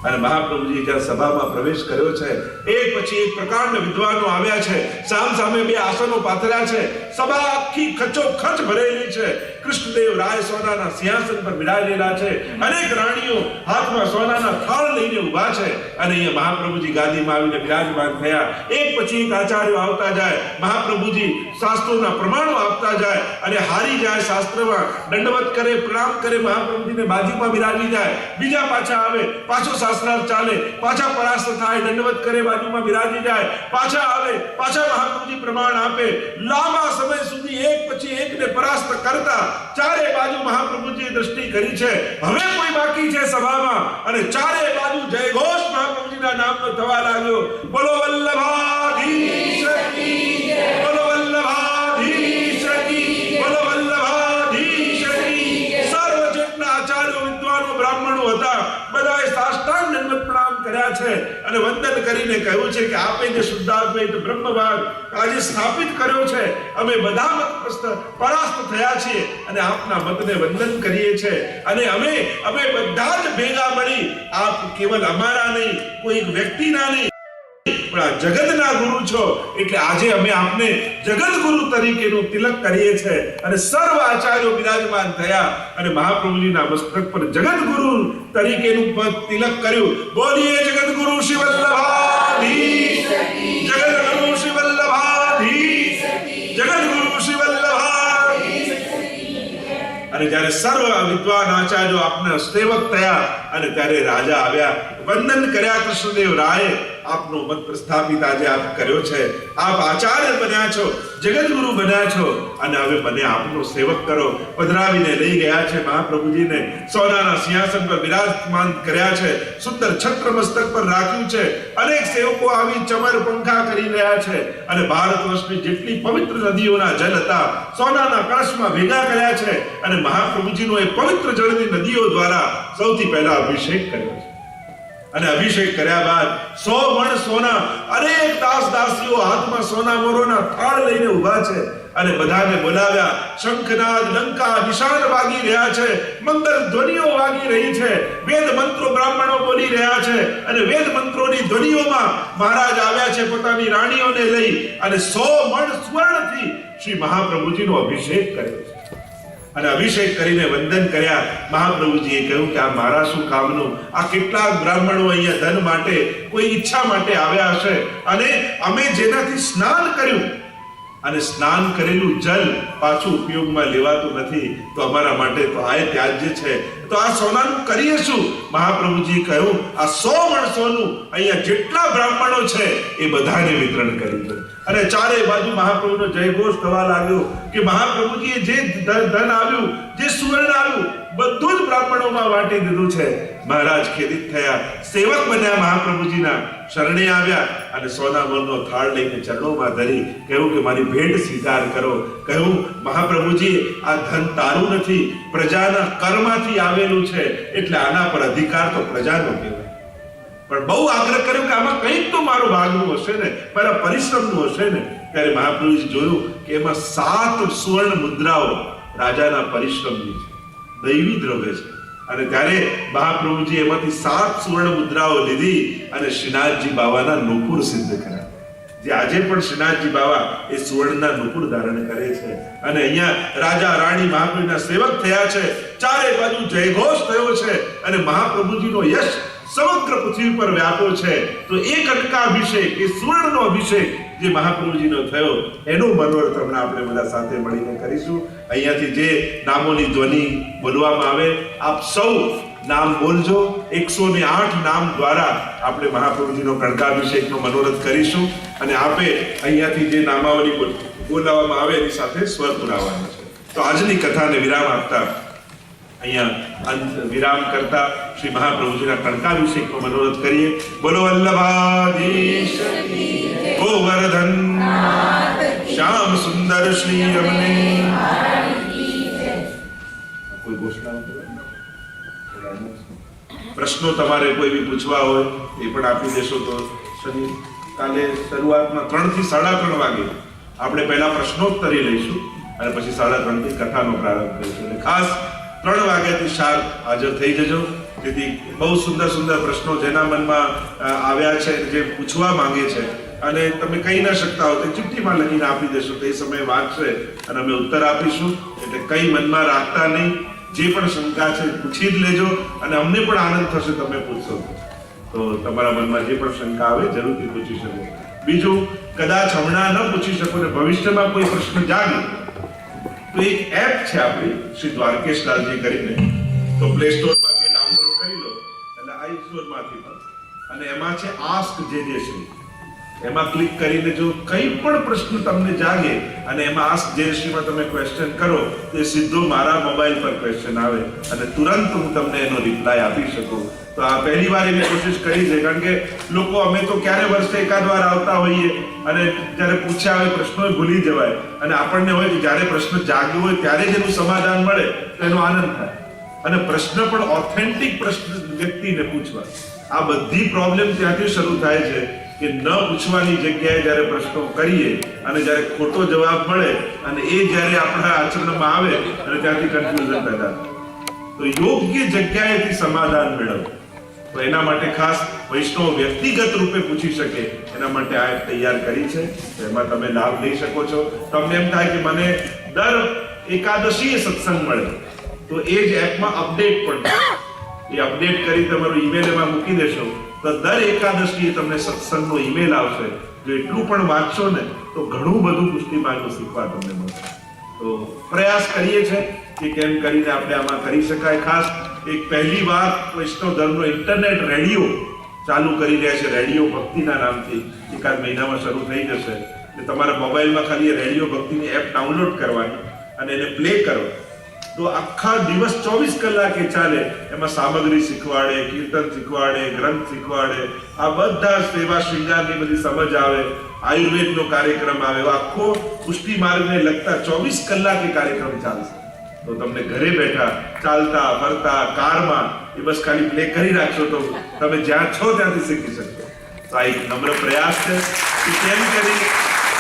અને મહાપ્રભુજી જ્યાં સભામાં પ્રવેશ કર્યો છે, એક પછી એક પ્રકારના વિદ્વાનો આવ્યા છે, સામ સામે બે આસનો પાથર્યા છે, સભા આખી ખચોખચ ભરેલી છે. કૃષ્ણદેવ રાય સોનાના સિંહાસન પર બિરાજેલા છે, અનેક રાણીઓ હાથમાં સોનાના થાળ લઈને ઊભા છે. અને અહીંયા મહાપ્રભુજી ગાદીમાં આવીને બિરાજમાન થયા. એક પછી એક આચાર્યો આવતા જાય, મહાપ્રભુજી શાસ્ત્રોના પ્રમાણો આપતા જાય અને હારી જાય શાસ્ત્રમાં, દંડવત કરે, પ્રણામ કરે, મહાપ્રભુજીને બાજુમાં બિરાજી જાય. બીજા પાછા આવે, પાછો શાસ્ત્રાર્થ ચાલે, પાછા પરાસ્ત થાય, દંડવત કરે, બાજુમાં બિરાજી જાય, પાછા આવે, પાછા મહાપ્રભુજી પ્રમાણ આપે. લાંબા સમય સુધી એક પછી એકને પરાસ્ત કરતા ચારે બાજુ મહાપ્રભુજીએ દ્રષ્ટિ કરી છે. હવે કોઈ બાકી છે સભામાં, અને ચારે બાજુ જયઘોષ મહાપ્રભુજીના નામનો થવા લાગ્યો. બોલો વલ્લભાધીશ કી જય, બોલો વલ્લભાધીશ કી, બોલો વલ્લભાધીશ કી જય. સર્વ જેટલા આચાર્યો, વિદ્વાનો, બ્રાહ્મણો હતા, બધાએ સાષ્ટાંગ દંડવત પ્રણામ કર્યા છે અને વંદન કરીને કહ્યું છે કે આપે જે શુદ્ધાદ્વૈત બ્રહ્મવાદ આજે સ્થાપિત કર્યો છે, અમે બધા મત પરાસ્ત થયા છીએ અને આપના મતને વંદન કરીએ છીએ. અને અમે બધા જ ભેગા મળી, આપ કેવલ અમારા નહીં, કોઈ એક વ્યક્તિના નહીં, પણ આ જગતના ગુરુ છો, એટલે આજે અમે આપને જગત ગુરુ તરીકેનું તિલક કરીએ છીએ. અને સર્વ આચાર્યો બિરાજમાન થયા અને મહાપ્રભુજીના મસ્તક પર જગત ગુરુ તરીકેનું તિલક કર્યું. બોલીએ જગત ગુરુ શ્રી વલ્લભાધીશ, જગત ગુરુ શ્રી વલ્લભાધીશ, જગત ગુરુ શ્રી વલ્લભાધીશ. અને જ્યારે સર્વ વિદ્વાન આચાર્યો આપના સેવક થયા અને ત્યારે રાજા આવ્યા, વંદન કર્યા. કૃષ્ણદેવ રાય આપનો મત પ્રસ્થાપિત આજે આપ કર્યો છે, આપ આચાર્ય બન્યા છો, જગત ગુરુ બન્યા છો, અને હવે મને આપનો સેવક કરો. પધરાવીને લઈ ગયા છે મહાપ્રભુજીને, સોનાના સિંહાસન પર બિરાજમાન કર્યા છે, સુંદર છત્ર મસ્તક પર રાખ્યું છે. અનેક સેવકો આવી ચમર પંખા કરી રહ્યા છે અને ભારત વર્ષની જેટલી પવિત્ર નદીઓના જલ હતા સોનાના કળશમાં ભેગા કર્યા છે અને મહાપ્રભુજીનો એ પવિત્ર જળની નદીઓ દ્વારા સૌથી પહેલા અભિષેક કર્યો છે. અને અભિષેક કર્યા બાદ 100 મણ સોના, અનેક દાસ દાસીઓ હાથમાં સોના મોરોના થાળ લઈને ઊભા છે અને બધાને બોલાવ્યા. શંખનાદ, લંકા, નિશાન વાગી રહ્યા છે, મંગલ ધ્વનિઓ વાગી રહી છે, વેદ મંત્રો બ્રાહ્મણો બોલી રહ્યા છે અને વેદ મંત્રોની ધ્વનિઓમાં મહારાજ આવ્યા છે પોતાની રાણીઓને લઈ અને 100 મણ સ્વર્ણથી શ્રી મહાપ્રભુજીનો અભિષેક કર્યો છે. અને અભિષેક કરીને વંદન કર્યા. મહાપ્રભુજીએ કહ્યું કે આ મારા શું કામનું? આ કેટલાક બ્રાહ્મણો અહીંયા ધન માટે, કોઈ ઈચ્છા માટે આવ્યા હશે, અને અમે જેનાથી સ્નાન કર્યું અને સ્નાન કરેલું જલ પાછું ઉપયોગમાં લેવાતું નથી, તો અમારા માટે તો આ ત્યાજ્ય છે. તો આ સોનાનું કરીએ શું? મહાપ્રભુજીએ કહ્યું આ 100 મણ સોનું અહીંયા જેટલા બ્રાહ્મણો છે એ બધાને વિતરણ કરી દો. અને ચારે બાજુ મહાપ્રભુનો જયઘોષ થવા લાગ્યો કે મહાપ્રભુજીએ જે ધન આવ્યું, જે સુવર્ણ આવ્યું, બધું જ બ્રાહ્મણોમાં વાટી દીધું છે. મહારાજ ખેદિત થયા, સેવક બન્યા, મહાપ્રભુજીના શરણે આવ્યા અને સોનામોરનો થાળ લઈને ચરણોમાં ધરી કહ્યું કે મારી ભેટ સ્વીકાર કરો. કહ્યું મહાપ્રભુજી આ ધન તારું નથી, પ્રજાના કરમાંથી આવેલું છે, એટલે આના પર અધિકાર તો પ્રજાનો કહેવાય. પણ બહુ આગ્રહ કર્યો કે આમાં કંઈક તો મારો ભાગનું હશે ને, મારા પરિશ્રમનું હશે ને. ત્યારે મહાપ્રભુજી જોયું કે એમાં 7 સુવર્ણ મુદ્રાઓ રાજાના પરિશ્રમની છે, દૈવી દ્રવ્ય છે. અને ત્યારે મહાપ્રભુજી એમાંથી 7 સુવર્ણ મુદ્રાઓ લીધી અને શ્રીનાથજી બાવાના નુપુર સિદ્ધ કર્યા. જે આજે પણ શ્રીનાથજી બાવા એ સુવર્ણના નુપુર ધારણ કરે છે. અને અહીંયા રાજા રાણી મહાપ્રભુના સેવક થયા છે, ચારે બાજુ જયઘોષ થયો છે અને મહાપ્રભુજીનો યશ સમગ્ર પૃથ્વી પર વ્યાપો છે. તો એ કટકાભિષેક, એ સુવર્ણનો અભિષેક જે મહાપ્રભુજીનો થયો, એનું મનોરથ હમણાં આપણે બધા સાથે મળીને કરીશું. અહીંયાથી જે નામોની ધ્વનિ બોલવામાં આવે, આપ સૌ નામ બોલજો. 108 નામ દ્વારા આપણે મહાપ્રભુજીનો કણકાભિષેકનો મનોરથ કરીશું. અને આપે અહીંયાથી જે નામાવલી બોલાવવામાં આવે એની સાથે સ્વર પુરાવવાનો છે. તો આજની કથાને વિરામ આપતા અહીંયા વિરામ કરતા શ્રી મહાપ્રભુજીના કણકાભિષેકનો મનોરથ કરીએ. બોલો વલ્લભાધીશ, ગોવર્ધન શ્યામ સુંદર શ્રી રમણે. કોઈ કોઈ ઘોષણા પ્રશ્નો તમારે કોઈ બી પૂછવા હોય એ પણ આપી દેશો તો શનિ કાલે શરૂઆતમાં 3 થી 3:30 વાગે આપણે પહેલા પ્રશ્નોત્તરી લઈશું અને પછી 3:30 થી કથાનો પ્રારંભ કરીશું. અને ખાસ 3 વાગ્યાથી શાર્પ હાજર થઈ જજો, જેથી બહુ સુંદર સુંદર પ્રશ્નો જેના મનમાં આવ્યા છે, જે પૂછવા માંગે છે અને તમે કહી ન શકતા હો તો ચિઠ્ઠીમાં લખીને આપી દેશો તો એ સમયે વાંચશે અને અમે ઉત્તર આપીશું. એટલે કંઈ મનમાં રાખતા નહીં, જે પણ શંકા છે પૂછી જ લેજો અને અમને પણ આનંદ થશે તમે પૂછશો તો તમારા મનમાં જે પણ શંકા આવે જરૂરથી પૂછી શકો. બીજું, કદાચ હમણાં ન પૂછી શકો ને ભવિષ્યમાં કોઈ પ્રશ્ન જાગે તો એક એપ છે આપણી શ્રી દ્વારકેશલાલજી કરીને, તો પ્લે સ્ટોરમાંથી ડાઉનલોડ કરી લો એટલે આઈ સ્ટોરમાંથી પણ, અને એમાં છે આસ્ક જે શ્રી. એમાં ક્લિક કરીને જો કંઈ પણ પ્રશ્ન તમને જાગે અને એમાં આસ્ક જયશ્રીમાં તમે ક્વેશ્ચન કરો તો એ સીધો મારા મોબાઈલ પર ક્વેશ્ચન આવે અને તુરંત હું તમને એનો રિપ્લાય આપી શકું. તો આ પહેલી વાર એની કોશિશ કરી છે, કારણ કે લોકો અમે તો ક્યારે વર્ષે એકાદ વાર આવતા હોઈએ અને જ્યારે પૂછ્યા હોય પ્રશ્નો ભૂલી જવાય, અને આપણને હોય કે જ્યારે પ્રશ્ન જાગ્યો હોય ત્યારે જ એનું સમાધાન મળે તો એનો આનંદ થાય. અને પ્રશ્ન પણ ઓથેન્ટિક પ્રશ્ન વ્યક્તિને પૂછવા. આ બધી પ્રોબ્લેમ ત્યાંથી શરૂ થાય છે કે ન પૂછવાની જગ્યાએ જ્યારે પ્રશ્નો કરીએ અને જ્યારે ખોટો જવાબ મળે અને એ જ્યારે આપણા આચરણમાં આવે અને ત્યાંથી કન્ફ્યુઝન પેદા થાય. તો યોગ્ય જગ્યાએથી સમાધાન મેળવવું, તો એના માટે ખાસ વૈષ્ણવ વ્યક્તિગત રૂપે પૂછી શકે એના માટે આ એપ તૈયાર કરી છે. એમાં તમે લાભ લઈ શકો છો. તમને એમ થાય કે મને દર એકાદશીએ સત્સંગ મળે તો એ જ એપમાં અપડેટ પણ એ અપડેટ કરી તમારું ઈમેલ એમાં મૂકી દેશો તો દર એકાદશીએ તમને સત્સંગનો ઈમેલ આવશે. જો એટલું પણ વાંચશો ને તો ઘણું બધું પુષ્ટિમાર્ગનું શીખવા તમને મળશે. તો પ્રયાસ કરીએ છીએ કે કેમ કરીને આપણે આમાં કરી શકાય. ખાસ એક પહેલી વાર વૈષ્ણવ ધર્મનો ઇન્ટરનેટ રેડિયો ચાલુ કરી રહ્યા છે, રેડિયો ભક્તિના નામથી. એકાદ મહિનામાં શરૂ થઈ જશે. એટલે તમારા મોબાઈલમાં ખાલી રેડિયો ભક્તિની એપ ડાઉનલોડ કરવાની અને એને પ્લે કરો તો આખા દિવસ 24 કલાકે ચાલે. એમાં સામગ્રી શીખવાડે, કીર્તન શીખવાડે, ગ્રંથ શીખવાડે, આ બધા સેવા શૃંગારની બધી સમજ આવે, આયુર્વેદનો કાર્યક્રમ આવે, આખો પુષ્ટિ માર્ગને લગતા 24 કલાકે કાર્યક્રમ ચાલશે. તો તમને ઘરે બેઠા ચાલતા ફરતા કારમાં એ બસ ખાલી પ્લે કરી રાખશો તો તમે જ્યાં છો ત્યાંથી શીખી શકશો. તો આ એક નમ્ર પ્રયાસ છે કે કેમ કરી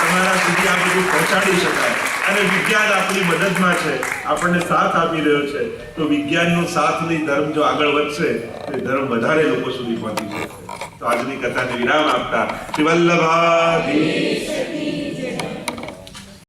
તમારા સુધી આ બધું પહોંચાડી શકાય. અને વિજ્ઞાન આપણી મદદમાં છે, આપણને સાથ આપી રહ્યો છે. તો વિજ્ઞાનનો સાથ લઈ ધર્મ જો આગળ વધશે તો એ ધર્મ વધારે લોકો સુધી પહોંચી જશે. તો આજની કથાને વિરામ આપતા શ્રી વલ્લભાધીશ